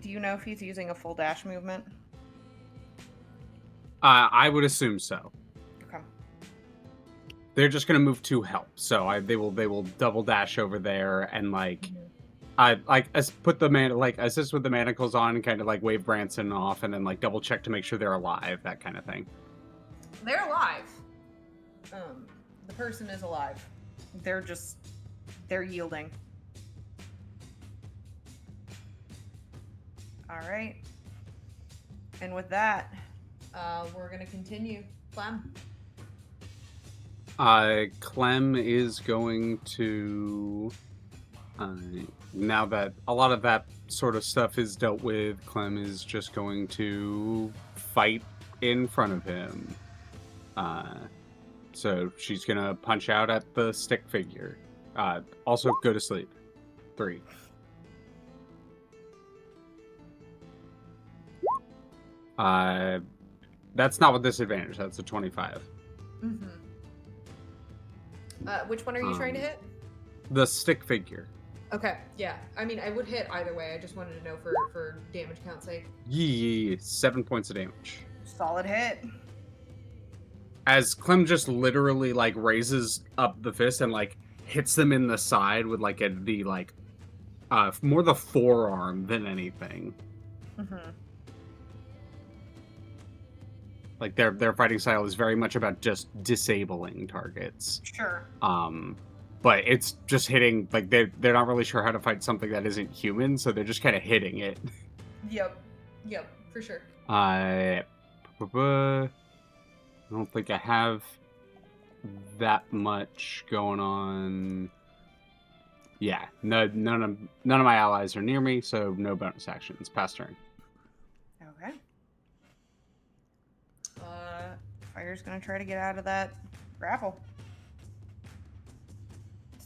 Do you know if he's using a full dash movement? I would assume so. Okay. They're just going to move to help, so they will double dash over there and put the assist with the manacles on and kind of like wave Branson off and then like double check to make sure they're alive, that kind of thing. They're alive. The person is alive. They're yielding. All right. And with that, We're gonna continue. Clem. Clem is going to now that a lot of that sort of stuff is dealt with, Clem is just going to fight in front of him. So she's gonna punch out at the stick figure. Also go to sleep. 3. That's not with disadvantage. That's a 25. Mm-hmm. Which one are you trying to hit? The stick figure. Okay, yeah. I mean, I would hit either way. I just wanted to know for damage count's sake. Yee, 7 points of damage. Solid hit. As Clem just literally like raises up the fist and like hits them in the side with like more the forearm than anything. Mm-hmm. Like their fighting style is very much about just disabling targets. Sure. But it's just hitting, like they're not really sure how to fight something that isn't human, so they're just kind of hitting it. Yep, for sure. I don't think I have that much going on. Yeah, none of my allies are near me, so no bonus actions. Pass turn. Okay. Fire's gonna try to get out of that grapple.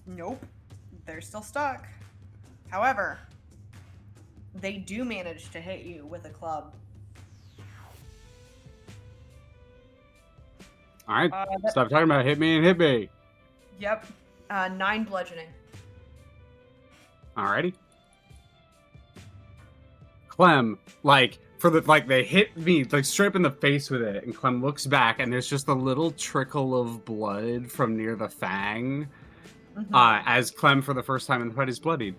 Nope. They're still stuck. However, they do manage to hit you with a club. All right, stop talking about hit me and hit me. Yep. 9 bludgeoning. Alrighty. Clem, they hit me like straight up in the face with it, and Clem looks back, and there's just a little trickle of blood from near the fang. As Clem, for the first time in the fight, is bloodied.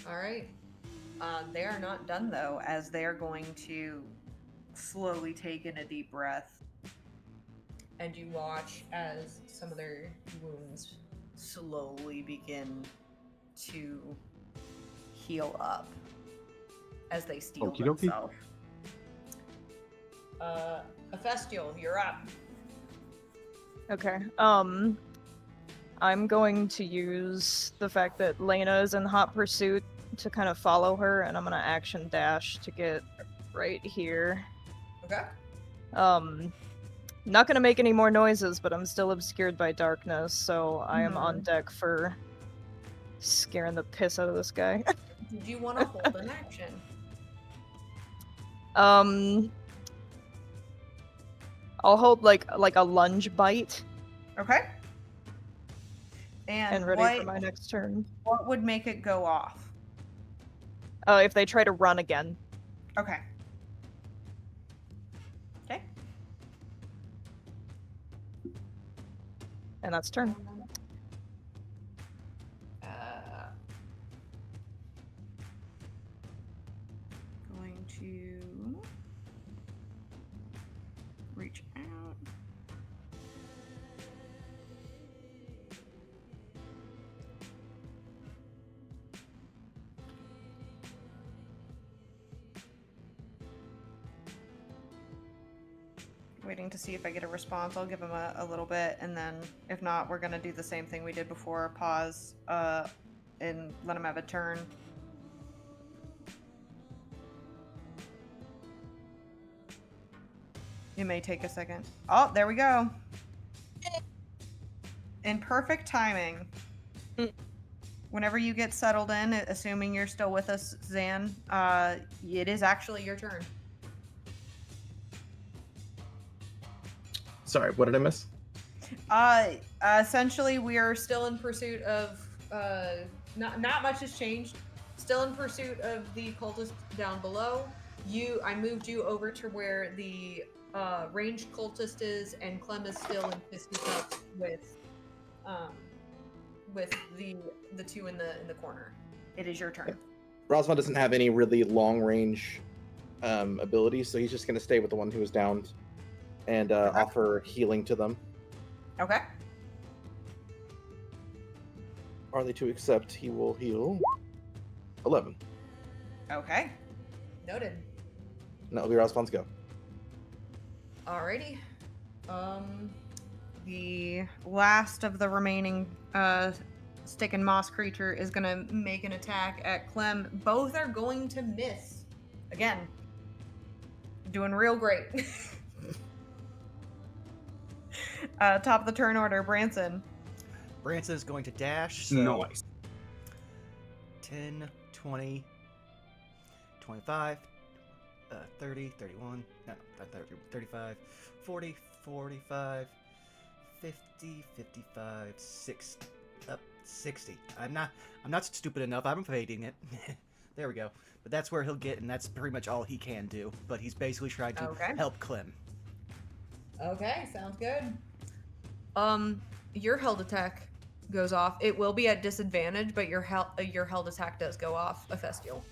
All right. They are not done though, as they are going to slowly take in a deep breath. And you watch as some of their wounds Slowly begin to heal up as they steel Okie dokie. themselves. Hephaestial, you're up. Okay. I'm going to use the fact that Lena is in hot pursuit to kind of follow her, and I'm gonna action dash to get right here. Okay. Not gonna make any more noises, but I'm still obscured by darkness, so I am on deck for scaring the piss out of this guy. Did you want to hold an action? I'll hold like a lunge bite Okay. And ready for my next turn. what would make it go off? If they try to run again. Okay. Okay. And that's turn. Going to reach out. Waiting to see if I get a response. I'll give him a little bit, and then if not, we're gonna do the same thing we did before. Pause, and let him have a turn. It may take a second. Oh, there we go. In perfect timing. Whenever you get settled in, assuming you're still with us, Zan, it is actually your turn. Sorry, what did I miss? Essentially, we are Still in pursuit of not much has changed. Still in pursuit of the cultist down below. I moved you over to where the ranged cultist is, and Clem is still in fisticuffs with the two in the corner. It is your turn. Rosvan doesn't have any really long range abilities, so he's just going to stay with the one who was downed and offer healing to them. Okay. Are they to accept? He will heal 11. Okay. Noted. And that'll be Rosvan's go. Alrighty. The last of the remaining stick and moss creature is gonna make an attack at Clem. Both are going to miss. Again, doing real great. Top of the turn order, Branson. Branson is going to dash. So Nice. 10, 20, 25, 30, 31, no, not 30, 35, 40, 45, 50, 55, 60, 60. I'm not stupid enough. I'm evading it. There we go. But that's where he'll get, and that's pretty much all he can do. But he's basically trying to Okay. help Clem. Okay, sounds good. Your held attack goes off. It will be at disadvantage, but your held attack does go off, Ephestial.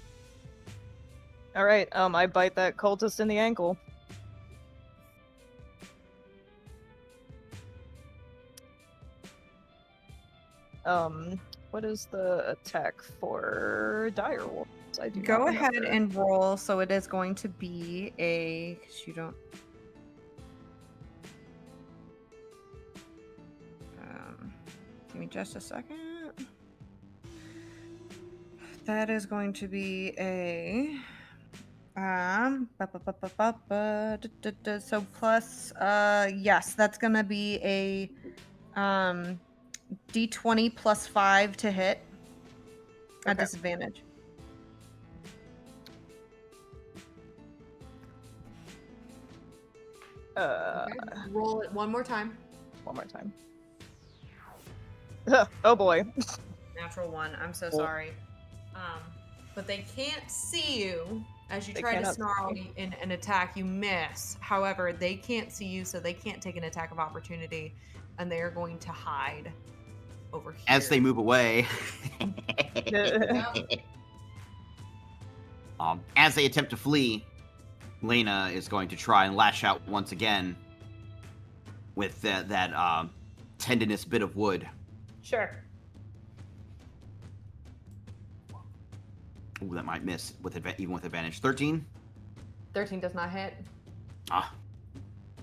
All right. I bite that cultist in the ankle. What is the attack for direwolves? I do Go not ahead remember. and roll. So it is going to be a. 'Cause you don't. Give me just a second. That is going to be a. So plus, yes, that's gonna be a, D20 plus 5 to hit at Okay. disadvantage. Okay, roll it one more time. One more time. Oh boy. Natural 1. I'm so Cool. sorry. But they can't see you as you They try to cannot see snarl me. in an attack. You miss. However, they can't see you, so they can't take an attack of opportunity, and they are going to hide over here. As they move away. As they attempt to flee, Lena is going to try and lash out once again with that tendinous bit of wood. Sure. Ooh, that might miss with even with advantage. 13. 13 does not hit. Ah,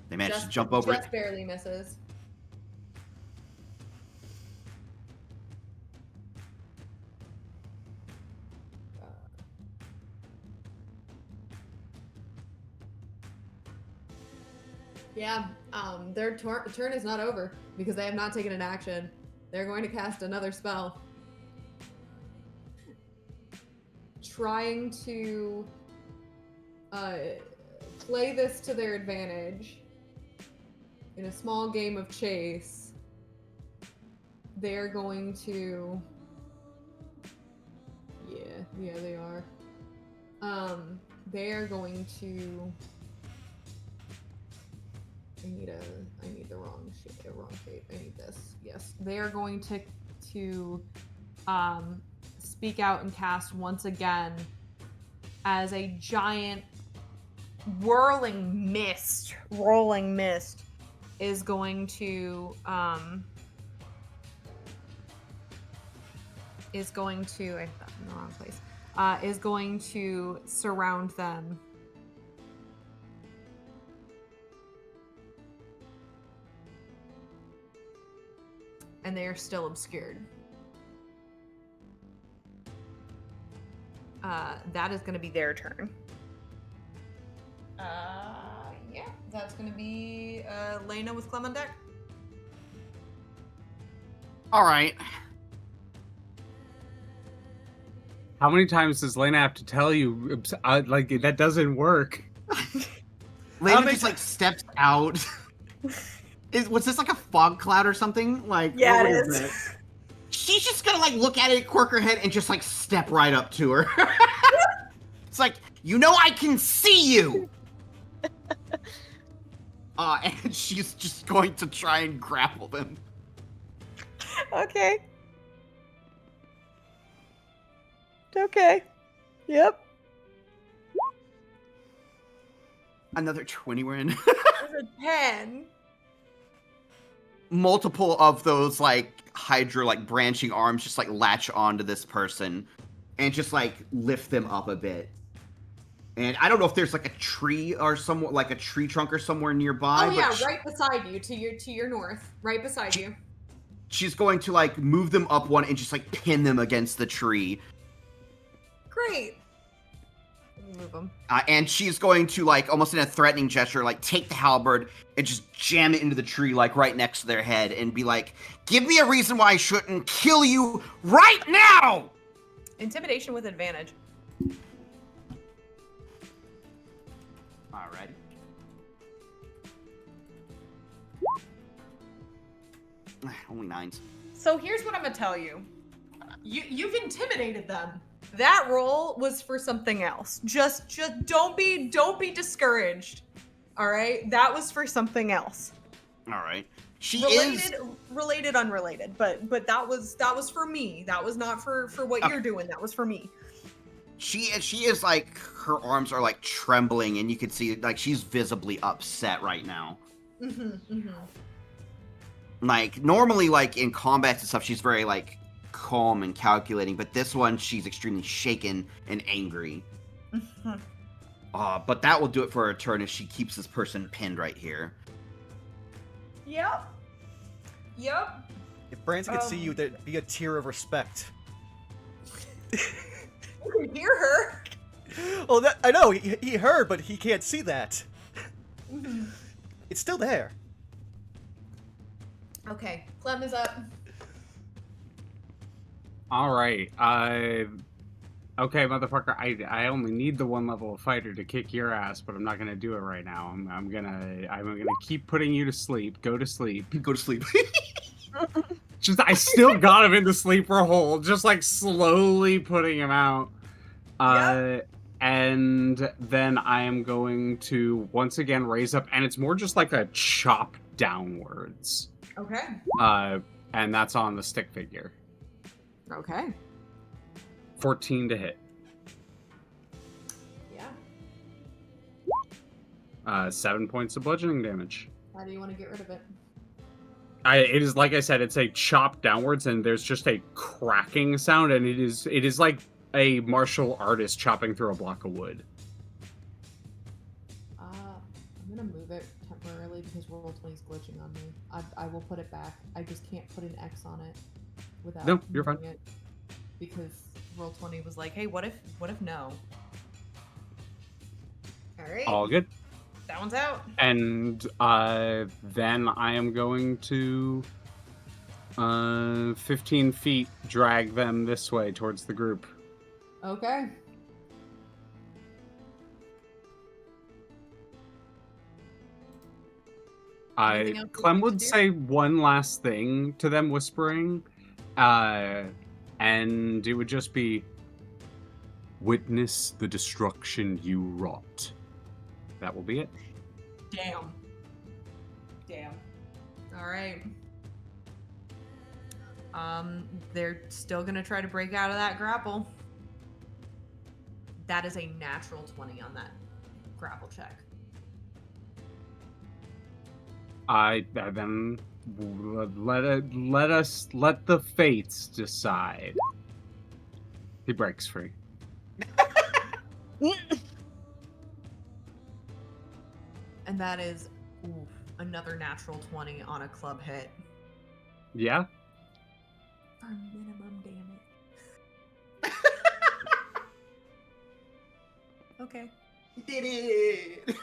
they managed to jump over just it. barely misses. Yeah, their turn is not over because they have not taken an action. They're going to cast another spell. Trying to play this to their advantage in a small game of chase, they're going to... Yeah, they are. They are going to... I need the wrong shape. I need this. Yes. They are going to speak out and cast once again as a giant rolling mist is going to I thought in the wrong place. Is going to surround them. And they are still obscured. That is going to be their turn. Yeah, that's going to be Lena with Clem on deck. All right. How many times does Lena have to tell you, like, that doesn't work? Lena just like steps out. Was this like a fog cloud or something? Like, Yeah, what it was is. it? She's just gonna like look at it, quirk her head, and just like step right up to her. It's like, you know, I can see you. And she's just going to try and grapple them. Okay. Okay. Yep. Another 20 we're in. There's a 10. Multiple of those like Hydra like branching arms just like latch onto this person and just like lift them up a bit. And I don't know if there's like a tree or somewhere, like a tree trunk or somewhere nearby. Oh yeah, but right beside you, to your north, right beside you. she's going to like move them up one and just like pin them against the tree. Great. Let me move them. And she's going to like almost in a threatening gesture, like take the halberd and just jam it into the tree, like right next to their head, and be like, "Give me a reason why I shouldn't kill you right now." Intimidation with advantage. Only 9s. So here's what I'm gonna tell you. You've intimidated them. That roll was for something else. Just don't be discouraged. All right? That was for something else. All right. She Related, unrelated. But that was for me. That was not for what you're doing. That was for me. She is like, her arms are like trembling, and you can see like she's visibly upset right now. Like normally, like in combat and stuff, she's very like calm and calculating, but this one she's extremely shaken and angry. But that will do it for her turn as she keeps this person pinned right here. Yep. If Branson could see you, there'd be a tear of respect. You can hear her. Oh, that I know. He heard, but he can't see that. It's still there. Okay, Clem is up. All right. Okay, motherfucker. I only need the 1 level of fighter to kick your ass, but I'm not gonna do it right now. I'm gonna keep putting you to sleep. Go to sleep. Go to sleep. Just I still got him into sleeper hold, just like slowly putting him out. And then I am going to once again raise up, and it's more just like a chop downwards. Okay. And that's on the stick figure. Okay. 14 to hit. Yeah. 7 points of bludgeoning damage. How do you want to get rid of it? It is like I said, it's a chop downwards, and there's just a cracking sound, and it is like a martial artist chopping through a block of wood. I'm gonna move it temporarily because Roll20 is glitching on me. I will put it back. I just can't put an X on it without No, you're fine. moving it because Roll20 was like, hey, what if no? Alright. All good. That one's out. And then I am going to 15 feet drag them this way towards the group. Okay. Anything else you Clem want to would do? say one last thing to them, whispering, and it would just be, "Witness the destruction you wrought." That will be it. Damn. Alright. They're still gonna try to break out of that grapple. That is a natural 20 on that grapple check. Then let the fates decide. He breaks free. And that is another natural 20 on a club hit. Yeah. For minimum damage. Okay. Did it!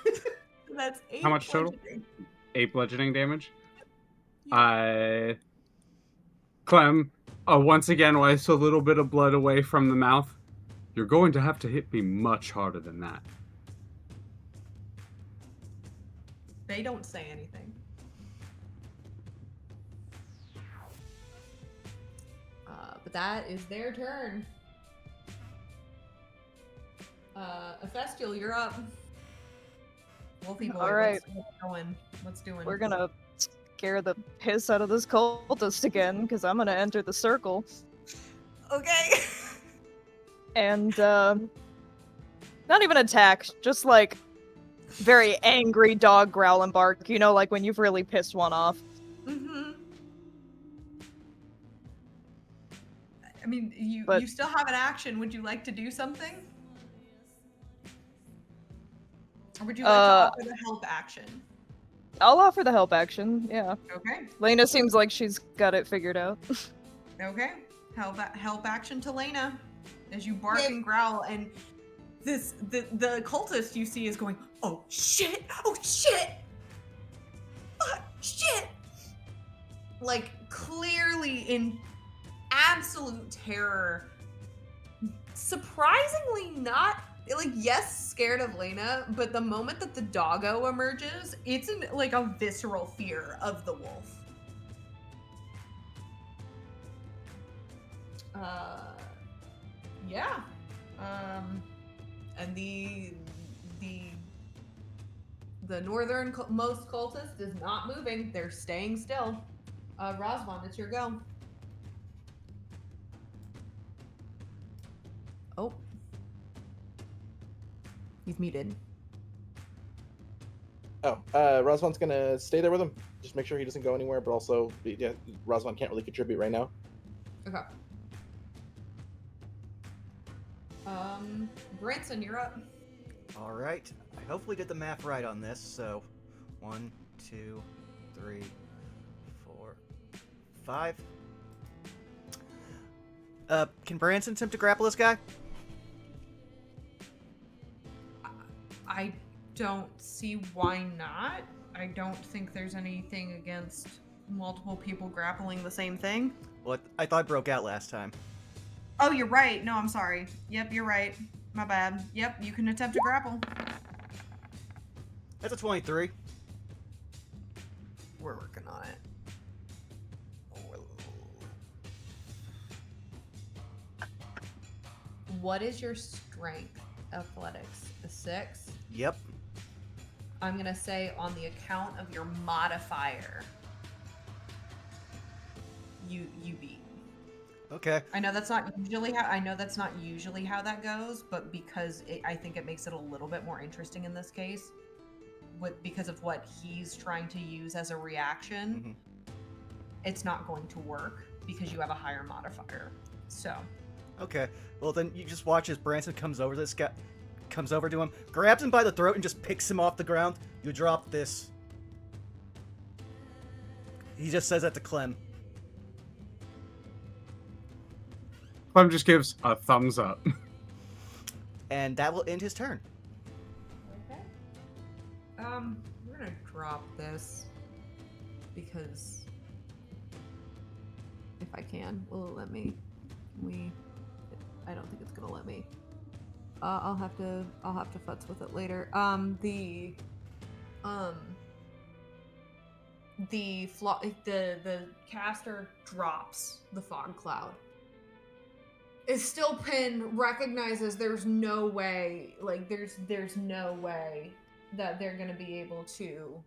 That's 8. How much total? bludgeoning. 8 bludgeoning damage. Clem, once again wipes a little bit of blood away from the mouth. You're going to have to hit me much harder than that. They don't say anything. But that is their turn. Ephestial, you're up. Wolfie boy, All right. what's going? What's doing? We're gonna scare the piss out of this cultist again, because I'm gonna enter the circle. Okay. And, not even attack, just like very angry dog growl and bark, you know, like when you've really pissed one off. Mm-hmm. I mean, you But- you still have an action. Would you like to do something? Or would you like to offer the help action? I'll offer the help action, yeah. Okay. Lena seems like she's got it figured out. Okay. Help action to Lena as you bark and growl, and the cultist you see is going, oh shit, shit, like clearly in absolute terror. Surprisingly not, like, yes, scared of Lena, but the moment that the doggo emerges, it's in like a visceral fear of the wolf. Yeah. And the northernmost cultist is not moving. They're staying still. Rosvan, it's your go. Oh. He's muted. Oh, Razvan's gonna stay there with him. Just make sure he doesn't go anywhere, but also, yeah, Razvan can't really contribute right now. Okay. Branson, you're up. All right. I hopefully did the math right on this. So, 1, 2, 3, 4, 5. Can Branson attempt to grapple this guy? I don't see why not. I don't think there's anything against multiple people grappling the same thing. Well, I thought it broke out last time. Oh, you're right. No, I'm sorry. Yep, you're right. My bad. Yep, you can attempt to grapple. That's a 23. We're working on it. What is your strength? Athletics? A 6? Yep. I'm gonna say on the account of your modifier, you beat. Okay. I know that's not usually how that goes, but because I think it makes it a little bit more interesting in this case, because of what he's trying to use as a reaction, it's not going to work because you have a higher modifier. So. Okay. Well, then you just watch as Branson comes over to him, grabs him by the throat, and just picks him off the ground. You drop this. He just says that to Clem. Clem just gives a thumbs up. And that will end his turn. Okay. We're gonna drop this because if I can, will it let me? I don't think it's gonna let me. I'll have to futz with it later. The caster drops the fog cloud. Is still pinned, recognizes there's no way, like there's no way that they're gonna be able to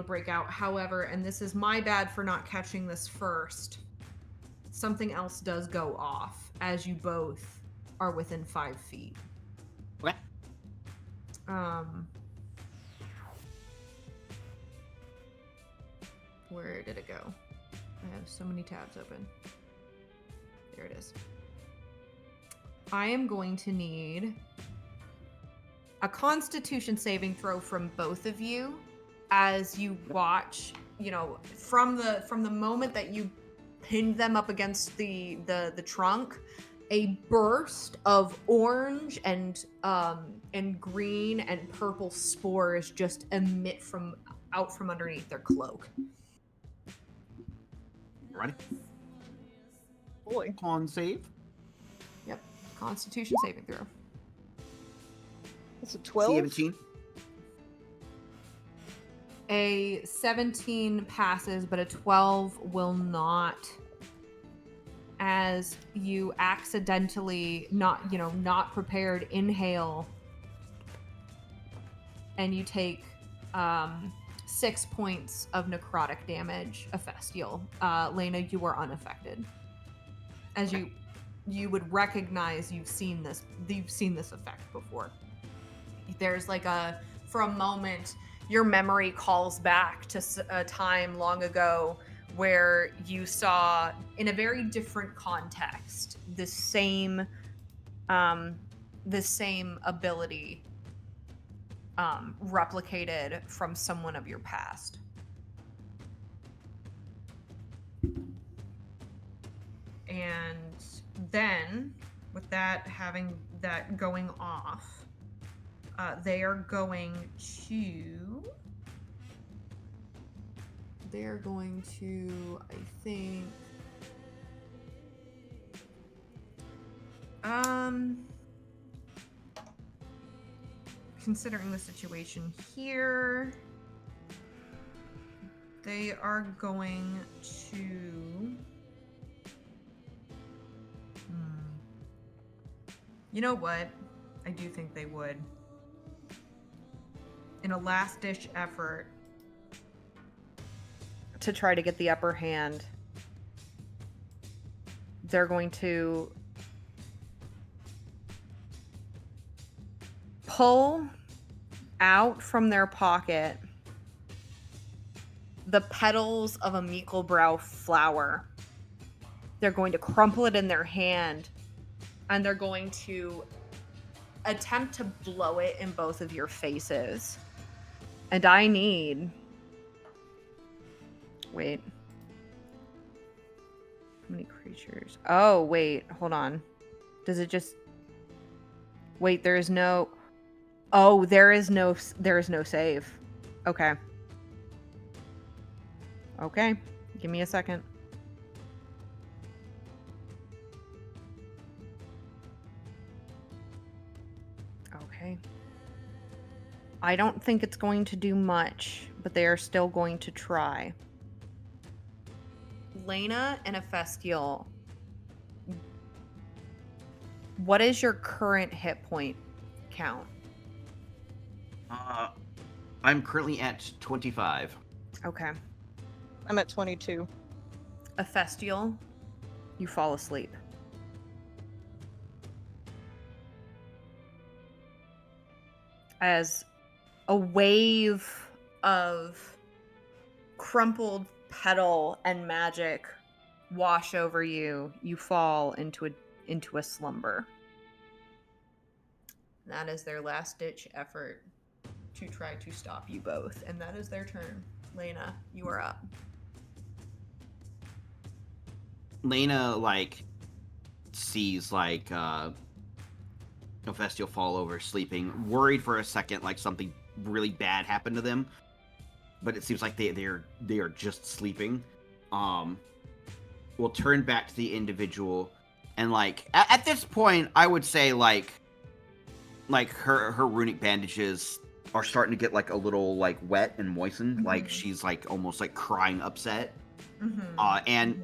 break out. However, and this is my bad for not catching this first, something else does go off as you both are within 5 feet. What? Where did it go? I have so many tabs open. There it is. I am going to need a Constitution saving throw from both of you as you watch, from the moment that you pinned them up against the trunk, a burst of orange and green and purple spores just emit out from underneath their cloak. Ready? Boy. Con save. Yep. Constitution saving throw. It's a 12. 17. A 17 passes, but a 12 will not. As you accidentally, not prepared, inhale, and you take 6 points of necrotic damage, Ephestial. Lena, you are unaffected. As you would recognize, you've seen this effect before. There's for a moment, your memory calls back to a time long ago where you saw, in a very different context, the same ability replicated from someone of your past. And then, with that going off, they are going to, I think, considering the situation here, They are going to. You know what? I do think they would. In a last-ditch effort to try to get the upper hand, they're going to pull out from their pocket the petals of a Michelbrau flower. They're going to crumple it in their hand, and they're going to attempt to blow it in both of your faces. And I need... Wait. How many creatures? Oh, wait. Hold on. Does it just... Wait, there is no... Oh, there is no save. Okay. Okay. Give me a second. Okay. I don't think it's going to do much, but they are still going to try. Lena and Ephestial, what is your current hit point count? I'm currently at 25. Okay. I'm at 22. Ephestial, you fall asleep. As a wave of crumpled petal and magic wash over you, you fall into a slumber. That is their last-ditch effort to try to stop you both, and that is their turn. Lena, you are up. Lena, sees, Hephaestus fall over, sleeping, worried for a second, like something really bad happened to them. But it seems like they are just sleeping. We'll turn back to the individual, and, at this point, I would say, her runic bandages are starting to get, a little, wet and moistened. Mm-hmm. She's, almost, crying upset. Mm-hmm.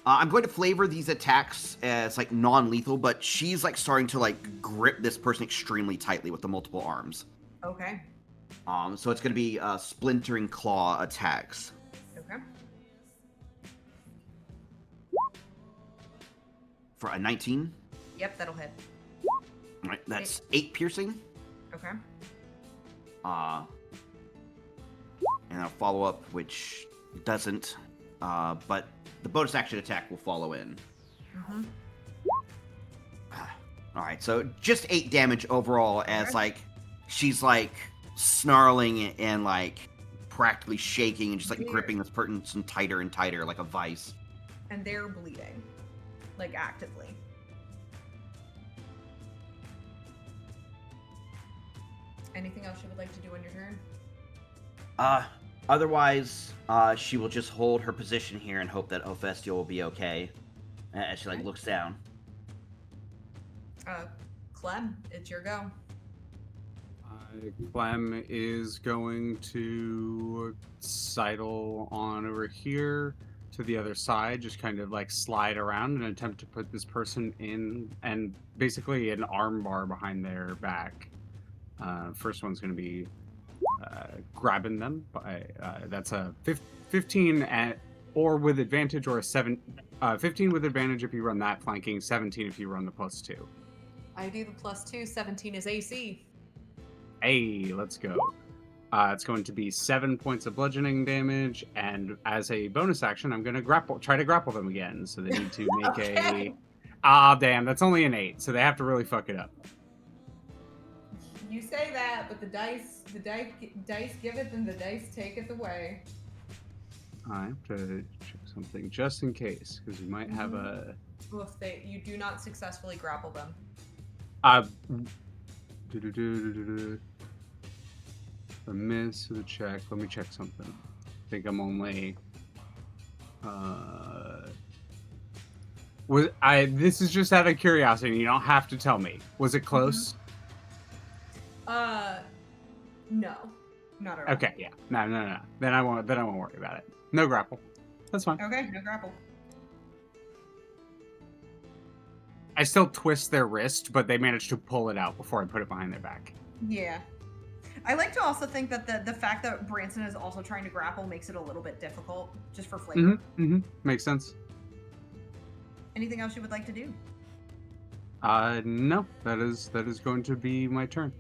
I'm going to flavor these attacks as non-lethal, but she's starting to grip this person extremely tightly with the multiple arms. Okay. So it's going to be splintering claw attacks. Okay. For a 19. Yep, that'll hit. All right, that's 8 piercing. Okay. And I'll follow up, which doesn't. But the bonus action attack will follow in. Mm-hmm. All right, so just 8 damage overall as she's snarling and practically shaking and just gripping this person tighter and tighter like a vice. And they're bleeding, actively. Anything else you would like to do on your turn? Otherwise, she will just hold her position here and hope that Hephaestus will be okay. As she looks down. Clem, it's your go. Clem is going to sidle on over here to the other side, just kind of slide around and attempt to put this person in, and basically an arm bar behind their back. First one's going to be grabbing them. That's a 15 or with advantage, or a 15 with advantage if you run that flanking, 17 if you run the +2. I do the +2. 17 is AC. Hey, let's go. It's going to be 7 points of bludgeoning damage, and as a bonus action, I'm going to try to grapple them again. So they need to make Okay. damn, that's only an 8, so they have to really fuck it up. You say that, but the dice giveth and the dice taketh away. I have to check something just in case, because we might have a. Well, if you do not successfully grapple them. A miss with a check. Let me check something. I think I'm only. This is just out of curiosity. You don't have to tell me. Was it close? No. Not at all. Okay, yeah. No. Then I won't worry about it. No grapple. That's fine. Okay, no grapple. I still twist their wrist, but they managed to pull it out before I put it behind their back. Yeah. I like to also think that the fact that Branson is also trying to grapple makes it a little bit difficult, just for flavor. Makes sense. Anything else you would like to do? No. That is going to be my turn.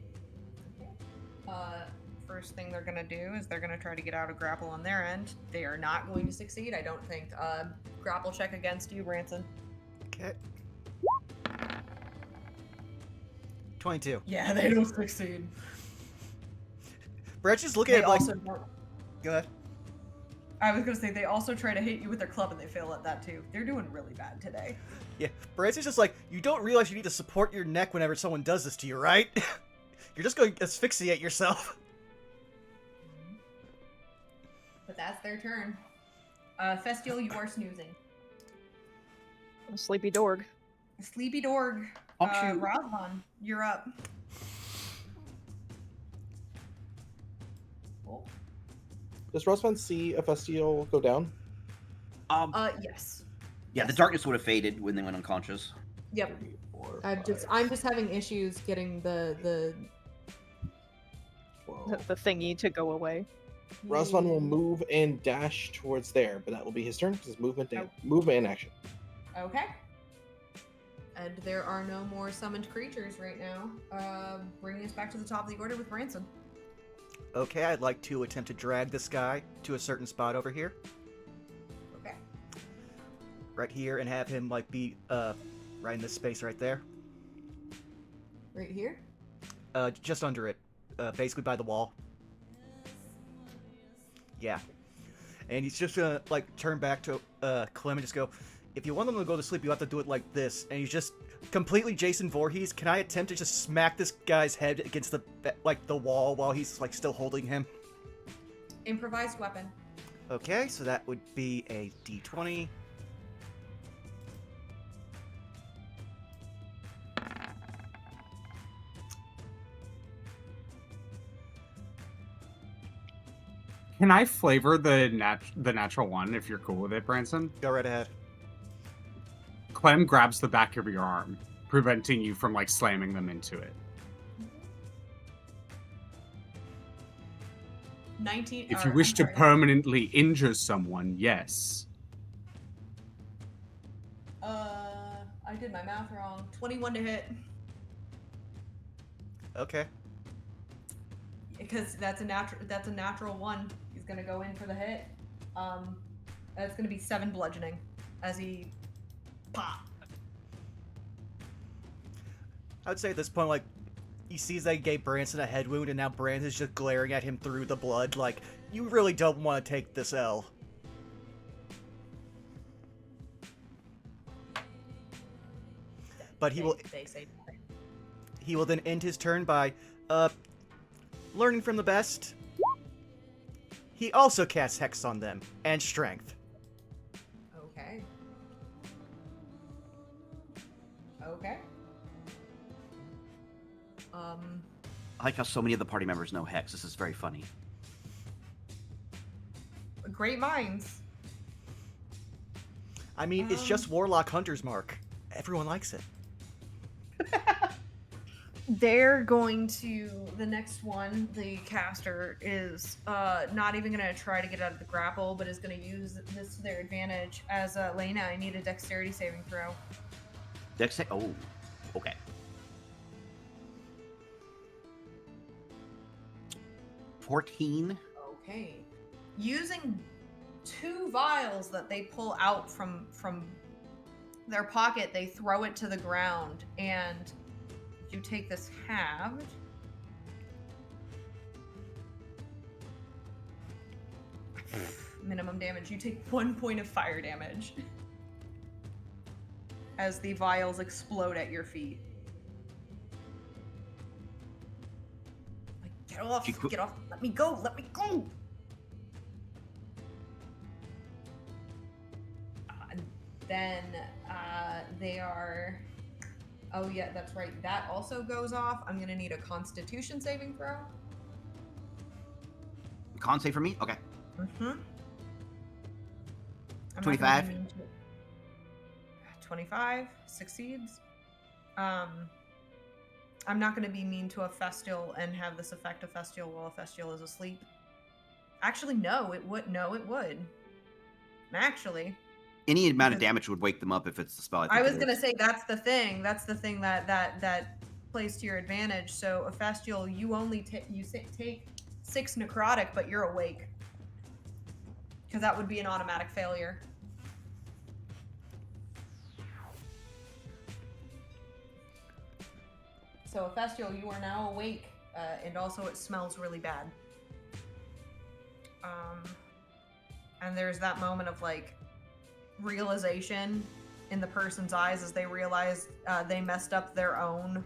First thing they're gonna do is they're gonna try to get out of grapple on their end. They are not going to succeed, I don't think. Grapple check against you, Branson. Okay. 22. Yeah, they don't succeed. Brett's just looking They at it like. also don't. Go ahead. I was gonna say they also try to hit you with their club and they fail at that too. They're doing really bad today. Yeah, Brett's just like, you don't realize you need to support your neck whenever someone does this to you, right? You're just going to asphyxiate yourself. But that's their turn. Festial, you are snoozing. Sleepy Dorg. Sleepy Dorg. Oh, shoot. Razvan, you're up. Does Rosvan see a Festial go down? Yes. Yeah, the darkness would have faded when they went unconscious. Yep. 3, 4, I'm just having issues getting the 12. The thingy to go away. Rosvan will move and dash towards there, but that will be his turn because movement and Oh. movement and action. Okay. and there are no more summoned creatures right now. Bringing us back to the top of the order with Branson. Okay, I'd like to attempt to drag this guy to a certain spot over here. Okay. Right here, and have him, like, be, right in this space right there. Right here? Just under it. Basically by the wall. Yeah. And he's just gonna, like, turn back to, Clem and just go, if you want them to go to sleep, you have to do it like this. And he's just completely Jason Voorhees. Can I attempt to just smack this guy's head against the, like, the wall while he's, like, still holding him? Improvised weapon. Okay, so that would be a d20. Can I flavor the natural one if you're cool with it, Branson? Go right ahead. Clem grabs the back of your arm, preventing you from like slamming them into it. 19. If you wish to permanently injure someone, yes. I did my math wrong. 21 to hit. Okay. Because that's a natural one. He's gonna go in for the hit. That's gonna be 7 bludgeoning as he pop. I would say at this point, like, he sees they gave Branson a head wound, and now Branson's just glaring at him through the blood, like, you really don't want to take this L. But he will then end his turn by, learning from the best. He also casts Hex on them, and Strength. Okay. Okay. I like how so many of the party members know Hex. This is very funny. Great minds. I mean, it's just Warlock Hunter's Mark. Everyone likes it. They're going to the next one. The caster is not even going to try to get out of the grapple, but is going to use this to their advantage. As Lena, I need a dexterity saving throw. Oh, okay. 14. Okay. Using 2 vials that they pull out from their pocket, they throw it to the ground, and you take this halved. Minimum damage. You take 1 point of fire damage as the vials explode at your feet. Like, get off! Get off! Let me go! Let me go! Then they are. Oh yeah, that's right. That also goes off. I'm gonna need a Constitution saving throw. Con save for me? Okay. Mm-hmm. 25? 25 succeeds. I'm not going to be mean to a Festial and have this affect a Festial while a Festial is asleep. Actually, no, it would. No, it would. Actually, Any amount of Because- damage would wake them up if it's the spell. I was think it going to is. say that's the thing. That's the thing that plays to your advantage. So a Festial, you only take 6 necrotic, but you're awake. Because that would be an automatic failure. So, Festial, you are now awake, and also it smells really bad. And there's that moment of like realization in the person's eyes as they realize they messed up their own.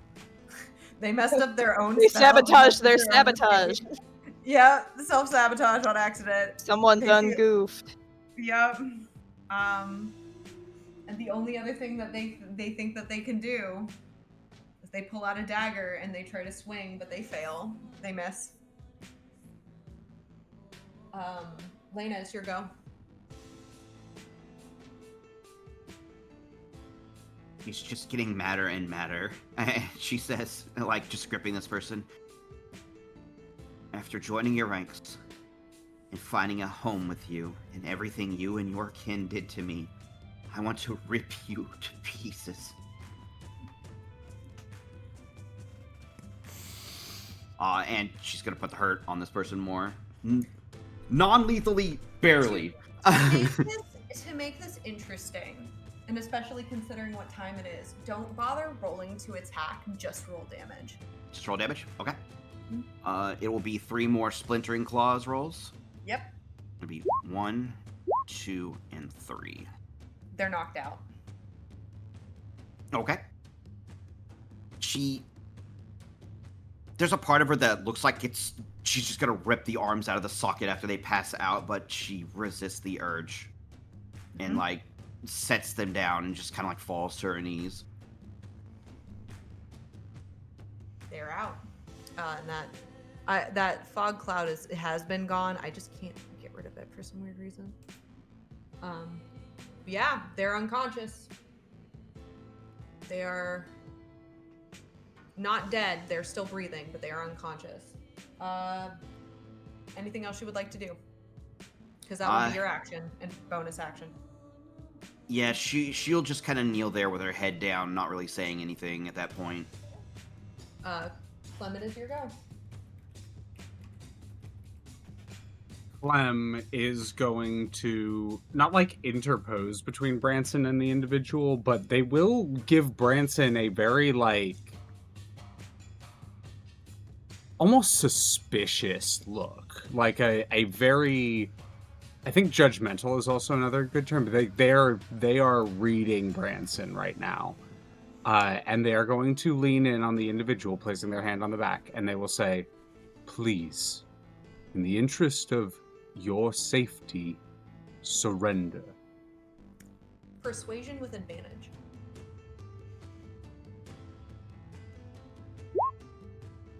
They messed up their own. They spell, sabotaged their messed up their own- sabotage. Yeah, self-sabotage on accident. Someone They done see- goofed. Yep. And the only other thing that they think that they can do is they pull out a dagger and they try to swing, but they fail. They miss. Lena, it's your go. He's just getting madder and madder. She says, like, just gripping this person. After joining your ranks and finding a home with you and everything you and your kin did to me, I want to rip you to pieces. And she's gonna put the hurt on this person more. Non-lethally, barely. To make this interesting, and especially considering what time it is, don't bother rolling to attack, just roll damage. Just roll damage? Okay. It will be 3 more splintering claws rolls. Yep, It'll be 1, 2, and 3. they're knocked out. Okay. There's a part of her that looks like she's just gonna rip the arms out of the socket after they pass out, but she resists the urge and like sets them down and just kind of like falls to her knees. They're out. And that fog cloud has been gone. I just can't get rid of it for some weird reason. Yeah, they're unconscious. They are not dead. They're still breathing, but they are unconscious. Anything else you would like to do? Because that would be your action and bonus action. Yeah, she'll just kind of kneel there with her head down, not really saying anything at that point. Clement, is your go. Clem is going to not like interpose between Branson and the individual, but they will give Branson a very like almost suspicious look, like a very, I think judgmental is also another good term, but they are reading Branson right now. And they are going to lean in on the individual, placing their hand on the back, and they will say, "Please, in the interest of your safety, surrender." Persuasion with advantage.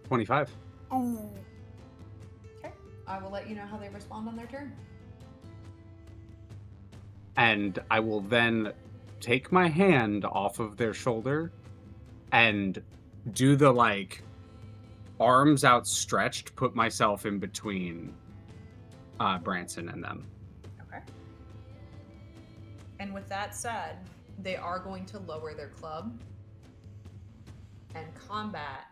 25. Okay. I will let you know how they respond on their turn. And I will then take my hand off of their shoulder and do the like arms outstretched, put myself in between Branson and them. Okay. And with that said, they are going to lower their club. And combat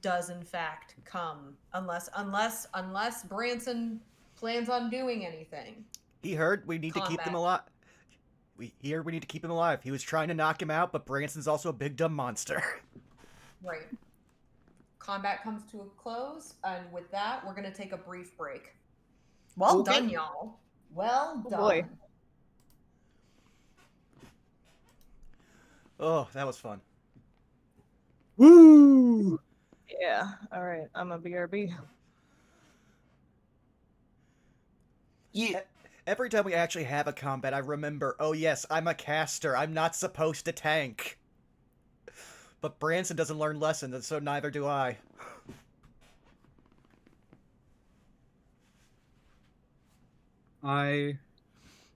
does in fact come unless Branson plans on doing anything. He heard we need to keep them alive. We need to keep him alive. He was trying to knock him out, but Branson's also a big dumb monster. Right. Combat comes to a close, and with that, we're gonna take a brief break. Well Okay. done, y'all. Well Oh, done. boy. Oh, that was fun. Woo! Yeah. All right. I'm a BRB. Yeah. Every time we actually have a combat, I remember, oh yes, I'm a caster. I'm not supposed to tank. But Branson doesn't learn lessons, and so neither do I.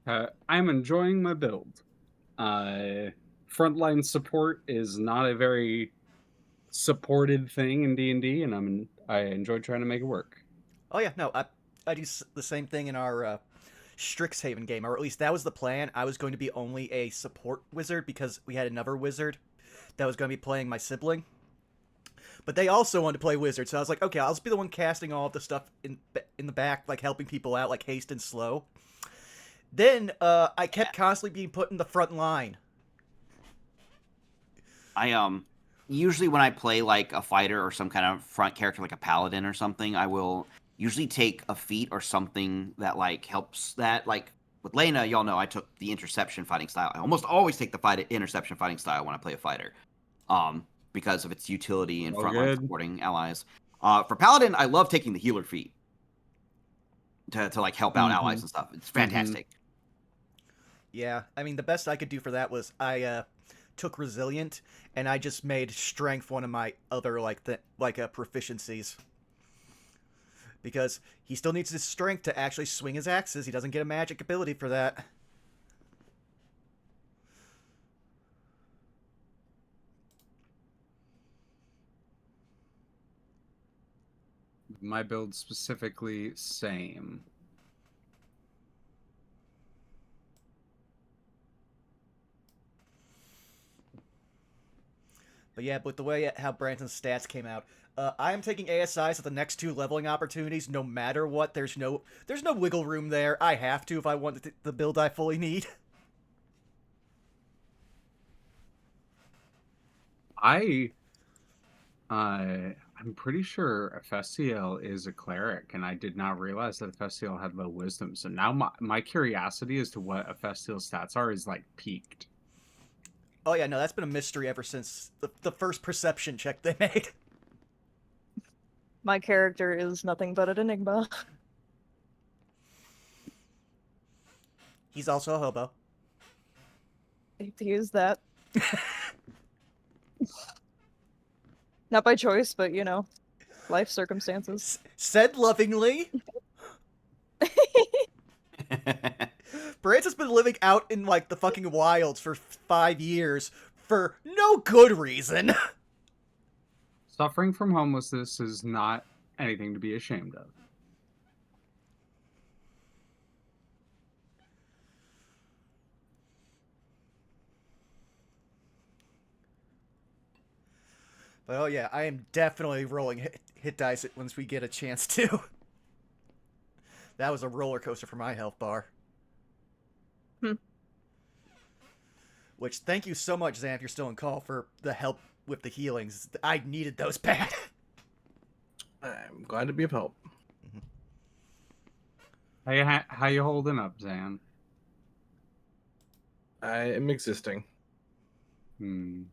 I'm enjoying my build. Frontline support is not a very supported thing in D&D, and I enjoy trying to make it work. Oh yeah, no, I do the same thing in our Strixhaven game, or at least that was the plan. I was going to be only a support wizard because we had another wizard that was going to be playing my sibling. But they also wanted to play wizard, so I was like, okay, I'll just be the one casting all of the stuff in the back, like helping people out, like haste and slow. Then I kept constantly being put in the front line. I usually when I play like a fighter or some kind of front character like a paladin or something, I will usually take a feat or something that like helps that. Like with Lena, y'all know I took the interception fighting style. I almost always take the interception fighting style when I play a fighter. Because of its utility and frontline supporting allies. For Paladin, I love taking the healer feat to like help out allies and stuff. It's fantastic. Yeah, I mean, the best I could do for that was I took Resilient, and I just made Strength one of my other proficiencies. Because he still needs his Strength to actually swing his axes. He doesn't get a magic ability for that. My build specifically, same. But yeah, with the way how Branson's stats came out, I am taking ASIs at the next 2 leveling opportunities, no matter what. There's no wiggle room there. I have to if I want the build I fully need. I'm pretty sure Festiel is a cleric, and I did not realize that Festiel had low wisdom. So now my curiosity as to what Festiel's stats are is like peaked. Oh yeah, no, that's been a mystery ever since the first perception check they made. My character is nothing but an enigma. He's also a hobo. He is that. Not by choice, but you know, life circumstances. Said lovingly. Branson's been living out in like the fucking wilds for 5 years for no good reason. Suffering from homelessness is not anything to be ashamed of. But oh yeah, I am definitely rolling hit dice once we get a chance to. That was a roller coaster for my health bar. Which, thank you so much, Zan, if you're still in call, for the help with the healings. I needed those bad. I'm glad to be of help. How you holding up, Zan? I am existing. Hmm.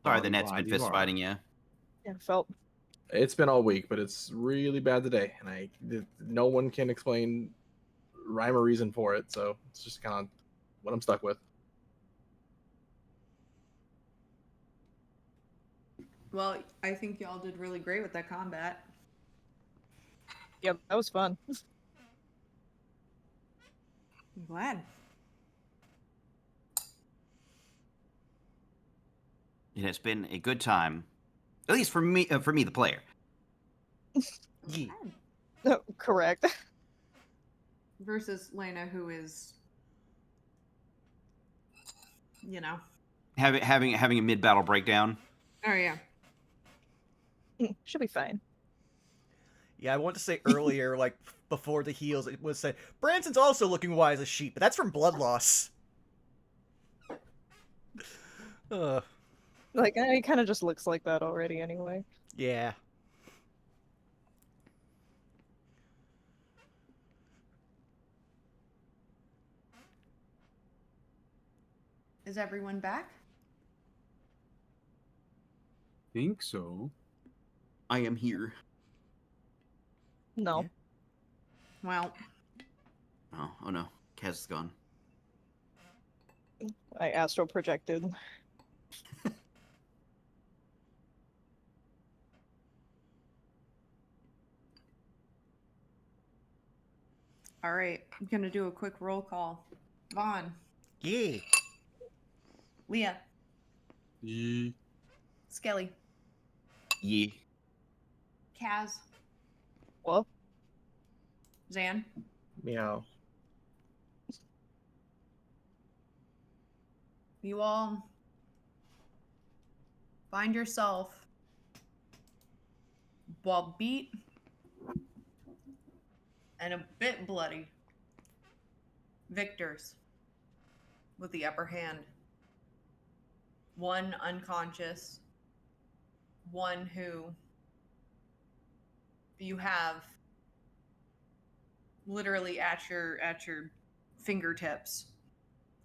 Sorry, I'm the net's glad been you fist are. fighting you. Yeah, felt. It's been all week, but it's really bad today, and no one can explain rhyme or reason for it. So it's just kind of what I'm stuck with. Well, I think y'all did really great with that combat. Yep, that was fun. I'm glad. It has been a good time, at least for me, the player. Yeah. No, correct. Versus Lena, who is, you know. Having a mid battle breakdown. Oh yeah. Should be fine. Yeah, I want to say earlier, like, before the heals, it was said, Branson's also looking wise as sheep, but that's from blood loss. Like, he kind of just looks like that already anyway. Yeah. Is everyone back? Think so. I am here. No. Yeah. Well, Oh no, Kaz is gone. I astral projected. All right, I'm gonna do a quick roll call. Vaughn, Yeah. Leah, Ye- Skelly, Ye. Kaz, Well, Zan. Meow. You all find yourself, while beat and a bit bloody, victors with the upper hand. One unconscious, one who you have literally at your fingertips,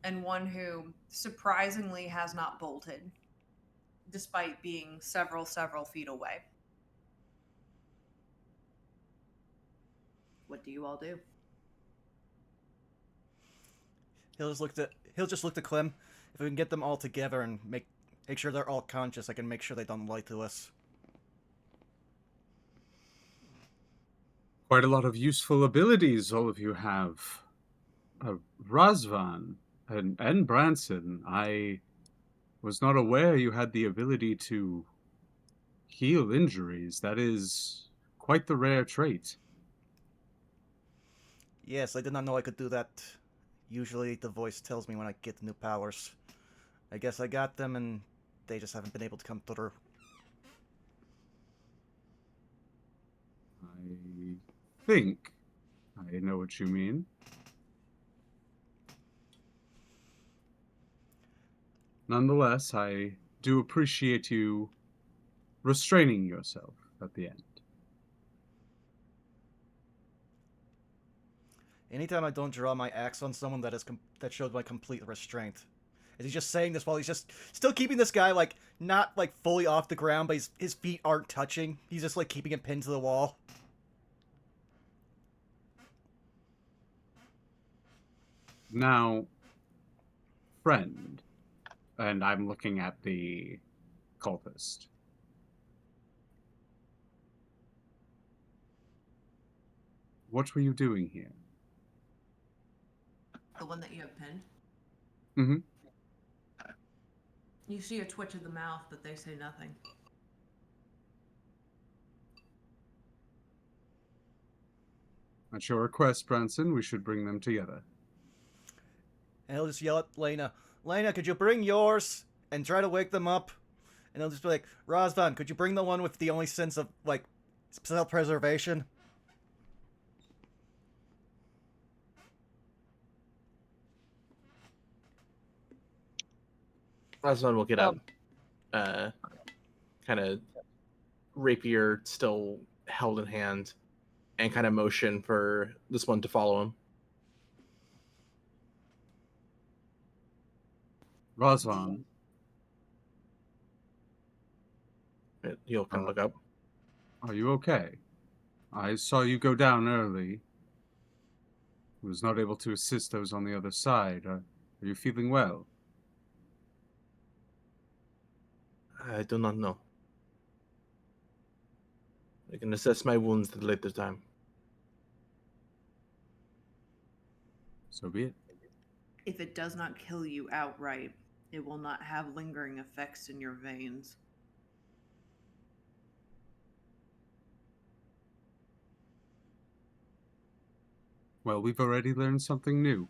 and one who surprisingly has not bolted despite being several feet away. What do you all do? He'll just look to Clem. If we can get them all together and make sure they're all conscious, I can make sure they don't lie to us. Quite a lot of useful abilities all of you have. Razvan and Branson, I was not aware you had the ability to heal injuries. That is quite the rare trait. Yes, I did not know I could do that. Usually the voice tells me when I get new powers. I guess I got them and they just haven't been able to come through. I think I know what you mean. Nonetheless, I do appreciate you restraining yourself at the end. Anytime I don't draw my axe on someone, that shows my complete restraint. Is he just saying this while he's just still keeping this guy, like, not, like, fully off the ground, but his feet aren't touching? He's just, like, keeping him pinned to the wall? Now, friend, and I'm looking at the cultist. What were you doing here? The one that you have pinned? Mm-hmm. You see a twitch of the mouth, but they say nothing. At your request, Branson, we should bring them together. And he'll just yell at Lena, Lena, could you bring yours? And try to wake them up. And he'll just be like, Razvan, could you bring the one with the only sense of, like, self-preservation? Razvan will get up, kind of rapier still held in hand, and kind of motion for this one to follow him. Razvan, He'll kind of look up. are you okay? I saw you go down early. Was not able to assist those on the other side. Are you feeling well? I do not know. I can assess my wounds at a later time. So be it. If it does not kill you outright, it will not have lingering effects in your veins. Well, we've already learned something new.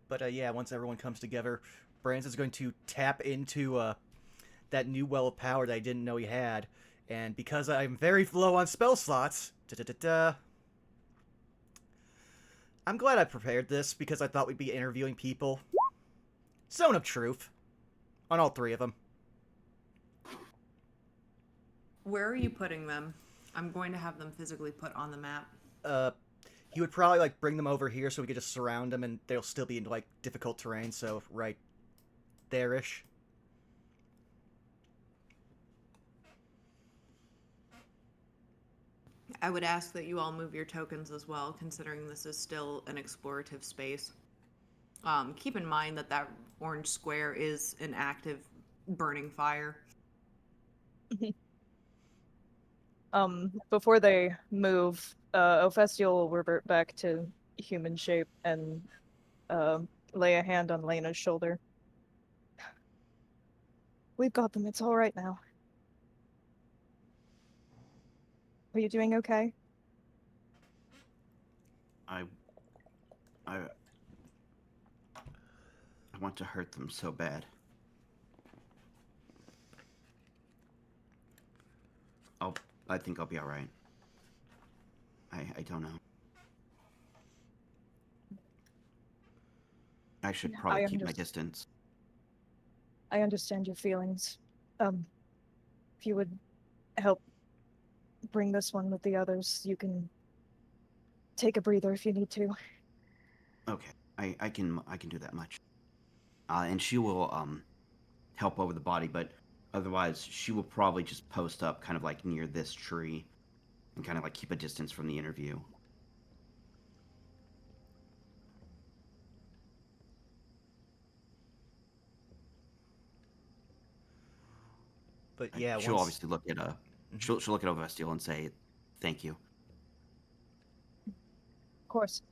But yeah, once everyone comes together, Branson's going to tap into that new well of power that I didn't know he had. And because I'm very low on spell slots, I'm glad I prepared this because I thought we'd be interviewing people. Zone of Truth. On all three of them. Where are you putting them? I'm going to have them physically put on the map. He would probably, like, bring them over here so we could just surround them and they'll still be in, like, difficult terrain, so right there-ish. I would ask that you all move your tokens as well, considering this is still an explorative space. Keep in mind that that orange square is an active burning fire. Before they move, Ophestial will revert back to human shape and lay a hand on Lena's shoulder. We've got them. It's all right now. Are you doing okay? I want to hurt them so bad. I think I'll be all right. I don't know. I should probably keep my distance. I understand your feelings. If you would help bring this one with the others, you can take a breather if you need to. Okay, I can do that much. And she will help over the body, but otherwise she will probably just post up kind of like near this tree and kind of like keep a distance from the interview. But yeah, she'll obviously look at she'll look at Ophestial and say, "Thank you." Of course.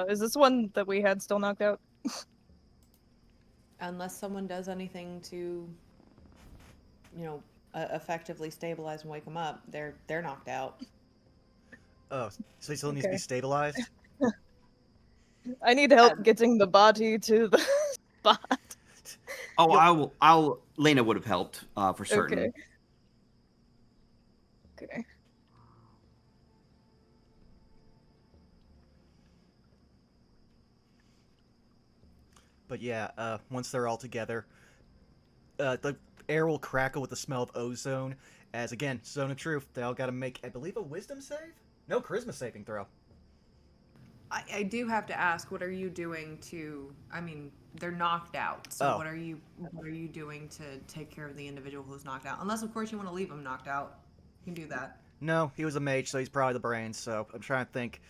Is this one that we had still knocked out? Unless someone does anything to, effectively stabilize and wake them up, they're knocked out. Oh, so he still needs to be Okay. stabilized? I need help getting the body to the spot. Oh, Lena would have helped for certain. Okay. Okay. But yeah, once they're all together, the air will crackle with the smell of ozone. As again, Zone of Truth, they all got to make, I believe, a Wisdom save? No, Charisma saving throw. I do have to ask, what are you doing to? I mean, they're knocked out. So Oh. what are you doing to take care of the individual who's knocked out? Unless, of course, you want to leave them knocked out. You can do that. No, he was a mage, so he's probably the brains. So I'm trying to think,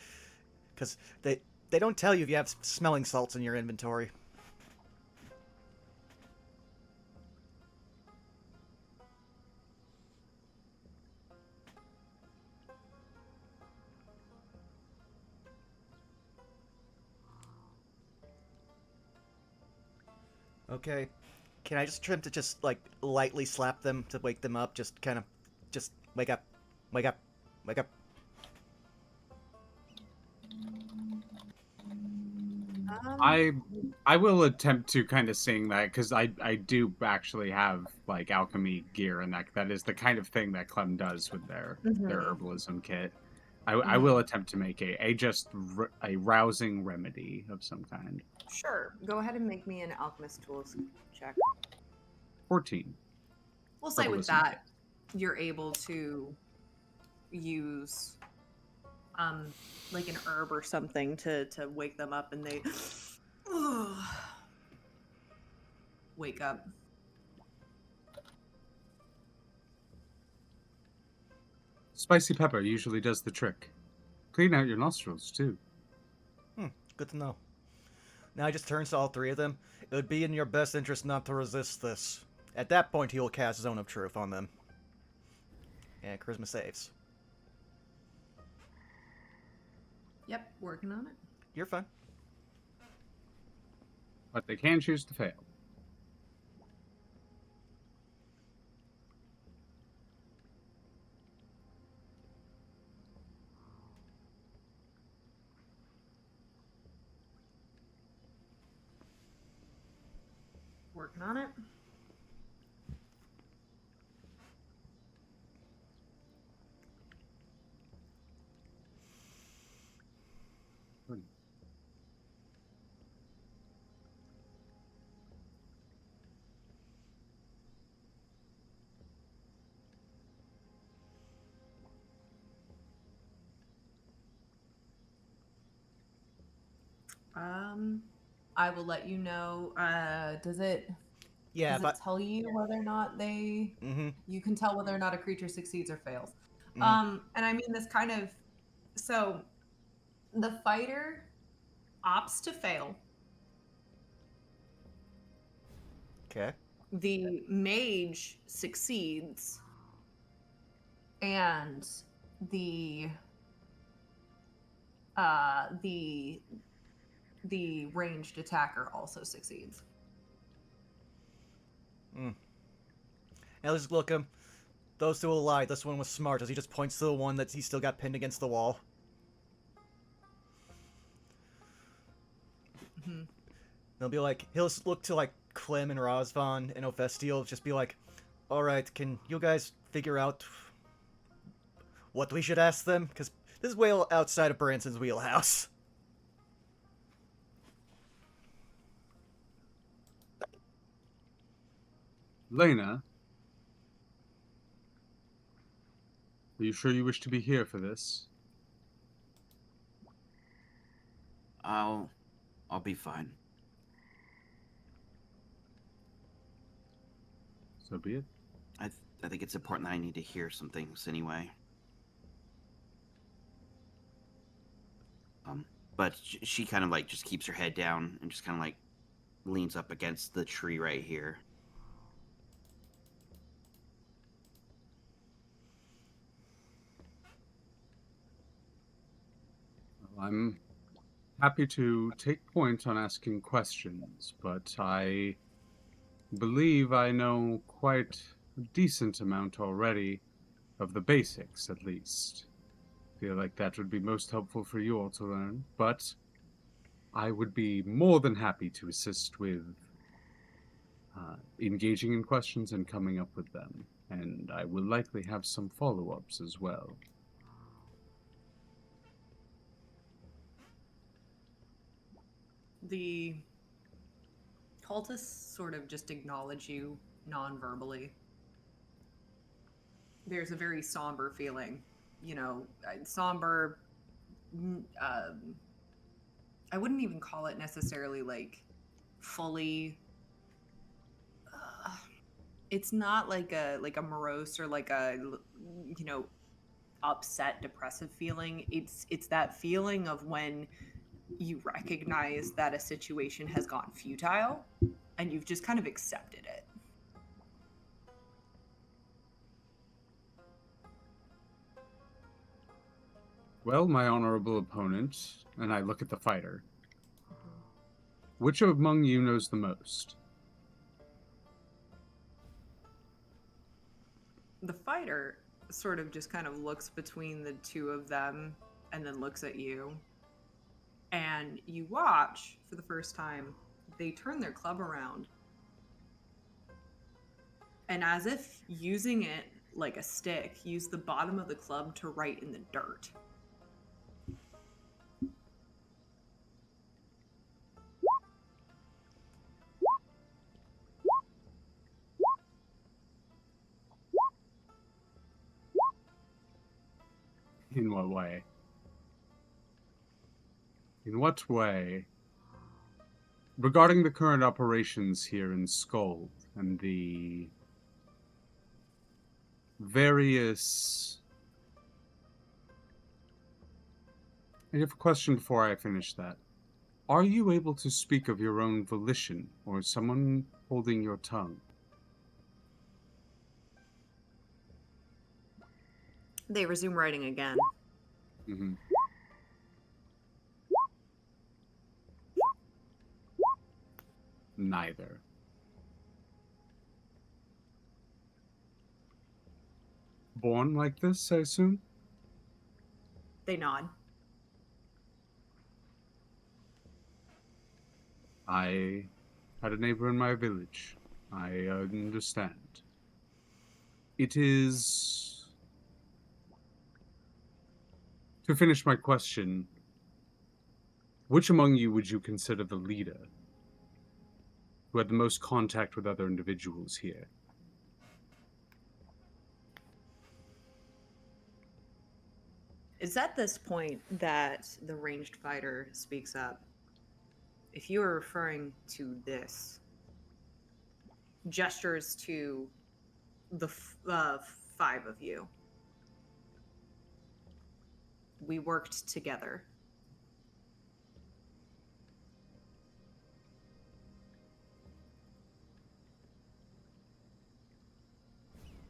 because they don't tell you if you have smelling salts in your inventory. Okay. Can I just attempt to just, like, lightly slap them to wake them up? Just kind of, just wake up. Wake up. Wake up. I will attempt to kind of sing that because I do actually have like alchemy gear, and that is the kind of thing that Clem does with their herbalism kit. I will attempt to make a rousing remedy of some kind. Sure. Go ahead and make me an alchemist tools check. 14. We'll say with Herbalism that, you're able to use like an herb or something to wake them up, and they wake up. Spicy pepper usually does the trick. Clean out your nostrils too. Good to know. Now he just turns to all three of them. It would be in your best interest not to resist this. At that point, he will cast Zone of Truth on them. And Charisma saves. Yep, working on it. You're fine. But they can choose to fail. Working on it. I will let you know. Does it tell you whether or not they? You can tell whether or not a creature succeeds or fails. And I mean this kind of. So, the fighter opts to fail. Okay. The mage succeeds, and the ranged attacker also succeeds. Now let's look him. Those two will lie. This one was smart, as he just points to the one that he still got pinned against the wall. Mhm. They'll be like, he'll just look to like Clem and Rosvan and Ophestiel, just be like, alright, can you guys figure out what we should ask them? Because this is way outside of Branson's wheelhouse. Lena, are you sure you wish to be here for this? I'll be fine. So be it. I think it's important that I need to hear some things anyway. But she kind of like just keeps her head down and just kind of like leans up against the tree right here. Well, I'm happy to take point on asking questions, but I believe I know quite a decent amount already of the basics, at least. Feel like that would be most helpful for you all to learn, but I would be more than happy to assist with engaging in questions and coming up with them, and I will likely have some follow-ups as well. The cultists sort of just acknowledge you non-verbally. There's a very somber feeling, somber. I wouldn't even call it necessarily like fully. It's not like a morose or like a upset, depressive feeling. It's that feeling of when you recognize that a situation has gone futile and you've just kind of accepted it. Well, my honorable opponent, and I look at the fighter. Which among you knows the most? The fighter sort of just kind of looks between the two of them and then looks at you. And you watch, for the first time, they turn their club around. And as if using it like a stick, use the bottom of the club to write in the dirt. In what way? In what way? Regarding the current operations here in Skull and the various... I have a question before I finish that. Are you able to speak of your own volition, or is someone holding your tongue? They resume writing again. Mm-hmm. Neither. Born like this, I assume? They nod. I had a neighbor in my village. I understand. It is... To finish my question, which among you would you consider the leader? Who had the most contact with other individuals here? It's at this point that the ranged fighter speaks up. If you are referring to this, gestures to the five of you. We worked together.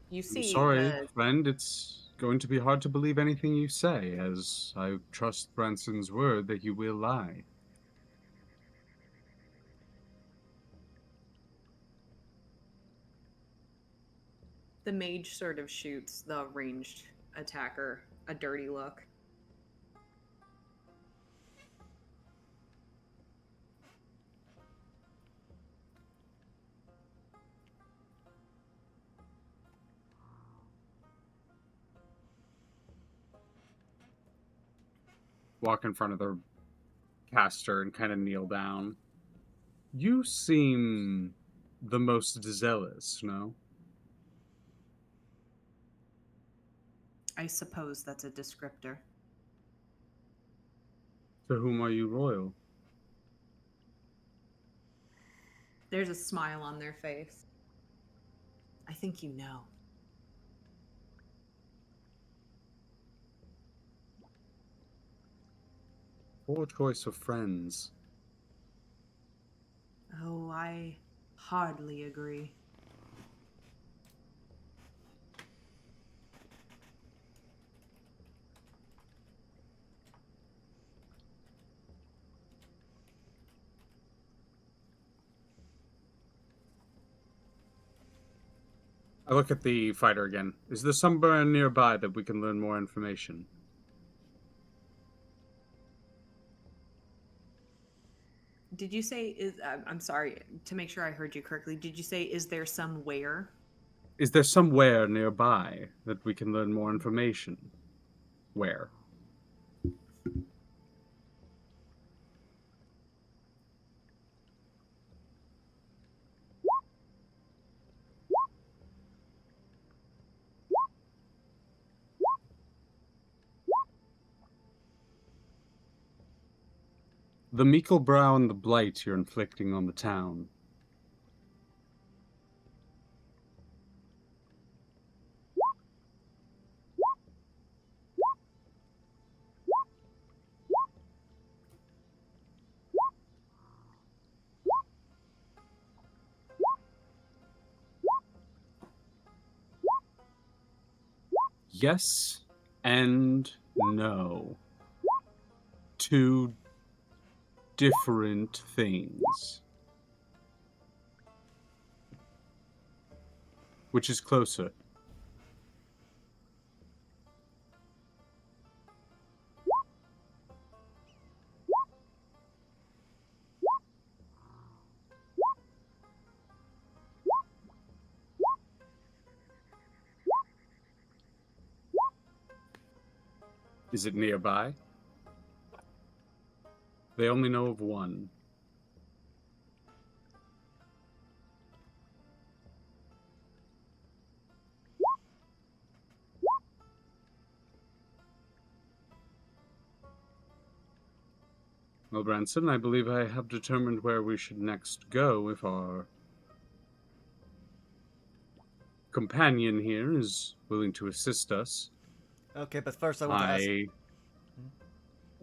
You see, I'm sorry, friend, it's going to be hard to believe anything you say, as I trust Branson's word that you will lie. The mage sort of shoots the ranged attacker a dirty look. Walk in front of the caster and kind of kneel down. You seem the most zealous, no? I suppose that's a descriptor. To whom are you loyal? There's a smile on their face. I think you know. Poor choice of friends. Oh, I hardly agree. I look at the fighter again. Is there somewhere nearby that we can learn more information? Did you say is I'm sorry to make sure I heard you correctly. Did you say is there somewhere? Is there somewhere nearby that we can learn more information? Where? The meekle brow and the blight you're inflicting on the town. Yes and no. Two different things. Which is closer? Is it nearby? They only know of one. Well, Branson, I believe I have determined where we should next go if our companion here is willing to assist us. Okay, but first I want to ask.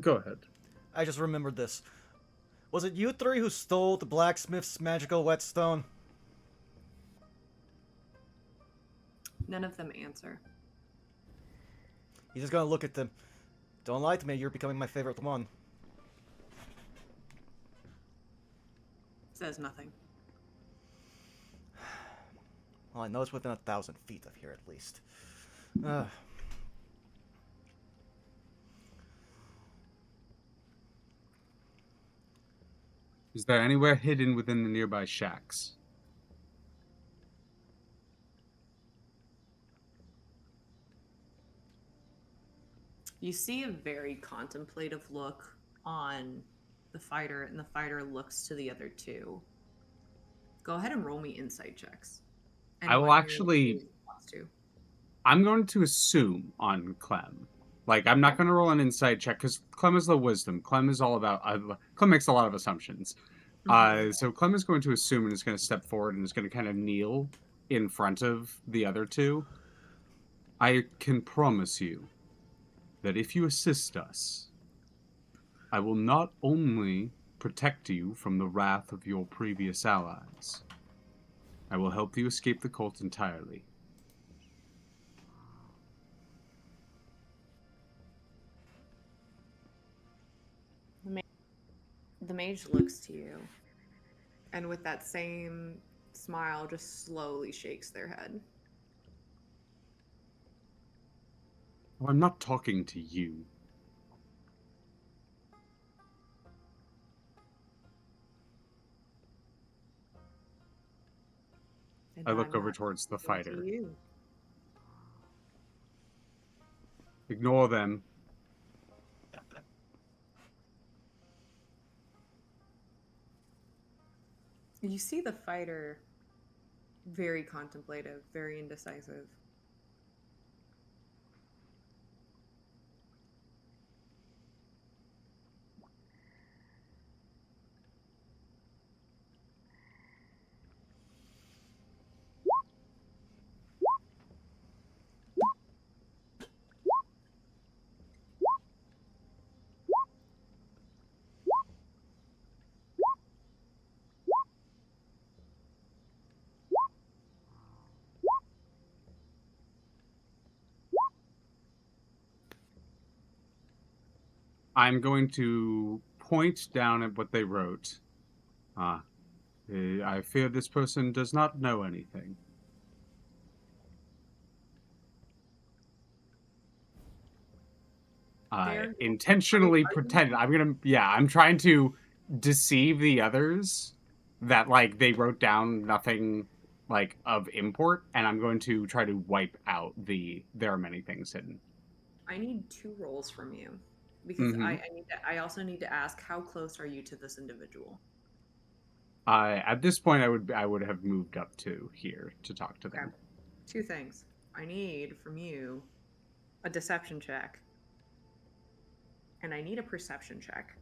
Go ahead. I just remembered this. Was it you three who stole the blacksmith's magical whetstone? None of them answer. He's just gonna look at them. Don't lie to me, you're becoming my favorite one. Says nothing. Well, I know it's within 1,000 feet of here at least. Is there anywhere hidden within the nearby shacks? You see a very contemplative look on the fighter, and the fighter looks to the other two. Go ahead and roll me insight checks. I will Anyone who actually- wants to. I'm going to assume on Clem. Like, I'm not going to roll an insight check because Clem is the wisdom. Clem is all about. Clem makes a lot of assumptions. So Clem is going to assume and is going to step forward and is going to kind of kneel in front of the other two. I can promise you that if you assist us, I will not only protect you from the wrath of your previous allies, I will help you escape the cult entirely. The mage looks to you, and with that same smile, just slowly shakes their head. Oh, I'm not talking to you. And I look I'm over not towards the talking to fighter. you. Ignore them. You see the fighter very contemplative, very indecisive. I'm going to point down at what they wrote. I fear this person does not know anything. I They're- intentionally are you- pretend. I'm trying to deceive the others that, like, they wrote down nothing, like, of import, and I'm going to try to wipe out there are many things hidden. I need 2 rolls from you because Mhm. I also need to ask, how close are you to this individual? At this point, I would have moved up to here to talk to Okay. them. 2 things. I need from you a deception check, and I need a perception check.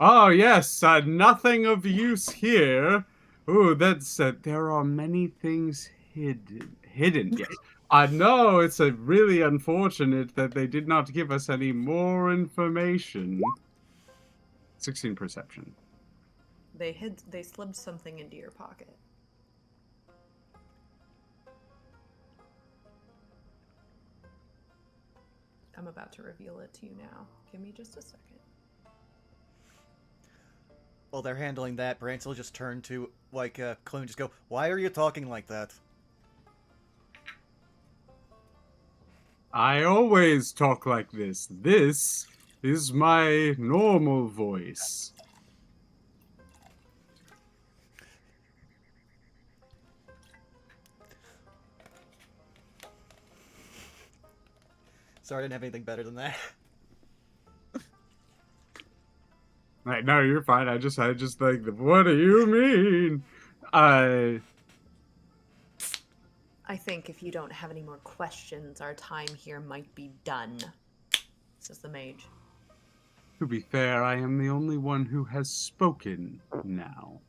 Oh yes, nothing of use here. Ooh, that's there are many things hidden. Hidden, yes. No, it's really unfortunate that they did not give us any more information. 16 perception. They slipped something into your pocket. I'm about to reveal it to you now. Give me just a second. While they're handling that, Brance will just turn to, like, Clune, just go, "Why are you talking like that?" I always talk like this. This is my normal voice. Sorry, I didn't have anything better than that. Right, no, you're fine. I just like, what do you mean? I think if you don't have any more questions, our time here might be done, says the mage. To be fair, I am the only one who has spoken now.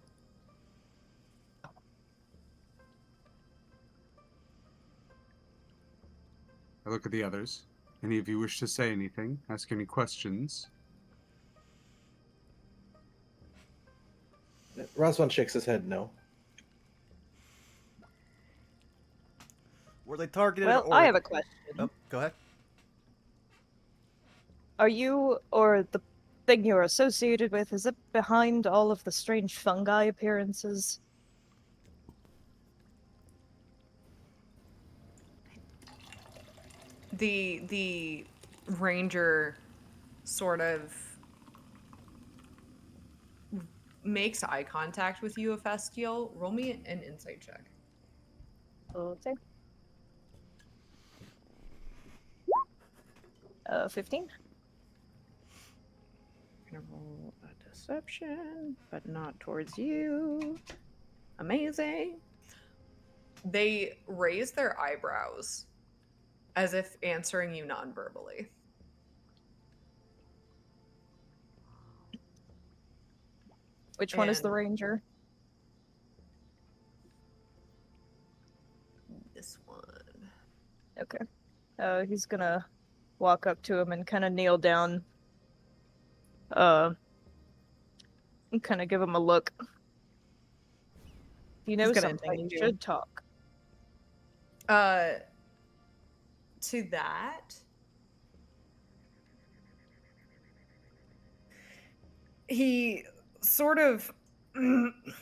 I look at the others. Any of you wish to say anything? Ask any questions? Razvan shakes his head no. Were they targeted Well, or... I have a question. Oh, go ahead. Are you, or the thing you're associated with, is it behind all of the strange fungi appearances? The ranger sort of makes eye contact with you, Ephestiel. Roll me an insight check. Okay. 15? Gonna roll a deception, but not towards you. Amazing. They raise their eyebrows as if answering you non-verbally. Which one is the And- ranger? This one. Okay. He's gonna walk up to him and kind of kneel down. And kind of give him a look. If you know He's gonna something, invite you you. should talk. To that, He sort of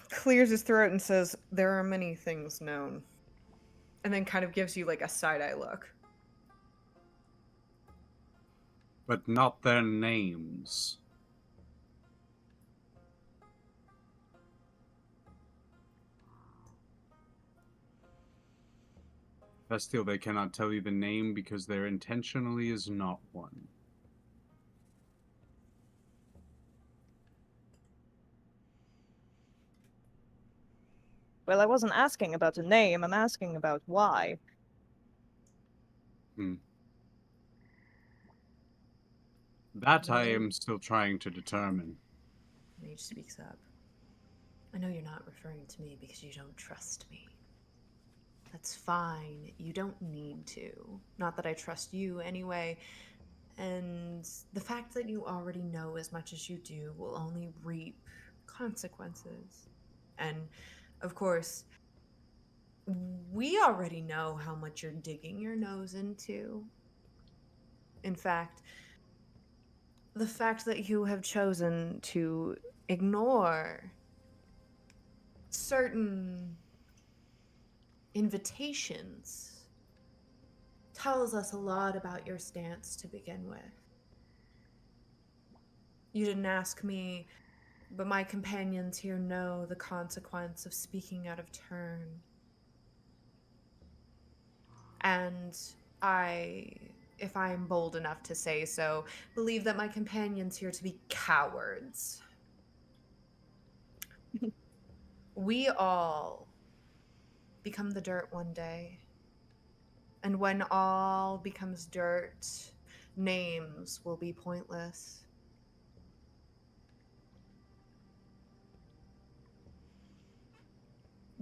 clears his throat and says, "There are many things known," and then kind of gives you like a side-eye look. But not their names. Bestial, they cannot tell you the name because there intentionally is not one. Well, I wasn't asking about a name, I'm asking about why. That I am still trying to determine. Mage speaks up. I know you're not referring to me because you don't trust me. That's fine. You don't need to. Not that I trust you anyway. And the fact that you already know as much as you do will only reap consequences. And, of course, we already know how much you're digging your nose into. In fact, the fact that you have chosen to ignore certain invitations tells us a lot about your stance to begin with. You didn't ask me, but my companions here know the consequence of speaking out of turn. And I, if I am bold enough to say so, believe that my companions here to be cowards. We all become the dirt one day. And when all becomes dirt, names will be pointless.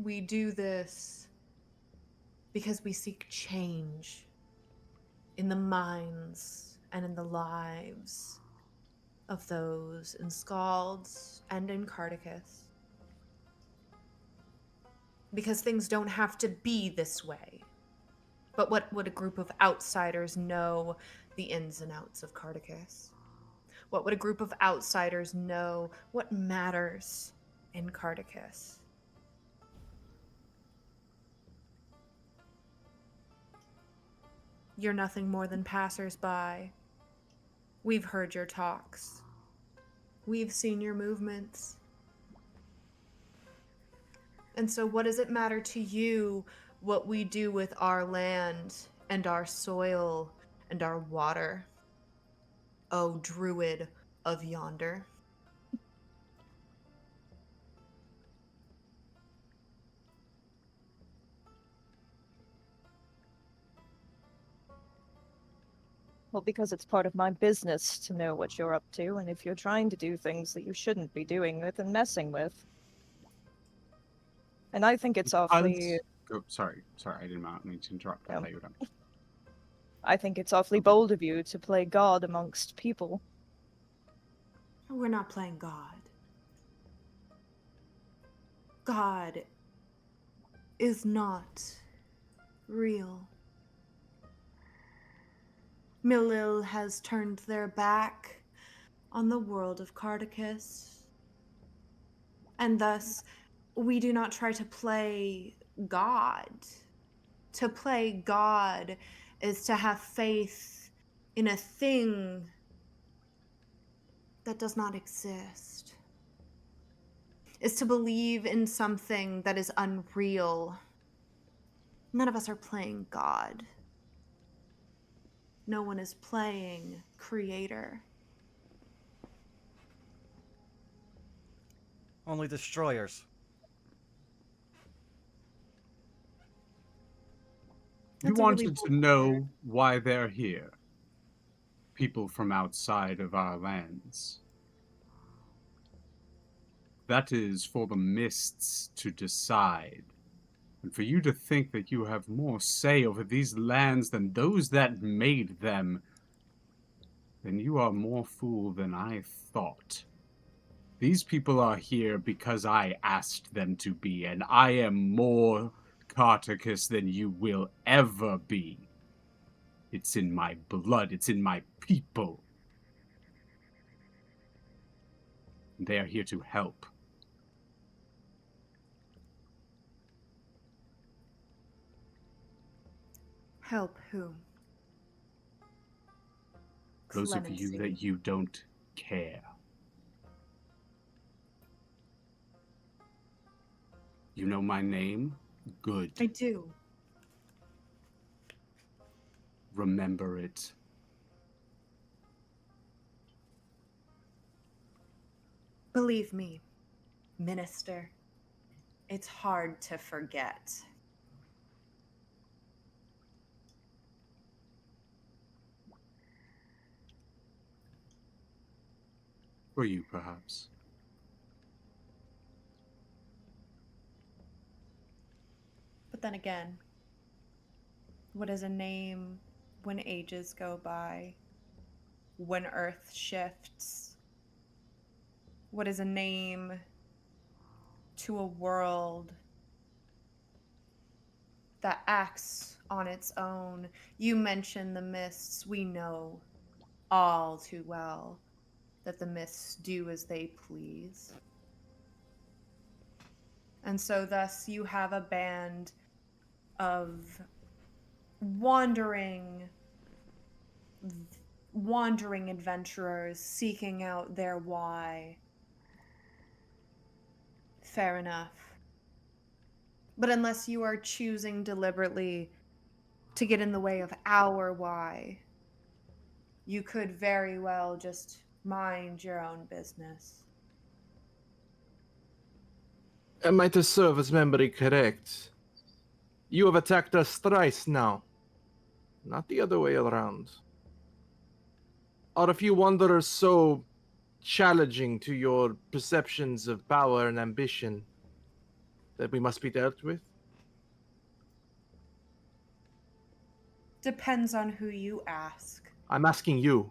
We do this because we seek change in the minds and in the lives of those in Scalds and in Cardicus. Because things don't have to be this way. But what would a group of outsiders know the ins and outs of Cardicus? What would a group of outsiders know what matters in Cardicus? You're nothing more than passers-by. We've heard your talks. We've seen your movements. And so what does it matter to you what we do with our land and our soil and our water? Oh, druid of yonder. Well, because it's part of my business to know what you're up to, and if you're trying to do things that you shouldn't be doing with and messing with. And I think it's awfully... Sorry, I did not mean to interrupt. I thought you were done. I think it's awfully bold of you to play God amongst people. We're not playing God. God is not real. Milil has turned their back on the world of Cardicus. And thus, we do not try to play God. To play God is to have faith in a thing that does not exist. Is to believe in something that is unreal. None of us are playing God. No one is playing Creator. Only destroyers. You wanted to know why they're here. People from outside of our lands. That is for the mists to decide. And for you to think that you have more say over these lands than those that made them, then you are more fool than I thought. These people are here because I asked them to be, and I am more Cardicus than you will ever be. It's in my blood, it's in my people. They are here to help. Help who? Those of you Clemency. that you don't care. You know my name? Good. I do. Remember it. Believe me, Minister, it's hard to forget. For you, perhaps. But then again, what is a name when ages go by? When Earth shifts? What is a name to a world that acts on its own? You mention the mists. We know all too well that the mists do as they please. And so thus you have a band of wandering adventurers seeking out their why. Fair enough. But unless you are choosing deliberately to get in the way of our why, you could very well just mind your own business. Am I to serve as memory correct? You have attacked us thrice now. Not the other way around. Are a few wanderers so challenging to your perceptions of power and ambition that we must be dealt with? Depends on who you ask. I'm asking you.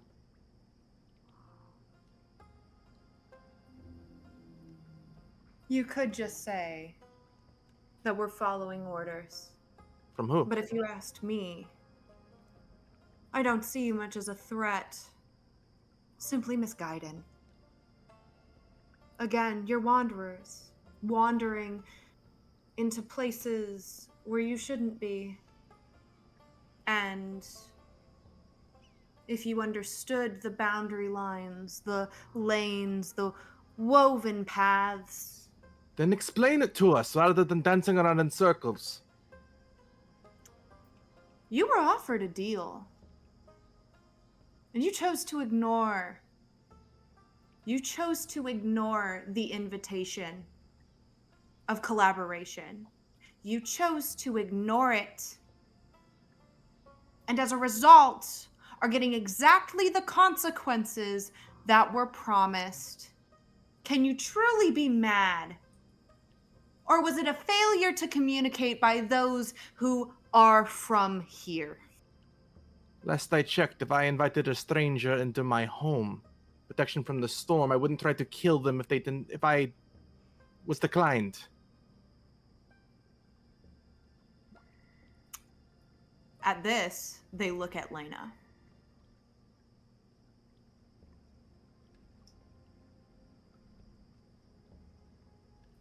You could just say that we're following orders. From who? But if you asked me, I don't see you much as a threat. Simply misguided. Again, you're wanderers, wandering into places where you shouldn't be. And if you understood the boundary lines, the lanes, the woven paths, Then explain it to us rather than dancing around in circles. you were offered a deal. And you chose to ignore. You chose to ignore the invitation of collaboration. You chose to ignore it. And as a result, are getting exactly the consequences that were promised. Can you truly be mad? Or was it a failure to communicate by those who are from here? Last I checked, if I invited a stranger into my home, protection from the storm, I wouldn't try to kill them if I was declined. At this, they look at Lena.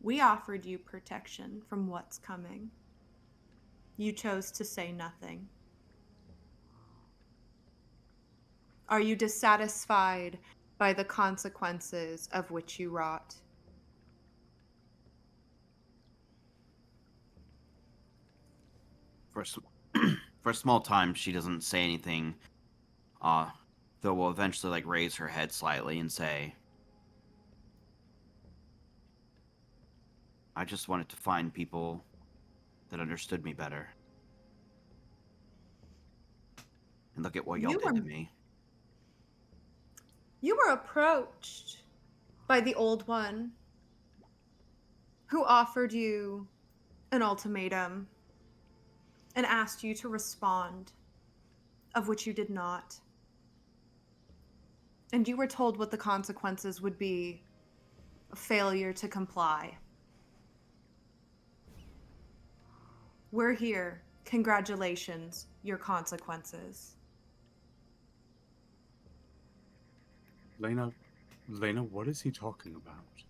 We offered you protection from what's coming. You chose to say nothing. Are you dissatisfied by the consequences of which you wrought? For a small time, she doesn't say anything. Though we'll eventually raise her head slightly and say, I just wanted to find people that understood me better. And look at what y'all did to me. You were approached by the Old One, who offered you an ultimatum and asked you to respond, of which you did not. And you were told what the consequences would be: a failure to comply. We're here. Congratulations, your consequences. Lena, Lena, what is he talking about?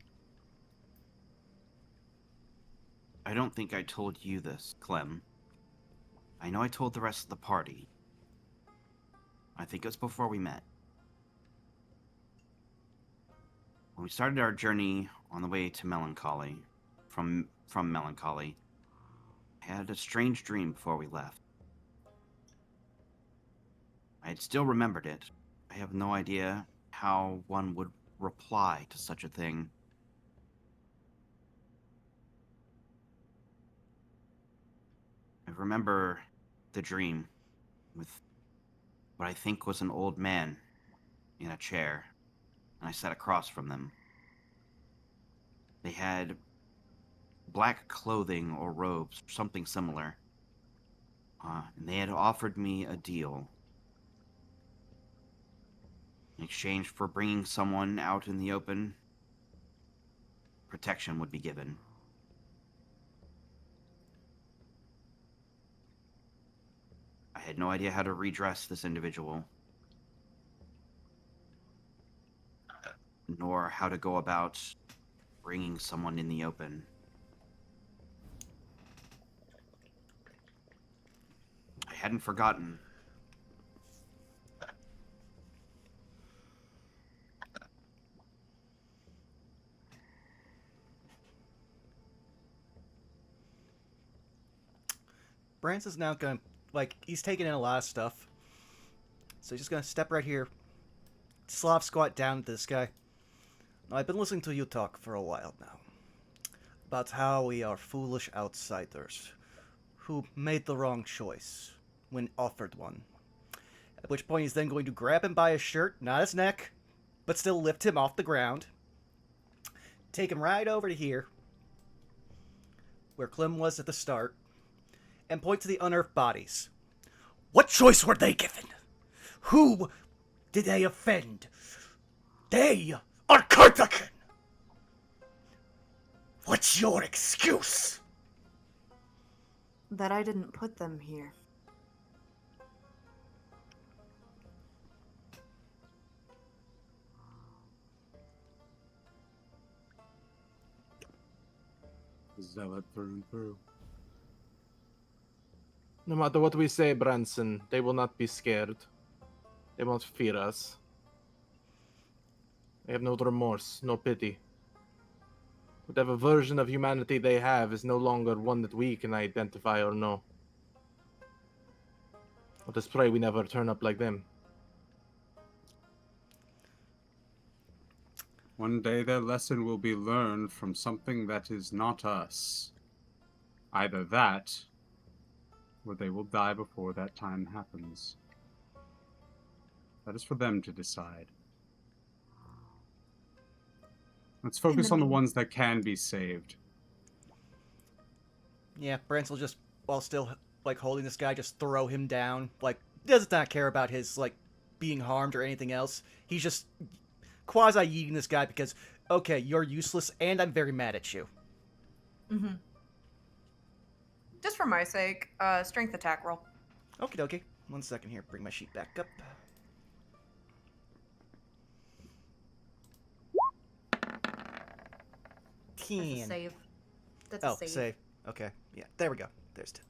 I don't think I told you this, Clem. I know I told the rest of the party. I think it was before we met. When we started our journey on the way to Melancholy, from Melancholy, I had a strange dream before we left. I had still remembered it. I have no idea how one would reply to such a thing. I remember the dream with what I think was an old man in a chair, and I sat across from them. They had black clothing or robes, or something similar, and they had offered me a deal. In exchange for bringing someone out in the open, protection would be given. I had no idea how to redress this individual, nor how to go about bringing someone in the open. I hadn't forgotten. Branson's now gonna, he's taking in a lot of stuff. So he's just gonna step right here, Slav squat down to this guy. Now, I've been listening to you talk for a while now. About how we are foolish outsiders who made the wrong choice when offered one. At which point he's then going to grab him by his shirt, not his neck, but still lift him off the ground. Take him right over to here, where Clem was at the start, and point to the unearthed bodies. What choice were they given? Who did they offend? They are Carthagen! What's your excuse? That I didn't put them here. Zealot through and through. No matter what we say, Branson, they will not be scared. They won't fear us. They have no remorse, no pity. Whatever version of humanity they have is no longer one that we can identify or know. Let us pray we never turn up like them. One day their lesson will be learned from something that is not us. Either that, or they will die before that time happens. That is for them to decide. Let's focus on the ones that can be saved. Yeah, Brance will just, while still, holding this guy, just throw him down. Does not care about his, being harmed or anything else. He's just quasi-yeeting this guy because, okay, you're useless, and I'm very mad at you. Mm-hmm. Just for my sake, strength attack roll. Okie dokie. 1 second here, bring my sheet back up. That's a save. That's a save. Save. Okay. Yeah, there we go. There's 10.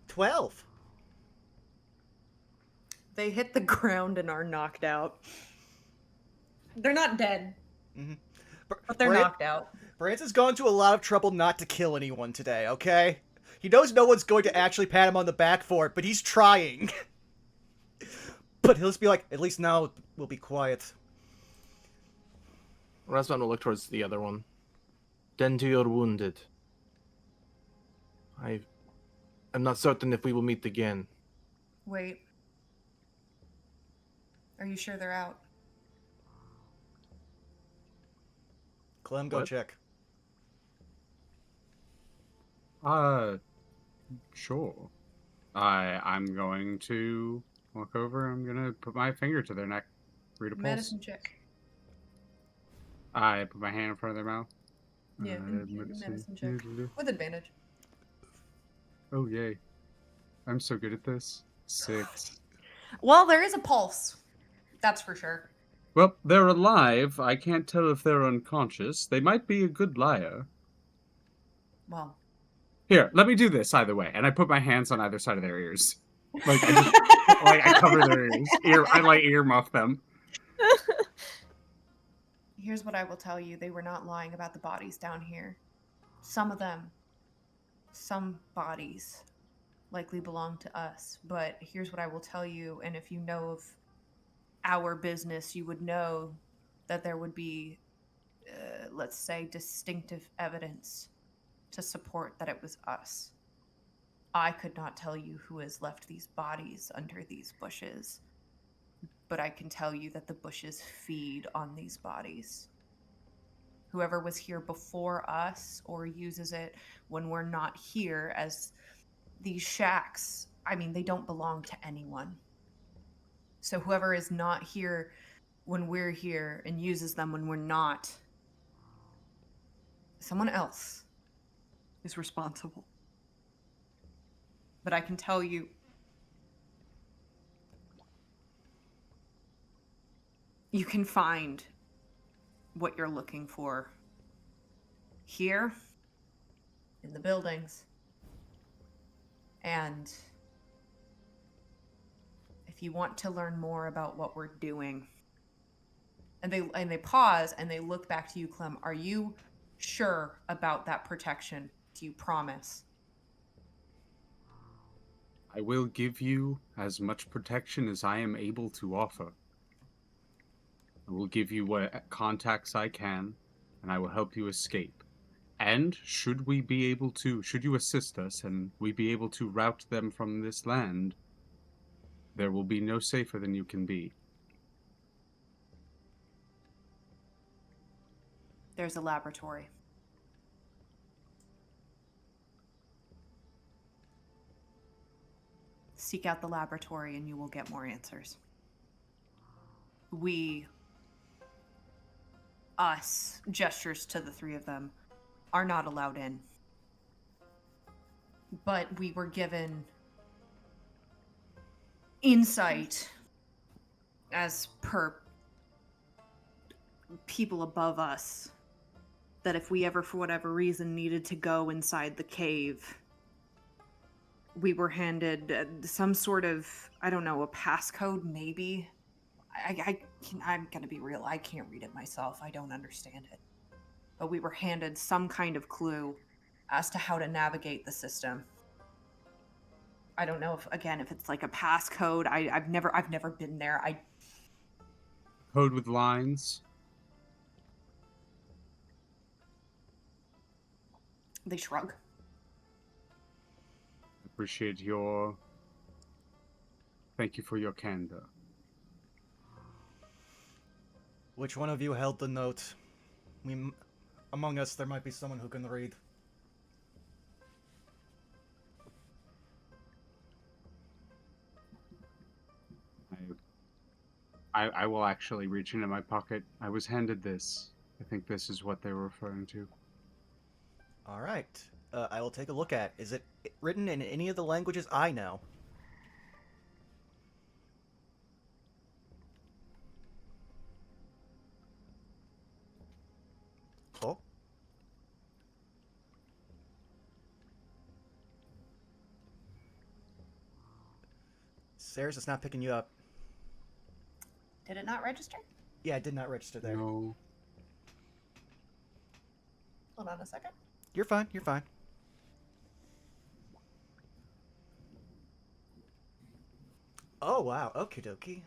12. They hit the ground and are knocked out. They're not dead, but they're knocked out. Brance has gone to a lot of trouble not to kill anyone today, okay? He knows no one's going to actually pat him on the back for it, but he's trying. But he'll just be like, at least now we'll be quiet. Rasvan will look towards the other one. Tend to your wounded. I'm not certain if we will meet again. Wait. Are you sure they're out? Clem, go What? check. Sure. I'm going to walk over. I'm gonna put my finger to their neck, read a pulse. Medicine check. I put my hand in front of their mouth. Yeah, medicine check. With advantage. Oh, yay. I'm so good at this. 6. Well, there is a pulse. That's for sure. Well, they're alive. I can't tell if they're unconscious. They might be a good liar. Well, Here, let me do this either way. And I put my hands on either side of their ears. Like, I cover their ears. I earmuff them. here's what I will tell you. They were not lying about the bodies down here. Some of them, some bodies likely belong to us. But here's what I will tell you. And if you know of our business, you would know that there would be, let's say, distinctive evidence to support that it was us. I could not tell you who has left these bodies under these bushes, but I can tell you that the bushes feed on these bodies. Whoever was here before us or uses it when we're not here, as these shacks, I mean, they don't belong to anyone. So whoever is not here when we're here and uses them when we're not, someone else is responsible. But I can tell you, you can find what you're looking for here in the buildings. And if you want to learn more about what we're doing, and they pause and they look back to you, Clem, are you sure about that protection? Do you promise? I will give you as much protection as I am able to offer. I will give you what contacts I can, and I will help you escape. And should you assist us and we be able to rout them from this land, there will be no safer than you can be. There's a laboratory. Seek out the laboratory and you will get more answers. Us, gestures to the three of them, are not allowed in. But we were given insight as per people above us that if we ever, for whatever reason, needed to go inside the cave, we were handed some sort of, I don't know, a passcode, maybe. I'm gonna be real, I can't read it myself, I don't understand it. But we were handed some kind of clue as to how to navigate the system. I don't know if it's like a passcode. I've never been there. Code with lines. They shrug. Appreciate Thank you for your candor. Which one of you held the note? Among us, there might be someone who can read. I will actually reach into my pocket. I was handed this. I think this is what they were referring to. All right. I will take a look at. Is it written in any of the languages I know? Oh. Sarah's is not picking you up. Did it not register? Yeah, it did not register there. No. Hold on a second. You're fine. You're fine. Oh, wow. Okie dokie.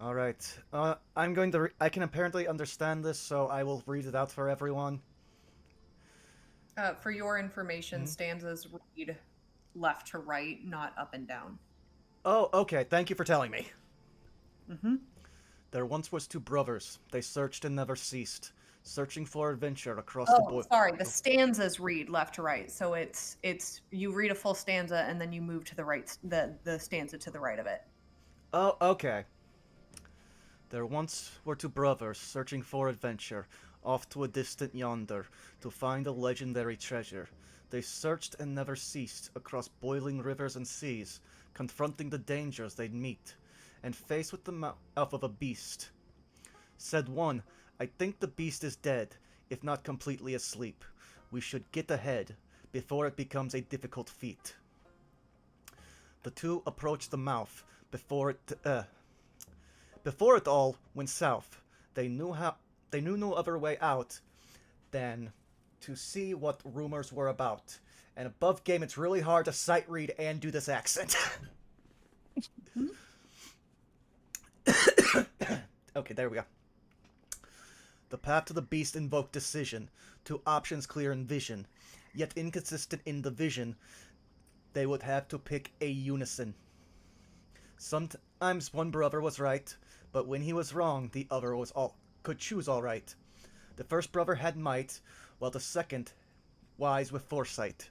All right. I'm going to. I can apparently understand this, so I will read it out for everyone. For your information, stanzas read left to right, not up and down. Oh, okay. Thank you for telling me. Mm-hmm. There once was two brothers. They searched and never ceased, searching for adventure across the border. Sorry, the stanzas read left to right. So it's you read a full stanza and then you move to the right, the stanza to the right of it. Oh, okay. There once were two brothers searching for adventure, off to a distant yonder, to find a legendary treasure. They searched and never ceased, across boiling rivers and seas, confronting the dangers they'd meet, and faced with the mouth of a beast. Said one, "I think the beast is dead, if not completely asleep. We should get ahead, before it becomes a difficult feat." The two approached the mouth, before it all went south. They knew no other way out than to see what rumors were about. And above game, it's really hard to sight read and do this accent. Okay, there we go. The path to the beast invoked decision, two options clear in vision, yet inconsistent in the vision. They would have to pick a unison. Sometimes one brother was right, but when he was wrong, the other could choose all right. The first brother had might, while the second wise with foresight.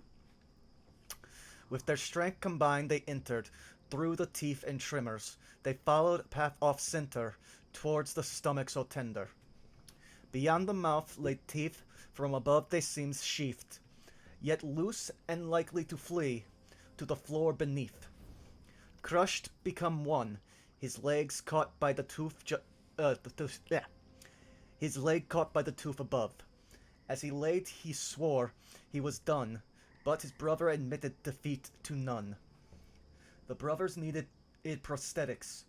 With their strength combined, they entered through the teeth and tremors. They followed a path off center towards the stomach so tender. Beyond the mouth lay teeth, from above they seemed sheathed, yet loose and likely to flee to the floor beneath. Crushed, become one, his legs caught by the tooth his leg caught by the tooth above. As he laid, he swore he was done, but his brother admitted defeat to none. The brothers needed prosthetics,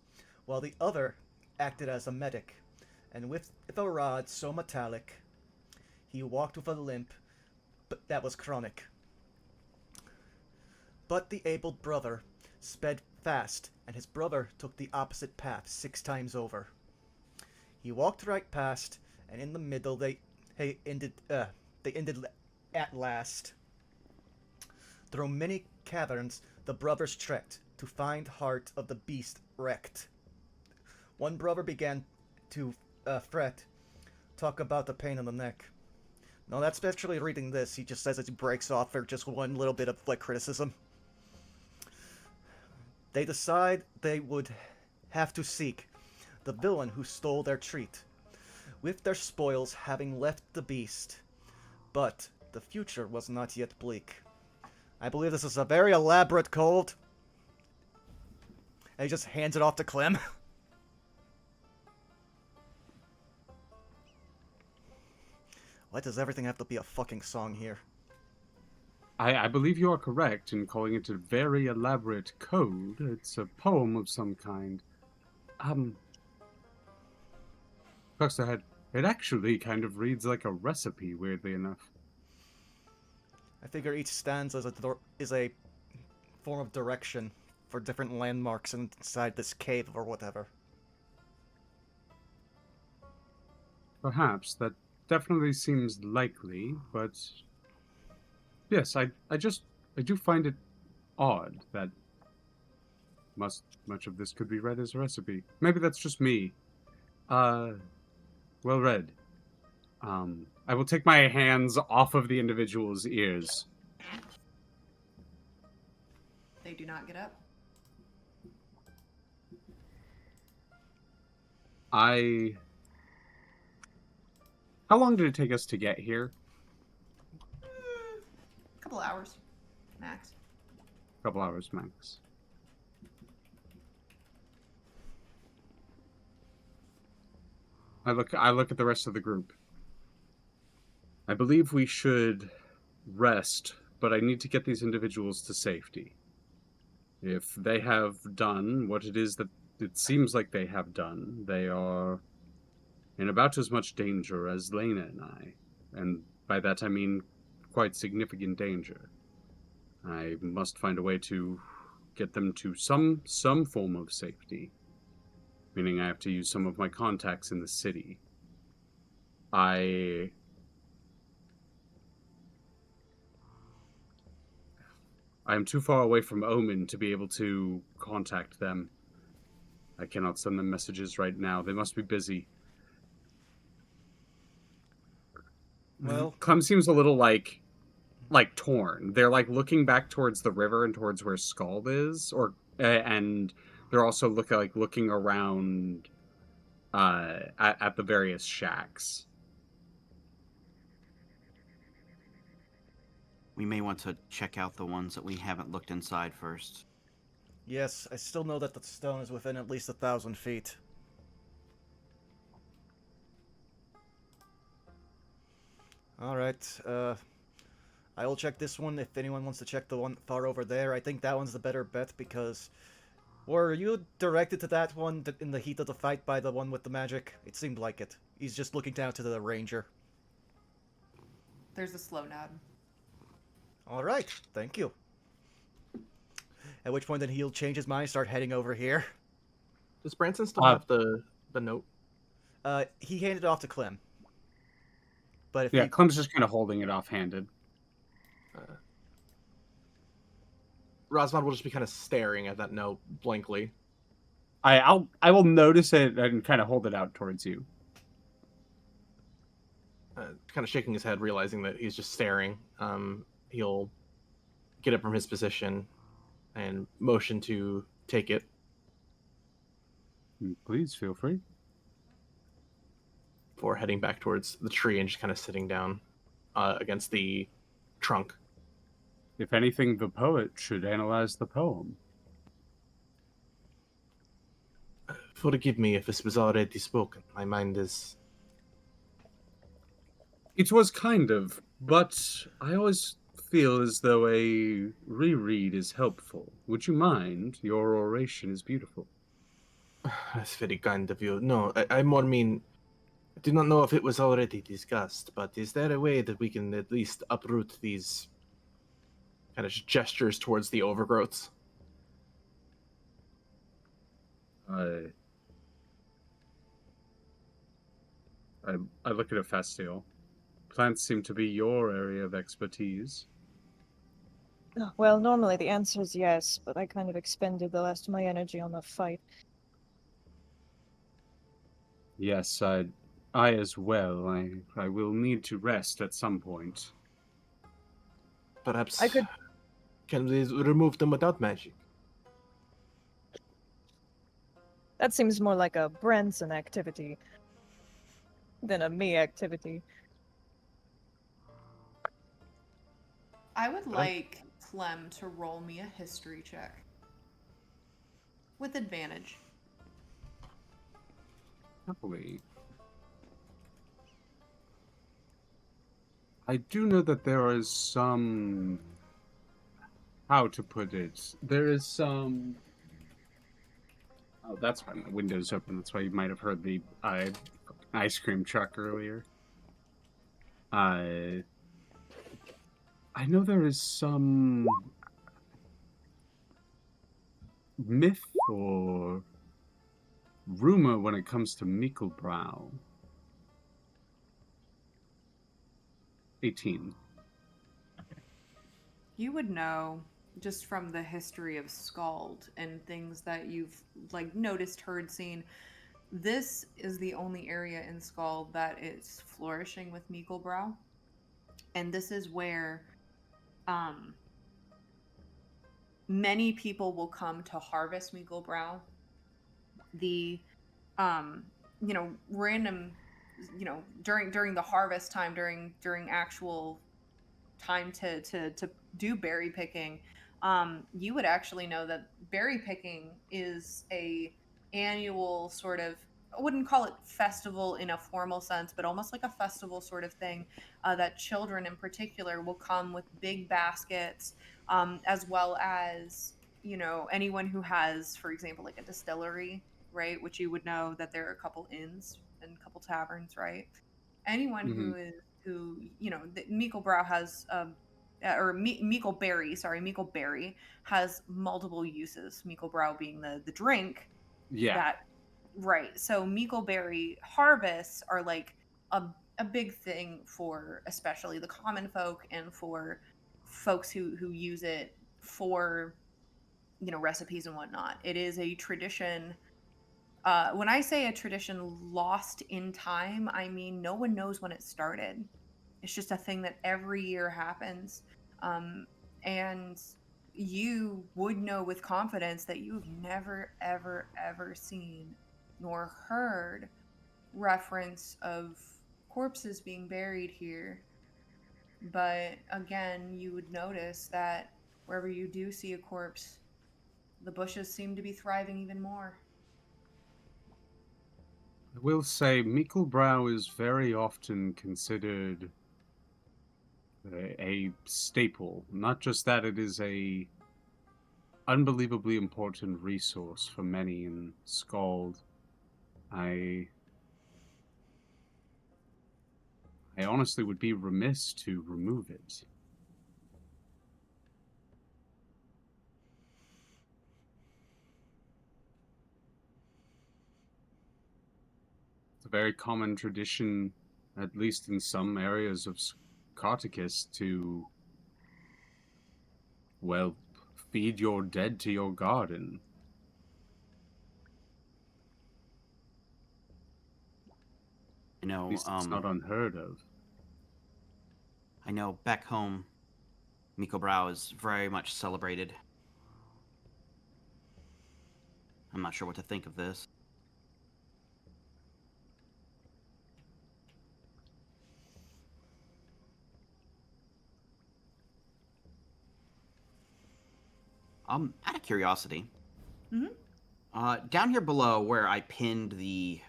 while the other acted as a medic, and with a rod so metallic, he walked with a limp, but that was chronic. But the abled brother sped fast, and his brother took the opposite path 6 times over. He walked right past, and in the middle they ended at last. Through many caverns the brothers trekked to find heart of the beast wrecked. One brother began to fret, talk about the pain in the neck. No, that's actually reading this. He just says it breaks off for just one little bit of criticism. They decide they would have to seek the villain who stole their treat, with their spoils having left the beast. But the future was not yet bleak. I believe this is a very elaborate code. And he just hands it off to Clem. Why does everything have to be a fucking song here? I believe you are correct in calling it a very elaborate code. It's a poem of some kind. Puxterhead, it actually kind of reads like a recipe, weirdly enough. I figure each stanza is a form of direction for different landmarks inside this cave or whatever. Perhaps. That definitely seems likely, but... Yes, I do find it odd that much of this could be read as a recipe. Maybe that's just me. Well read. I will take my hands off of the individual's ears. They do not get up. How long did it take us to get here? A couple hours, max. Couple hours max. I look at the rest of the group. I believe we should rest, but I need to get these individuals to safety. If they have done what it is that it seems like they have done, they are in about as much danger as Lena and I. And by that I mean quite significant danger. I must find a way to get them to some form of safety. Meaning I have to use some of my contacts in the city. I am too far away from Omen to be able to contact them. I cannot send them messages right now. They must be busy. Well, Clem seems a little like torn. They're like looking back towards the river and towards where Scald is, and they're also looking around at the various shacks. we may want to check out the ones that we haven't looked inside first. Yes, I still know that the stone is within at least 1,000 feet. Alright, I will check this one if anyone wants to check the one far over there. I think that one's the better bet because... Were you directed to that one in the heat of the fight by the one with the magic? It seemed like it. He's just looking down to the ranger. There's a slow nod. Alright, thank you. At which point then he'll change his mind, start heading over here. Does Branson still have the note? He handed it off to Clem. But if Yeah, he... Clem's just kind of holding it offhanded. Rosmond will just be kind of staring at that note blankly. I will notice it and kind of hold it out towards you. Kind of shaking his head, realizing that he's just staring. He'll get up from his position and motion to take it. Please feel free. Before heading back towards the tree and just kind of sitting down against the trunk. If anything, the poet should analyze the poem. Forgive me if this was already spoken. My mind is... It was kind of, but I always feel as though a reread is helpful. Would you mind? Your oration is beautiful. That's very kind of you. No, I more mean... I do not know if it was already discussed, but is there a way that we can at least uproot these kind of gestures towards the overgrowths? I look at Hephaestion. Plants seem to be your area of expertise. Well, normally the answer is yes, but I kind of expended the last of my energy on the fight. Yes, I as well. I will need to rest at some point. Perhaps... I could... Can we remove them without magic? That seems more like a Branson activity than a me activity. I would like Clem to roll me a history check. With advantage. Happily. I do know that there is some... How to put it? There is some... Oh, that's why my window's open. That's why you might have heard the ice cream truck earlier. I know there is some myth or rumor when it comes to Mikkelbrow. 18. You would know just from the history of Scald and things that you've like noticed, heard, seen. This is the only area in Scald that is flourishing with Mikkelbrow. And this is where many people will come to harvest Mikkelbrow. The random during the harvest time, during actual time to do berry picking, you would actually know that berry picking is a annual sort of, I wouldn't call it festival in a formal sense, but almost like a festival sort of thing, that children in particular will come with big baskets, as well as, anyone who has, for example, like a distillery, right? Which you would know that there are a couple inns and a couple taverns, right? Anyone who Mikkelbrow has, Mikkelberry has multiple uses. Mikkelbrow being the drink. Yeah. That, right. So Mikkelberry harvests are like a big thing for especially the common folk and for folks who use it for, recipes and whatnot. It is a tradition. When I say a tradition lost in time, I mean no one knows when it started. It's just a thing that every year happens. And you would know with confidence that you've never, ever, ever seen nor heard reference of corpses being buried here But again, you would notice that wherever you do see a corpse, the bushes seem to be thriving even more. I will say, Mikkelbrow is very often considered a staple. Not just that, it is a unbelievably important resource for many in Scald. I honestly would be remiss to remove it. It's a very common tradition, at least in some areas of Scarticus, to, well, feed your dead to your garden. I At know, least it's not unheard of. I know back home, Miko Brow is very much celebrated. I'm not sure what to think of this. Out of curiosity, down here below where I pinned the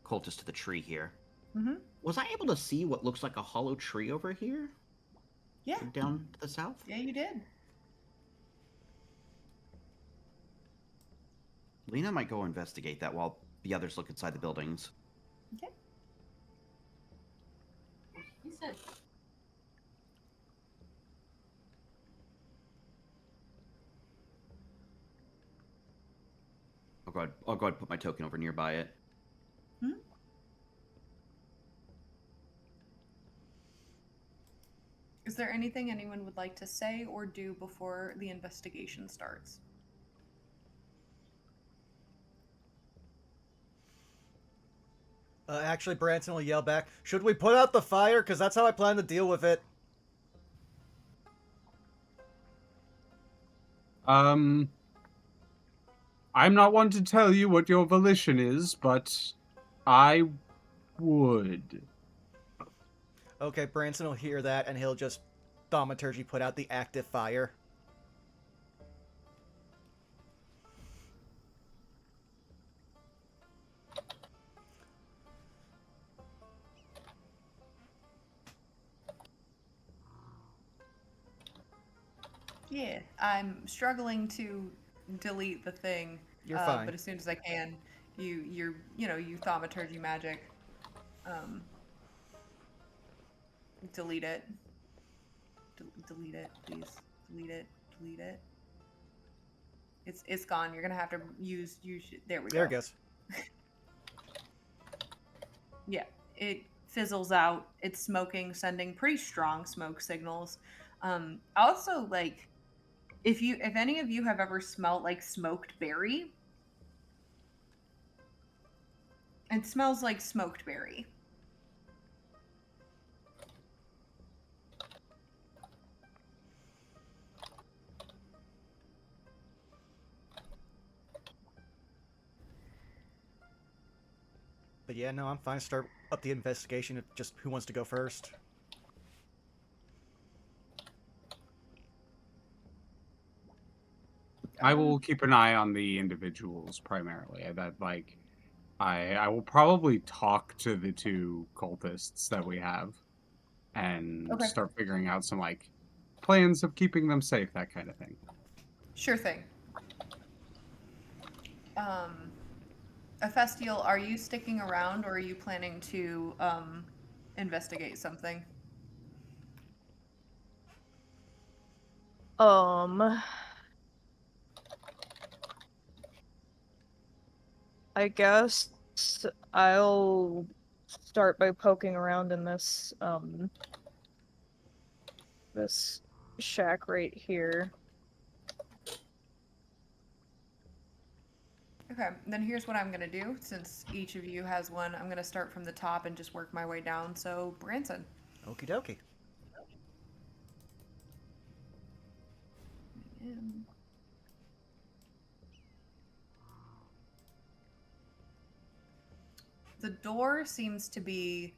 cultist to the tree here, was I able to see what looks like a hollow tree over here? Yeah. Down to the south? Yeah, you did. Lena might go investigate that while the others look inside the buildings. Okay. He said, I'll go ahead and put my token over nearby it. Is there anything anyone would like to say or do before the investigation starts? Actually, Branson will yell back, "Should we put out the fire? Because that's how I plan to deal with it." I'm not one to tell you what your volition is, but I would. Okay, Branson will hear that, and he'll just thaumaturgy put out the active fire. Yeah, I'm struggling to delete the thing. You're fine. But as soon as I can, you thaumaturgy magic. Delete it. Delete it, please. Delete it. Delete it. It's gone. You're gonna have to use. There we go. There it goes. Yeah, it fizzles out. It's smoking, sending pretty strong smoke signals. Also, like, if any of you have ever smelled like smoked berry, it smells like smoked berry. But yeah, no, I'm fine. Start up the investigation. Just who wants to go first? I will keep an eye on the individuals primarily. I will probably talk to the two cultists that we have and Okay. start figuring out some plans of keeping them safe, that kind of thing. Sure thing. Ephestiel, are you sticking around, or are you planning to investigate something? I guess I'll start by poking around in this this shack right here. Okay, then here's what I'm gonna do. Since each of you has one, I'm gonna start from the top and just work my way down. So, Branson. Okie dokie. The door seems to be,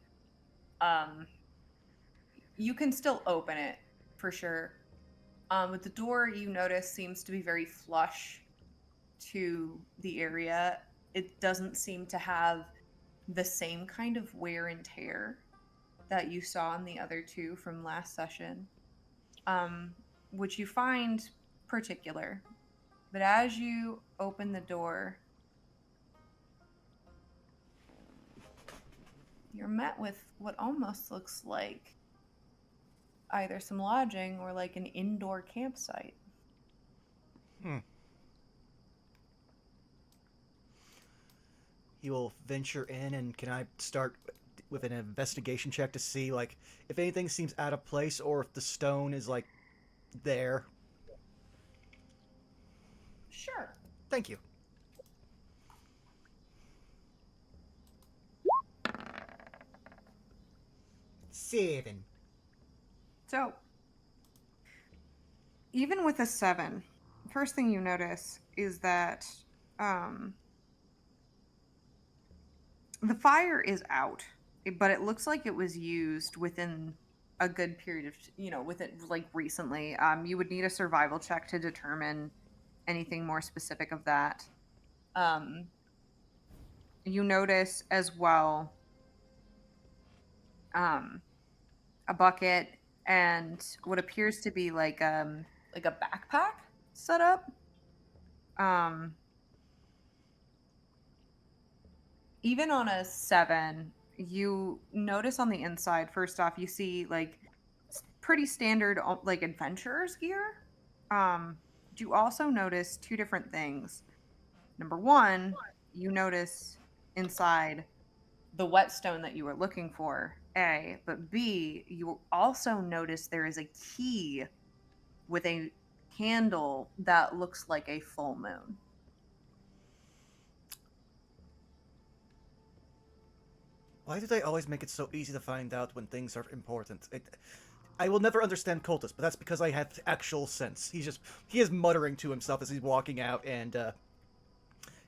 you can still open it for sure. But the door you notice seems to be very flush to the area. It doesn't seem to have the same kind of wear and tear that you saw in the other two from last session, which you find particular. But as you open the door, you're met with what almost looks like either some lodging or like an indoor campsite. He will venture in, and can I start with an investigation check to see, like, if anything seems out of place or if the stone is, like, there? Sure. Thank you. Seven. So, even with a 7, first thing you notice is that the fire is out, but it looks like it was used within a good period of, within like recently. You would need a survival check to determine anything more specific of that. You notice as well a bucket and what appears to be like a backpack set up. Even on a 7, you notice on the inside, first off, you see like pretty standard like adventurer's gear. You also notice 2 different things. Number 1, you notice inside the whetstone that you were looking for, A, but B, you also notice there is a key with a handle that looks like a full moon. Why do they always make it so easy to find out when things are important? I will never understand cultists, but that's because I have actual sense. He is muttering to himself as he's walking out and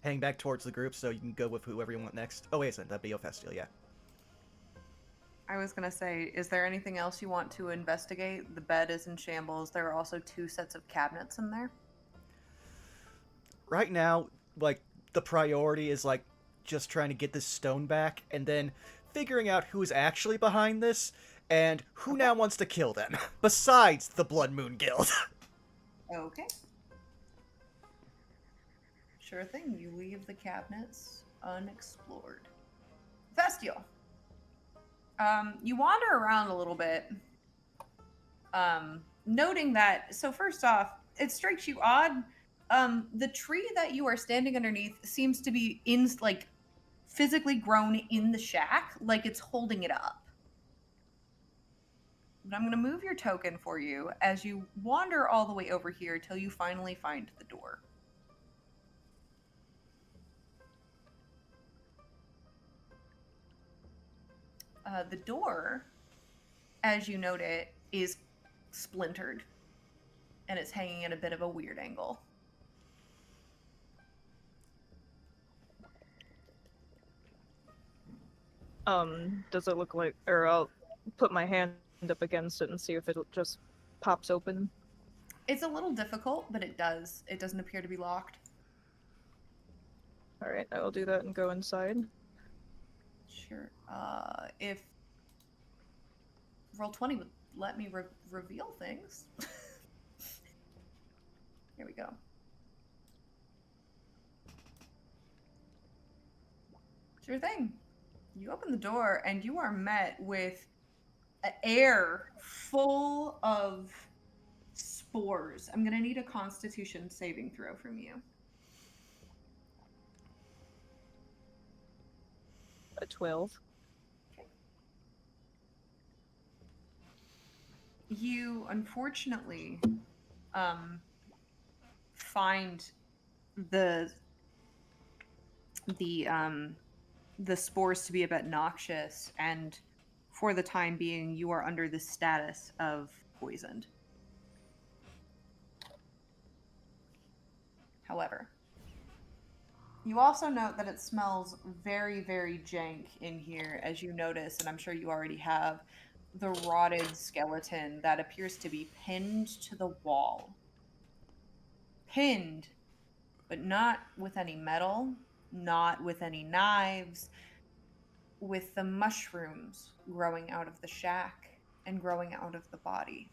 heading back towards the group, so you can go with whoever you want next. Oh, wait a second, that'd be Ophastiel, yeah. I was going to say, is there anything else you want to investigate? The bed is in shambles. There are also 2 sets of cabinets in there. Right now, like, the priority is, like, just trying to get this stone back, and then figuring out who is actually behind this, and who now wants to kill them, besides the Blood Moon Guild. Okay. Sure thing. You leave the cabinets unexplored. Vestial. You wander around a little bit, noting that, so first off, it strikes you odd. The tree that you are standing underneath seems to be like physically grown in the shack, like it's holding it up. But I'm going to move your token for you as you wander all the way over here till you finally find the door. The door, as you note it, is splintered, and it's hanging at a bit of a weird angle. Does it look like, or I'll put my hand up against it and see if it just pops open? It's a little difficult, but it does. It doesn't appear to be locked. Alright, I will do that and go inside. Sure. If Roll20 would let me reveal things. Here we go. Sure thing. You open the door and you are met with air full of spores. I'm going to need a Constitution saving throw from you. A 12. You unfortunately find the spores to be a bit noxious, and for the time being, you are under the status of poisoned. However, you also note that it smells very, very jank in here, as you notice, and I'm sure you already have, the rotted skeleton that appears to be pinned to the wall. Pinned, but not with any metal, not with any knives, with the mushrooms growing out of the shack and growing out of the body.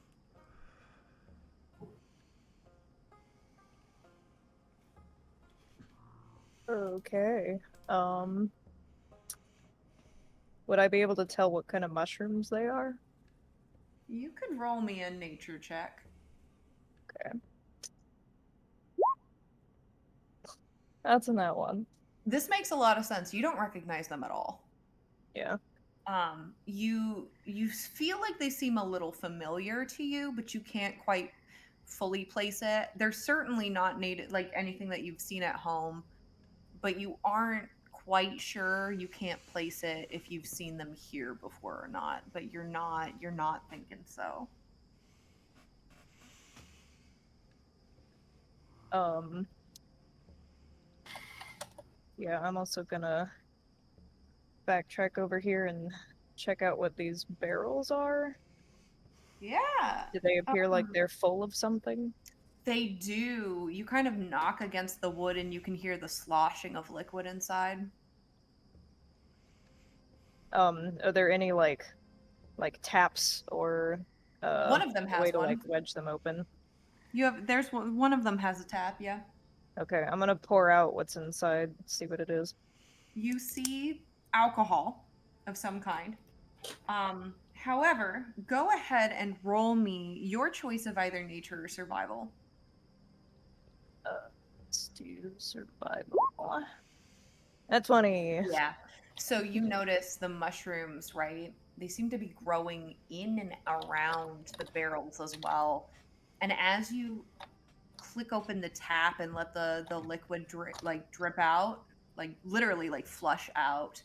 Okay. Would I be able to tell what kind of mushrooms they are? You could roll me a nature check. Okay. That's in that one. This makes a lot of sense. You don't recognize them at all. Yeah. You feel like they seem a little familiar to you, but you can't quite fully place it. They're certainly not native, like anything that you've seen at home, but you aren't quite sure. You can't place it if you've seen them here before or not. But you're not thinking so. Yeah, I'm also gonna backtrack over here and check out what these barrels are. Yeah. Do they appear like Um, they're full of something? They do. You kind of knock against the wood and you can hear the sloshing of liquid inside. Are there any like taps or One of them a way has to like one. wedge them open? There's one of them has a tap, yeah. Okay, I'm gonna pour out what's inside, see what it is. You see alcohol of some kind. However, go ahead and roll me your choice of either nature or survival. Let's do survival. That's 20. Yeah. So you notice the mushrooms, right? They seem to be growing in and around the barrels as well. And as you click open the tap and let the liquid drip out, like literally like flush out,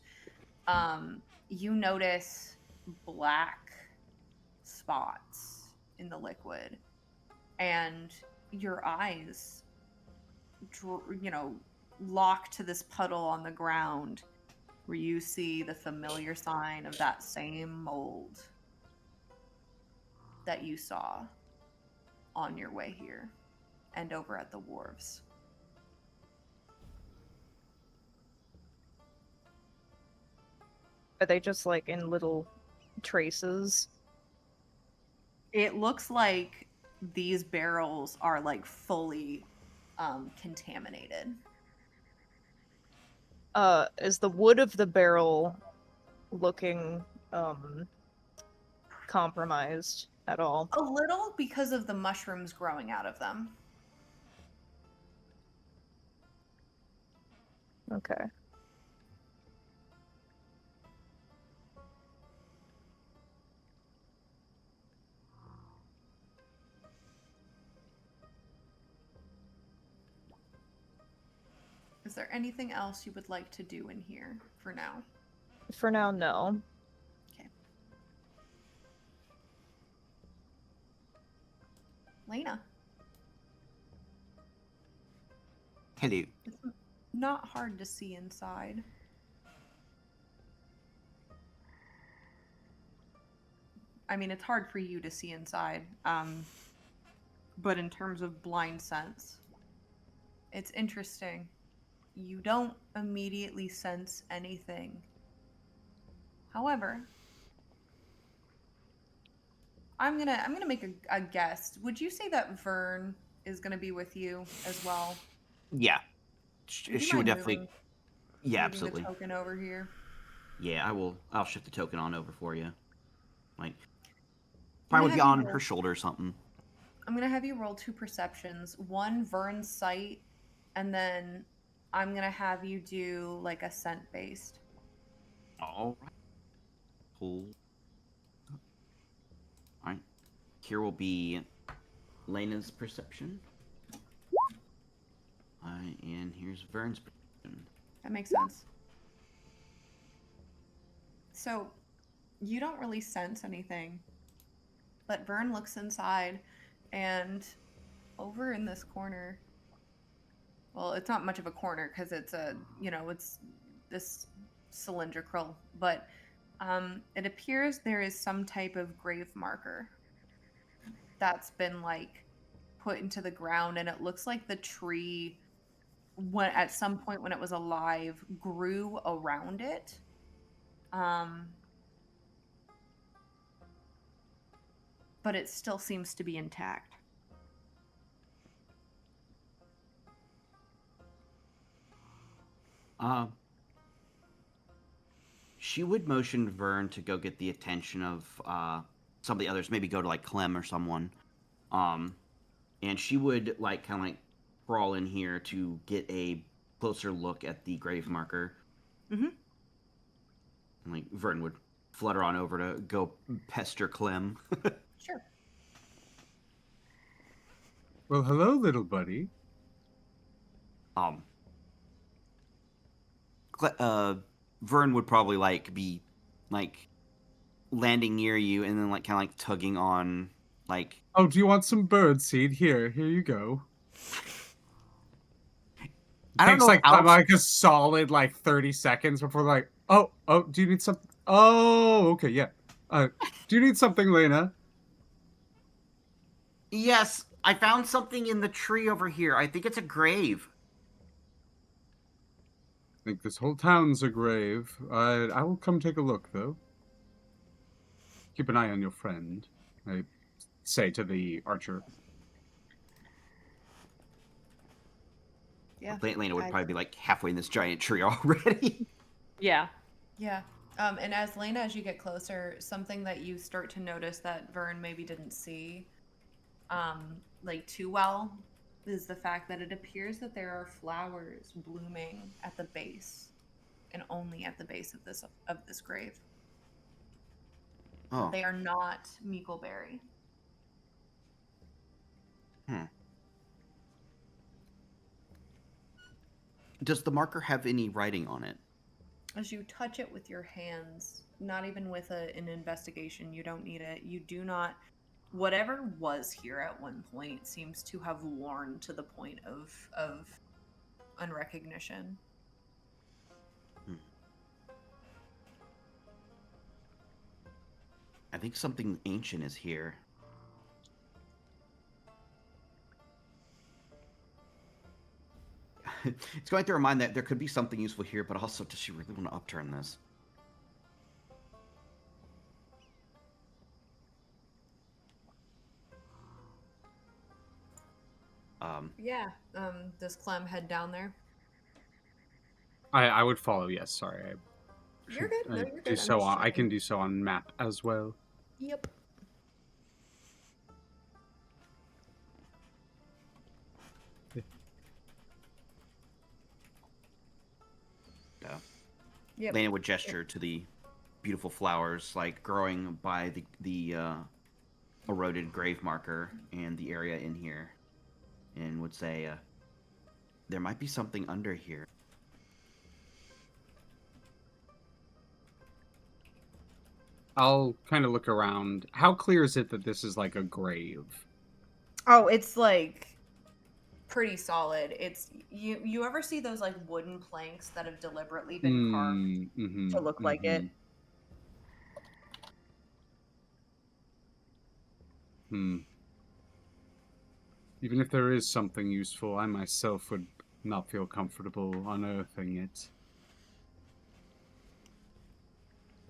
you notice black spots in the liquid, and your eyes lock to this puddle on the ground where you see the familiar sign of that same mold that you saw on your way here and over at the wharves. Are they just like in little traces? It looks like these barrels are like fully contaminated. Is the wood of the barrel looking compromised at all? A little, because of the mushrooms growing out of them. Okay. Is there anything else you would like to do in here for now? For now, no. Okay. Lena, Hello. it's not hard to see inside. I mean, it's hard for you to see inside, but in terms of blind sense, it's interesting. You don't immediately sense anything. However, I'm gonna make a guess. Would you say that Vern is gonna be with you as well? Yeah. Would you She would mind definitely. moving Yeah, the absolutely. token over here? Yeah, I will. I'll shift the token on over for you. Like, I'm probably gonna would be have you on roll- her shoulder or something. I'm gonna have you roll 2 perceptions. One Vern's sight, and then I'm gonna have you do like a scent based. All right. Cool. All right. Here will be Lena's perception. And here's Vern's perception. That makes sense. So, you don't really sense anything, but Vern looks inside, and over in this corner, well, it's not much of a corner because it's it's this cylindrical, but It appears there is some type of grave marker that's been like put into the ground, and it looks like the tree, when at some point when it was alive, grew around it. But it still seems to be intact. She would motion Vern to go get the attention of some of the others, maybe go to like Clem or someone. And she would like kind of like crawl in here to get a closer look at the grave marker. Mm-hmm. And like Vern would flutter on over to go pester Clem. Sure. Well, hello, little buddy. Vern would probably like be like landing near you and then like kind of like tugging on like. Oh, do you want some bird seed? Here you go. I don't Takes know. like a solid like 30 seconds before like, oh, do you need something? Oh, okay, yeah. Do you need something, Lena? Yes, I found something in the tree over here. I think it's a grave. I think this whole town's a grave. I will come take a look, though. Keep an eye on your friend, I say to the archer. Yeah. Lena would probably be like halfway in this giant tree already. Yeah. Yeah. And as Lena, as you get closer, something that you start to notice that Vern maybe didn't see, like too well, is the fact that it appears that there are flowers blooming at the base, and only at the base of this grave. Oh. They are not Meekleberry. Does the marker have any writing on it? As you touch it with your hands, not even with an investigation, you don't need it. You do not. Whatever was here at one point seems to have worn to the point of unrecognition. I think something ancient is here. It's going through her mind that there could be something useful here, but also does she really want to upturn this? Yeah. Does Clem head down there? I would follow. Yes, sorry. You're good. No, you're good. Do I'm so just on. I can checking. do so on map as well. Yep. Yep. Lena would gesture to the beautiful flowers, like growing by the eroded grave marker and the area in here, and would say, "There might be something under here." I'll kind of look around. How clear is it that this is like a grave? Oh, it's like pretty solid. It's you ever see those like wooden planks that have deliberately been carved to look like it? Even if there is something useful, I myself would not feel comfortable unearthing it.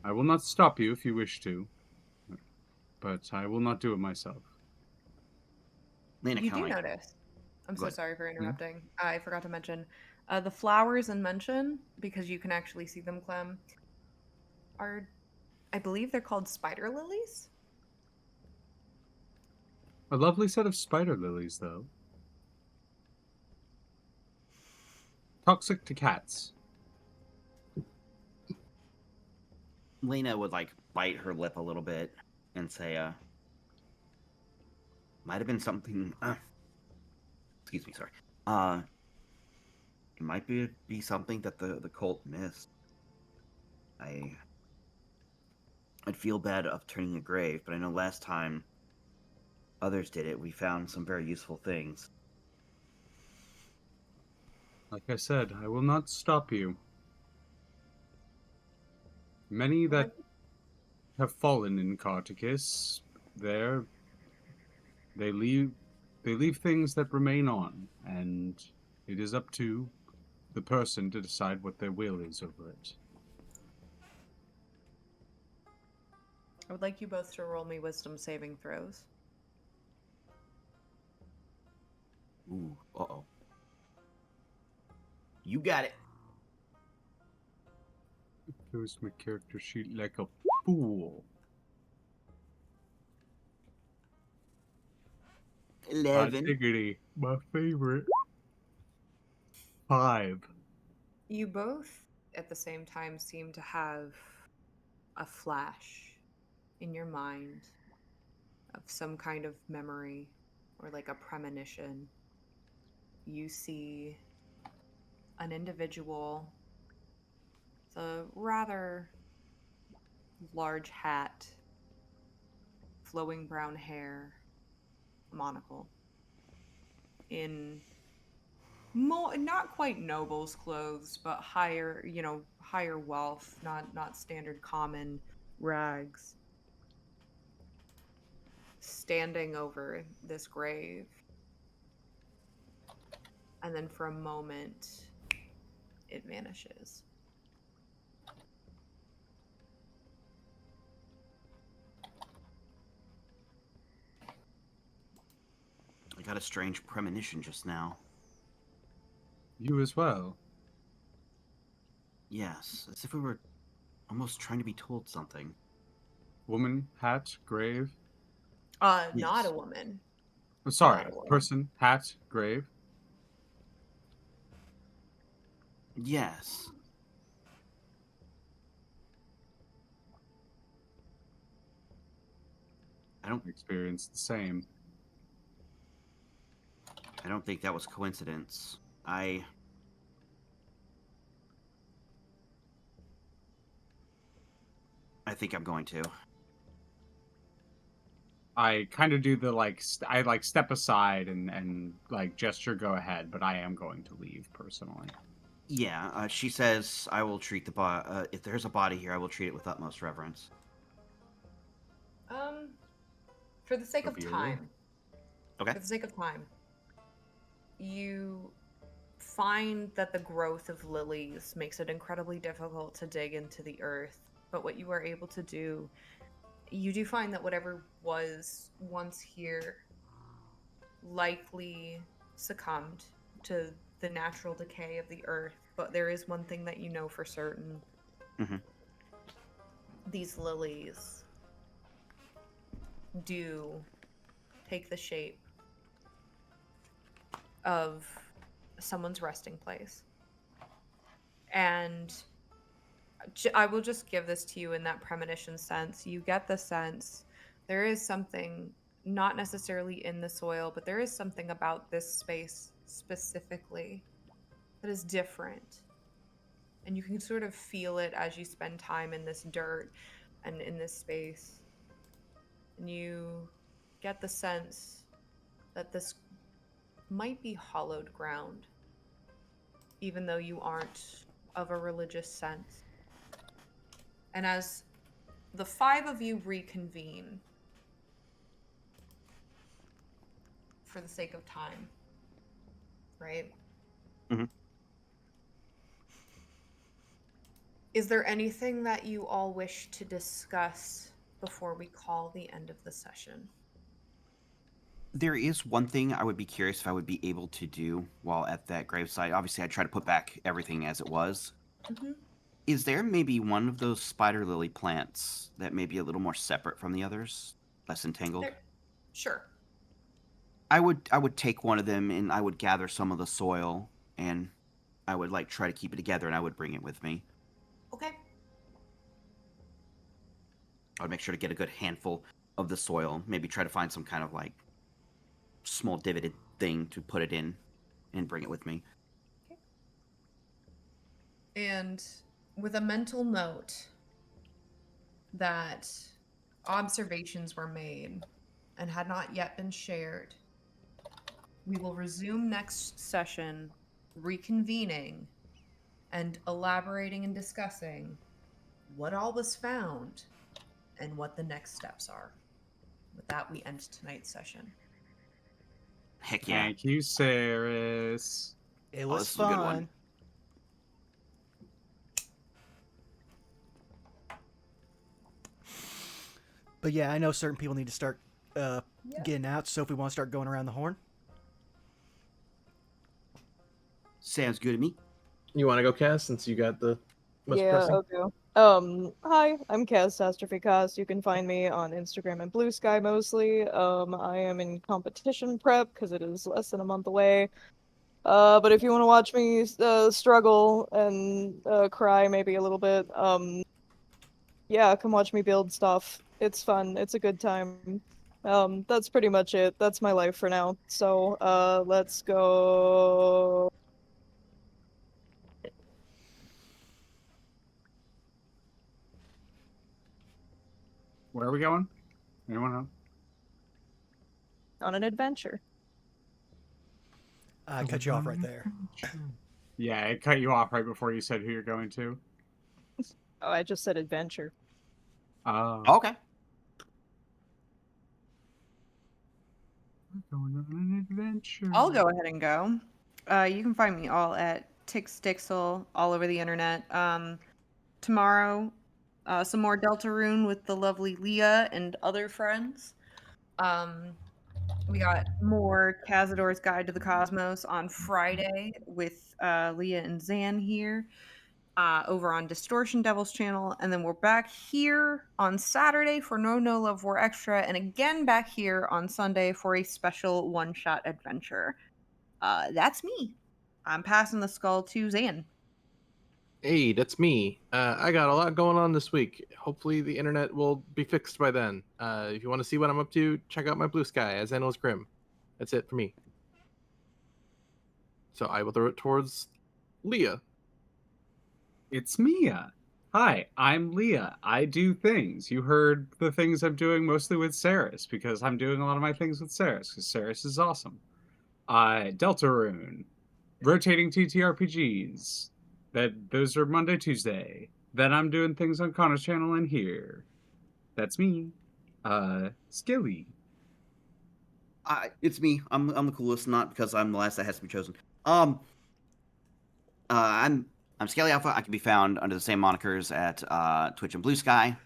I will not stop you if you wish to, but I will not do it myself. Lena You kind do of like, notice. I'm Go so ahead. sorry for interrupting. I forgot to mention the flowers in mention, because you can actually see them, Clem, are, I believe they're called spider lilies. A lovely set of spider lilies, though. Toxic to cats. Lena would like bite her lip a little bit and say, might have been something. Excuse me, sorry. It might be something that the cult missed. I'd feel bad upturning a grave, but I know last time others did it, we found some very useful things. Like I said, I will not stop you. Many that have fallen in Carticus, they leave things that remain on, and it is up to the person to decide what their will is over it. I would like you both to roll me wisdom saving throws. Ooh, uh-oh. You got it. Goes my character sheet like a fool. 11. Diggity, my favorite. 5. You both, at the same time, seem to have a flash in your mind of some kind of memory or like a premonition. You see an individual with a rather large hat, flowing brown hair, a monocle, in not quite noble's clothes, but higher, higher wealth, not standard common rags, standing over this grave. And then for a moment, it vanishes. I got a strange premonition just now. You as well. Yes, as if we were almost trying to be told something. Woman, hat, grave. Not Yes. a woman. Oh, sorry, Not a woman. person, hat, grave. Yes. I don't Experience the same. think that was coincidence. I think I'm going to. I kind of do the I step aside and like gesture go ahead, but I am going to leave personally. Yeah, she says I will treat the if there's a body here, I will treat it with utmost reverence. For the sake of Reveal. time. Okay. For the sake of time, you find that the growth of lilies makes it incredibly difficult to dig into the earth. But what you are able to do, you do find that whatever was once here likely succumbed to the natural decay of the earth. But there is one thing that you know for certain. Mhm. These lilies do take the shape of someone's resting place. And I will just give this to you in that premonition sense. You get the sense there is something, not necessarily in the soil, but there is something about this space specifically that is different. And you can sort of feel it as you spend time in this dirt and in this space. And you get the sense that this might be hallowed ground, even though you aren't of a religious sense. And as the 5 of you reconvene, for the sake of time, right? Mhm. Is there anything that you all wish to discuss before we call the end of the session? There is one thing I would be curious if I would be able to do while at that gravesite. Obviously, I try to put back everything as it was. Mm-hmm. Is there maybe one of those spider lily plants that may be a little more separate from the others, less entangled? Sure. I would take one of them and I would gather some of the soil and I would like try to keep it together and I would bring it with me. Okay. I would make sure to get a good handful of the soil, maybe try to find some kind of like small divoted thing to put it in and bring it with me. Okay. And with a mental note that observations were made and had not yet been shared, we will resume next session, reconvening and elaborating and discussing what all was found and what the next steps are. With that, we end tonight's session. Heck yeah. Thank you, Saris. It was this was a good one. fun. But yeah, I know certain people need to start getting out. So if we want to start going around the horn, Sounds good to me. You want to go, Cass, since you got the most Yeah, pressing? okay. Hi, I'm Catastrophe Cast. You can find me on Instagram and Blue Sky mostly. I am in competition prep because it is less than a month away. But if you want to watch me struggle and cry maybe a little bit, yeah, come watch me build stuff. It's fun. It's a good time. That's pretty much it. That's my life for now. So, let's go. Where are we going? Anyone know? On an adventure. I cut you off right there. Yeah, it cut you off right before you said who you're going to. Oh, I just said adventure. Oh. Okay. We're going on an adventure. I'll go ahead and go. You can find me all at Tixdixel all over the internet. Tomorrow, some more Deltarune with the lovely Leah and other friends. We got more Cazador's Guide to the Cosmos on Friday with Leah and Zan here over on Distortion Devil's channel. And then we're back here on Saturday for No Love War Extra. And again back here on Sunday for a special one-shot adventure. That's me. I'm passing the skull to Zan. Hey, that's me. I got a lot going on this week. Hopefully the internet will be fixed by then. If you want to see what I'm up to, check out my Blue Sky as Endless Grim. That's it for me. So I will throw it towards Leah. It's Mia. Hi, I'm Leah. I do things. You heard the things I'm doing mostly with Saris because I'm doing a lot of my things with Saris because Saris is awesome. Deltarune, rotating TTRPGs. Those are Monday, Tuesday. Then I'm doing things on Connor's channel and here. That's me. Skilly. It's me. I'm the coolest, not because I'm the last that has to be chosen. I'm Scaly Alpha. I can be found under the same monikers at Twitch and Blue Sky.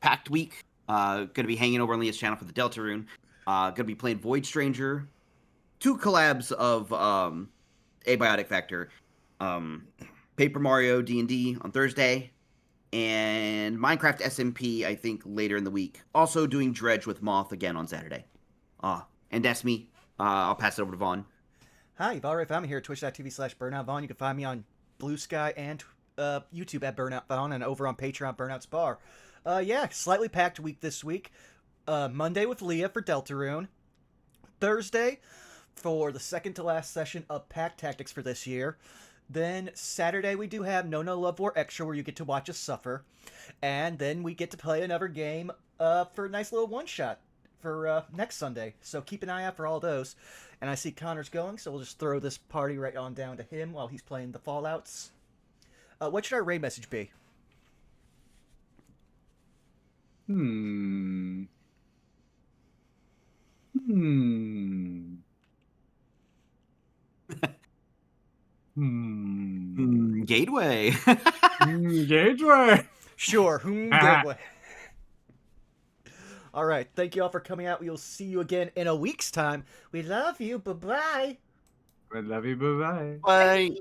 Packed week. Gonna be hanging over on Leah's channel for the Deltarune. Gonna be playing Void Stranger. 2 collabs of Abiotic Factor. Paper Mario D&D on Thursday, and Minecraft SMP, I think, later in the week. Also doing Dredge with Moth again on Saturday. And that's me. I'll pass it over to Vaughn. Hi, you've already found me here at twitch.tv/BurnoutVaughn. You can find me on Blue Sky and YouTube at Burnout Vaughn and over on Patreon, Burnout's Bar. Yeah, slightly packed week this week. Monday with Leah for Deltarune. Thursday for the second to last session of Pack Tactics for this year. Then Saturday we do have No Love War Extra where you get to watch us suffer. And then we get to play another game for a nice little one-shot for next Sunday. So keep an eye out for all those. And I see Connor's going, so we'll just throw this party right on down to him while he's playing the Fallouts. What should our raid message be? Hmm. Gateway. Gateway. Sure, Gateway. All right, thank you all for coming out. We'll see you again in a week's time. We love you. Bye-bye. I love you. Bye-bye. Bye.